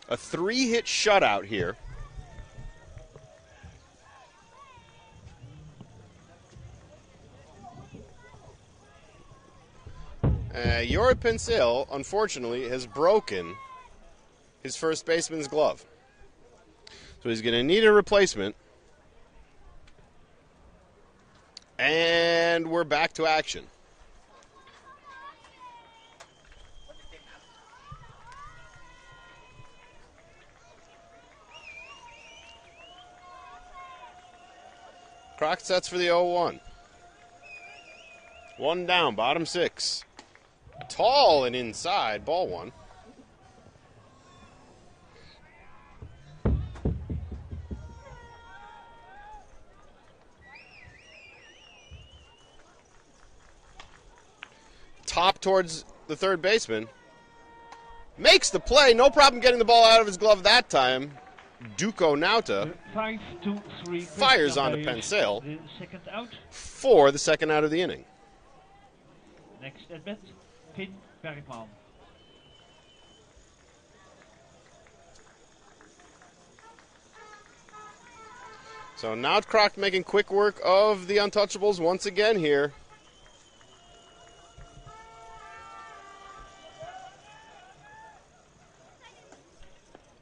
A: A 3-hit shutout here. Jorrit Pensale, unfortunately, has broken his first baseman's glove. So he's going to need a replacement. And we're back to action. Kracht sets for the 0-1. 1 down, bottom 6. Tall and inside, ball 1. Top towards the third baseman. Makes the play. No problem getting the ball out of his glove that time. Duco Nauta
C: 5-2-3
A: fires onto Pensale
C: the second out.
A: for the second out of the inning.
C: Next at bat, Finn Bergman.
A: So now Kracht making quick work of the Untouchables once again here.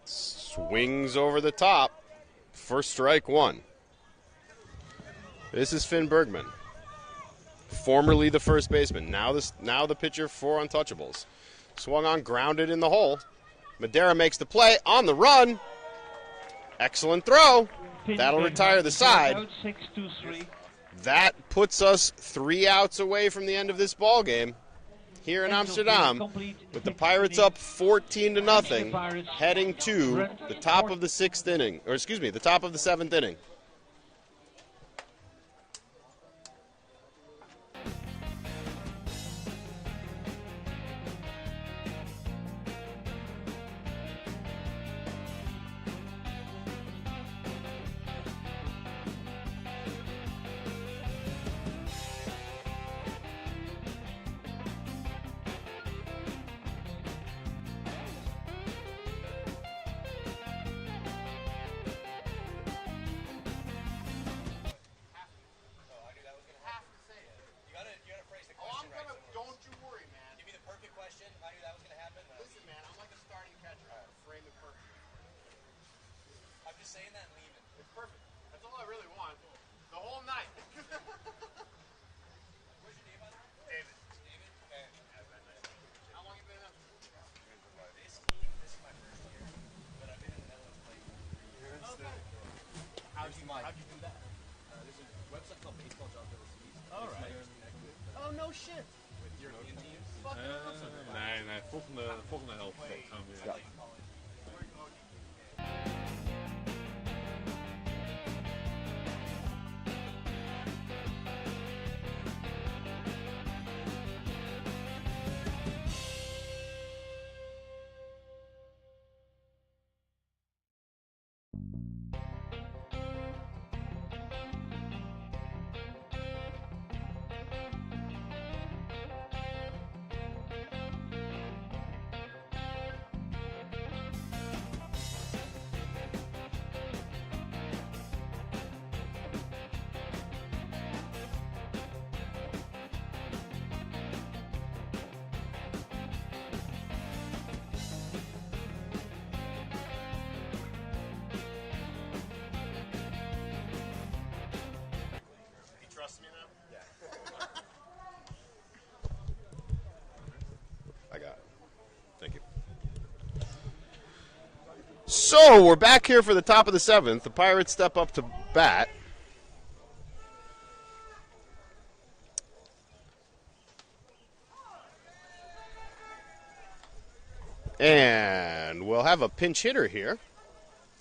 A: Swings over the top for strike 1. This is Finn Bergman, formerly the first baseman, now the pitcher for Untouchables. Swung on, grounded in the hole. Madera makes the play on the run. Excellent throw. That'll retire the side.
C: Out 6-2-3.
A: That puts us 3 outs away from the end of this ball game here in Amsterdam, with the Pirates up 14-0, heading to the top of the 6th inning, or excuse me, the top of the 7th inning. just saying that and leaving. It's perfect. That's all I really want. The whole night. What's your name, by the way? David. David? Okay. How long have you been in this team? This is my first year, but I've been in the Netherlands playing for 3 years. Okay. How'd you do that? There's a website called Baseball Jobs Overseas. All right. Oh, no shit. With European teams?
G: Nee, volgende helft gaan we weer. Ja.
A: Trust me now? Yeah. I got it. Thank you. So, we're back here for the top of the 7th. The Pirates step up to bat. And we'll have a pinch hitter here.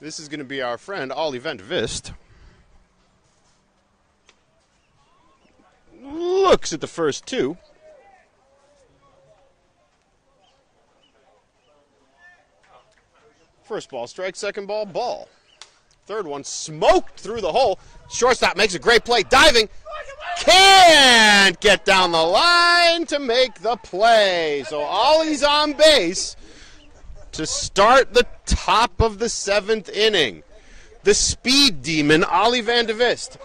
A: This is going to be our friend, Ollie Van de Vist. Looks at the first 2. First ball strike, second ball, ball. Third one smoked through the hole. Shortstop makes a great play, diving. Can't get down the line to make the play. So Ollie's on base to start the top of the 7th inning. The speed demon, Ollie Van de Vist.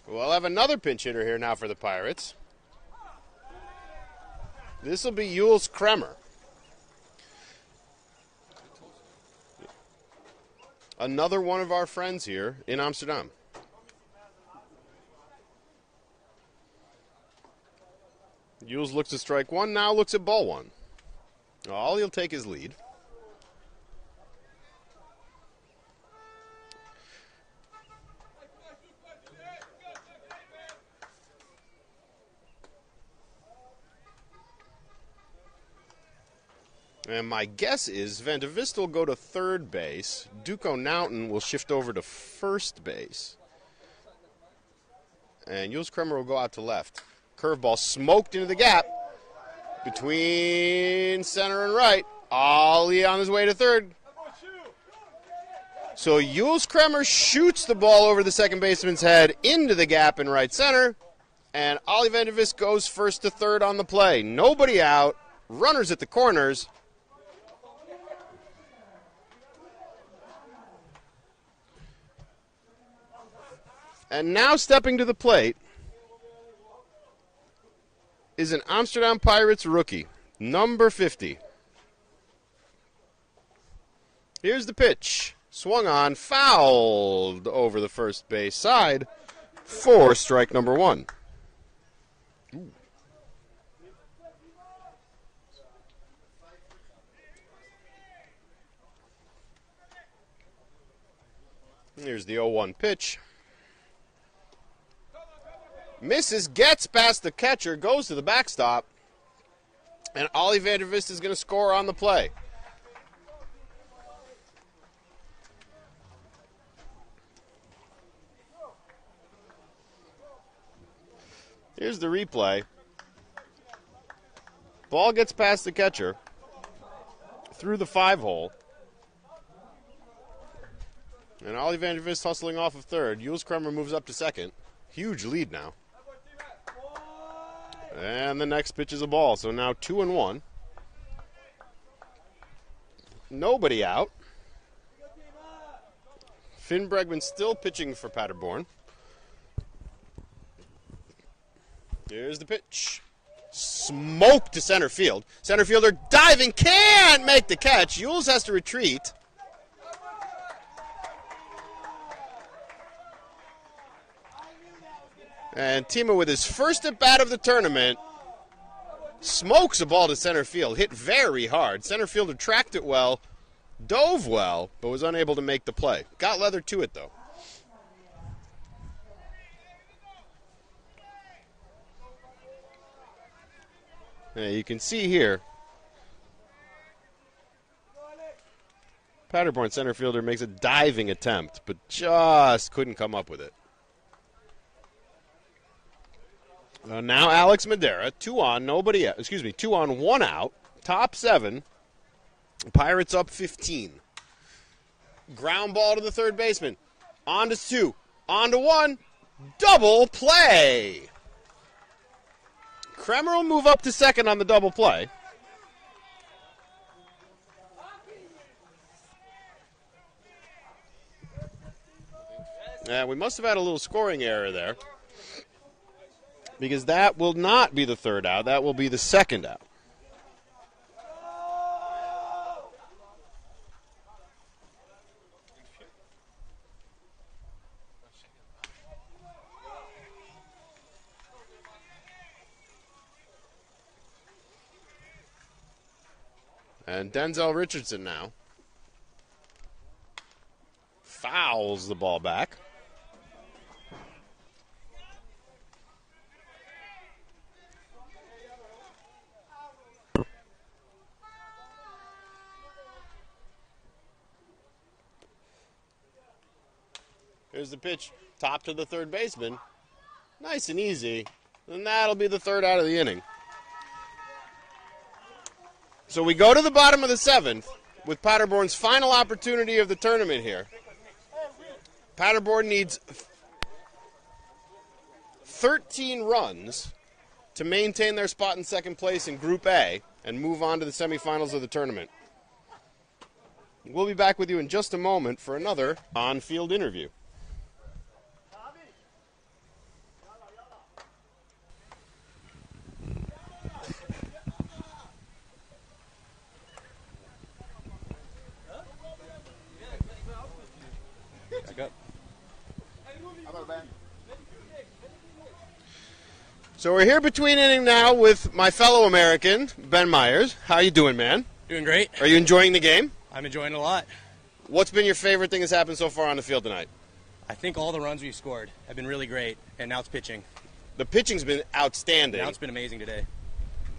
A: We'll have another pinch hitter here now for the Pirates. This will be Jules Kremer. Another one of our friends here in Amsterdam. Jules looks at strike 1, now looks at ball 1. He'll take his lead. And my guess is Van de Vist will go to third base. Duco Naughton will shift over to first base. And Jules Kremer will go out to left. Curveball smoked into the gap between center and right. Ollie on his way to third. So Jules Kremer shoots the ball over the second baseman's head into the gap in right center. And Ollie Van de Vist goes first to third on the play. Nobody out. Runners at the corners. And now stepping to the plate is an Amsterdam Pirates rookie, number 50. Here's the pitch. Swung on, fouled over the first base side for strike number 1. Ooh. Here's the 0-1 pitch. Misses, gets past the catcher, goes to the backstop, and Ollie Van de Vist is going to score on the play. Here's the replay. Ball gets past the catcher through the 5-hole. And Ollie Van de Vist hustling off of third. Jules Kremer moves up to second. Huge lead now. And the next pitch is a ball. So now 2-1. Nobody out. Finn Bregman still pitching for Paderborn. Here's the pitch. Smoke to center field. Center fielder diving, can't make the catch. Jules has to retreat. And Timo, with his first at bat of the tournament, smokes a ball to center field. Hit very hard. Center fielder tracked it well, dove well, but was unable to make the play. Got leather to it, though. Yeah, you can see here, Paderborn center fielder makes a diving attempt, but just couldn't come up with it. Now Alex Madera, 2 on, 2 on, 1 out, top 7. Pirates up 15. Ground ball to the third baseman. On to 2, on to 1, double play. Kremer will move up to second on the double play. We must have had a little scoring error there, because that will not be the third out. That will be the second out. And Denzel Richardson now fouls the ball back. Here's the pitch, top to the third baseman. Nice and easy. And that'll be the third out of the inning. So we go to the bottom of the 7th with Paderborn's final opportunity of the tournament here. Paderborn needs 13 runs to maintain their spot in second place in Group A and move on to the semifinals of the tournament. We'll be back with you in just a moment for another on-field interview. So we're here between inning now with my fellow American, Ben Myers. How you doing, man?
L: Doing great.
A: Are you enjoying the game?
L: I'm enjoying it a lot.
A: What's been your favorite thing that's happened so far on the field tonight?
L: I think all the runs we've scored have been really great, and now it's pitching.
A: The pitching's been outstanding.
L: Now it's been amazing today.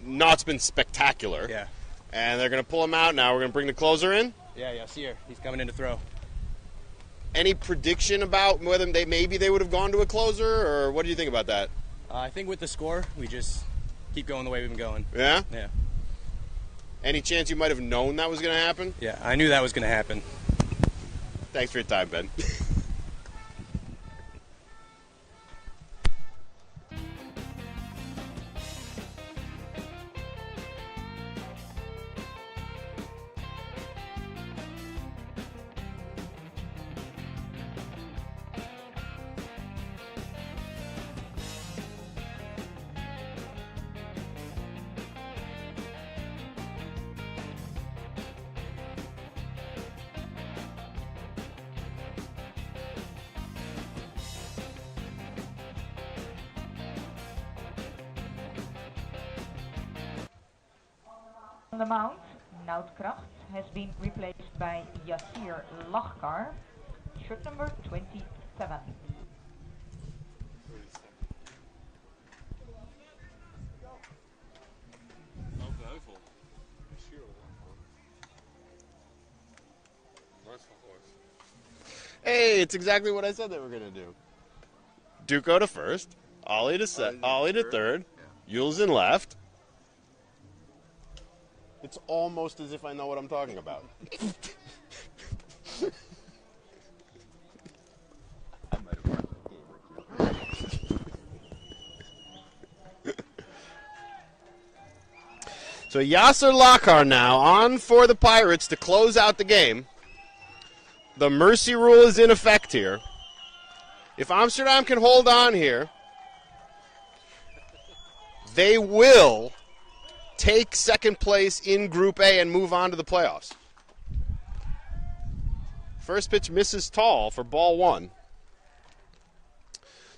A: Now it's been spectacular.
L: Yeah.
A: And they're going to pull him out now. We're going to bring the closer in.
L: Yeah, see here. He's coming in to throw.
A: Any prediction about whether maybe they would have gone to a closer, or what do you think about that?
L: I think with the score, we just keep going the way we've been going.
A: Yeah?
L: Yeah.
A: Any chance you might have known that was going to happen?
L: Yeah, I knew that was going to happen.
A: Thanks for your time, Ben.
B: On the mound, Noutkracht has been replaced by Yassir Lachkar, shirt number 27.
A: Hey, it's exactly what I said they were going to do. Duco to first, Ollie to third, Yules in left. It's almost as if I know what I'm talking about. So Yasser Lockhart now on for the Pirates to close out the game. The mercy rule is in effect here. If Amsterdam can hold on here, they will take second place in Group A and move on to the playoffs. First pitch misses tall for ball one.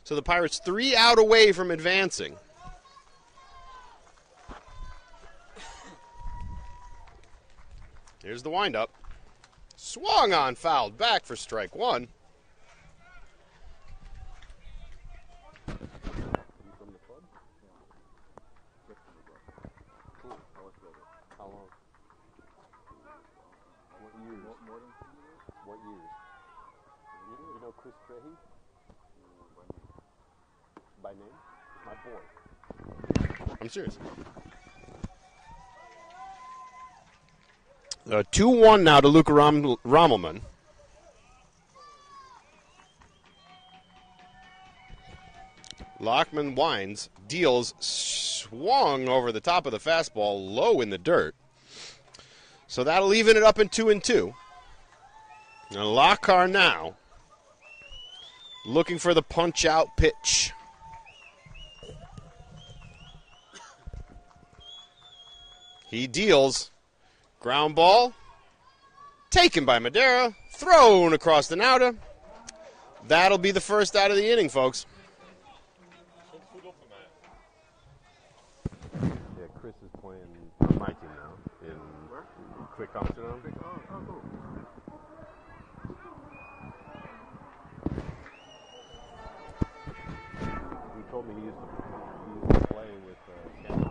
A: So the Pirates 3 out away from advancing. Here's the windup. Swung on, fouled back for strike one.
I: What years? You know Chris Crahy? By name? My boy.
A: I'm serious. 2-1 now to Luka Rommelman. Lockman winds, deals, swung over the top of the fastball, low in the dirt. So that'll even it up in 2-2. And Lockhart now looking for the punch-out pitch. He deals. Ground ball. Taken by Madera. Thrown across the Nauta. That'll be the first out of the inning, folks.
I: Yeah, Chris is playing on my team now in Quick Amsterdam. Oh, cool. He told me he used to play with Kenny.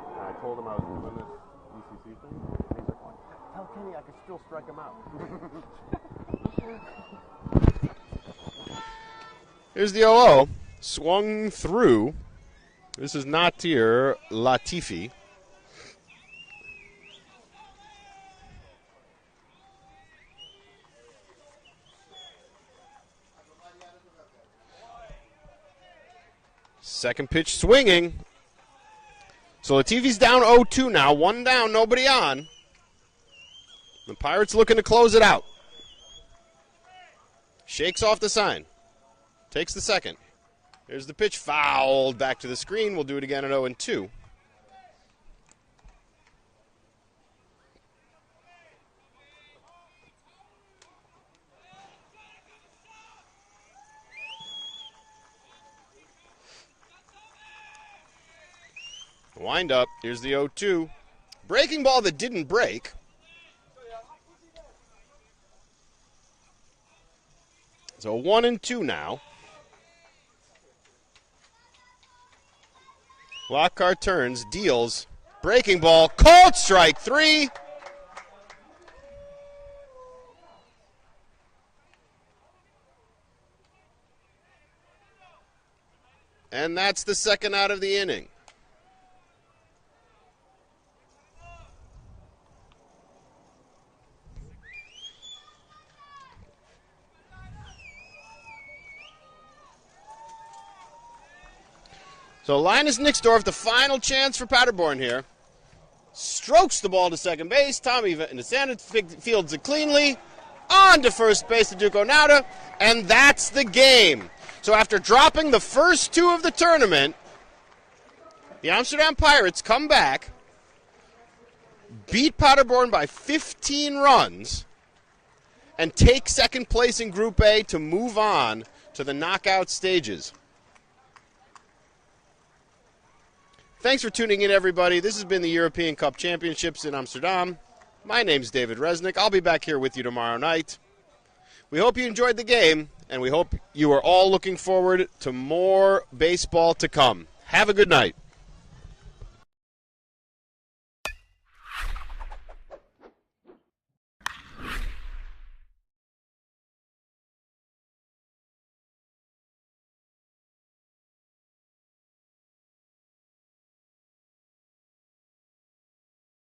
I: And I told him I was doing this ECC thing. And he's like, oh, tell Kenny I can still strike him out.
A: Here's the 0-0. Swung through. This is Natir Latifi. Second pitch swinging. So Latifi's down 0-2 now. One down, nobody on. The Pirates looking to close it out. Shakes off the sign. Takes the second. Here's the pitch, fouled back to the screen. We'll do it again at 0-2. Wind up. Here's the 0-2. Breaking ball that didn't break. So 1-2 now. Lockhart turns, deals. Breaking ball. Called strike 3. And that's the second out of the inning. So Linus Nixdorf, the final chance for Paderborn here. Strokes the ball to second base. Tommy Vandesander fields it cleanly. On to first base to Duco Nauta. And that's the game. So after dropping the first two of the tournament, the Amsterdam Pirates come back, beat Paderborn by 15 runs, and take second place in Group A to move on to the knockout stages. Thanks for tuning in, everybody. This has been the European Cup Championships in Amsterdam. My name's David Resnick. I'll be back here with you tomorrow night. We hope you enjoyed the game, and we hope you are all looking forward to more baseball to come. Have a good night.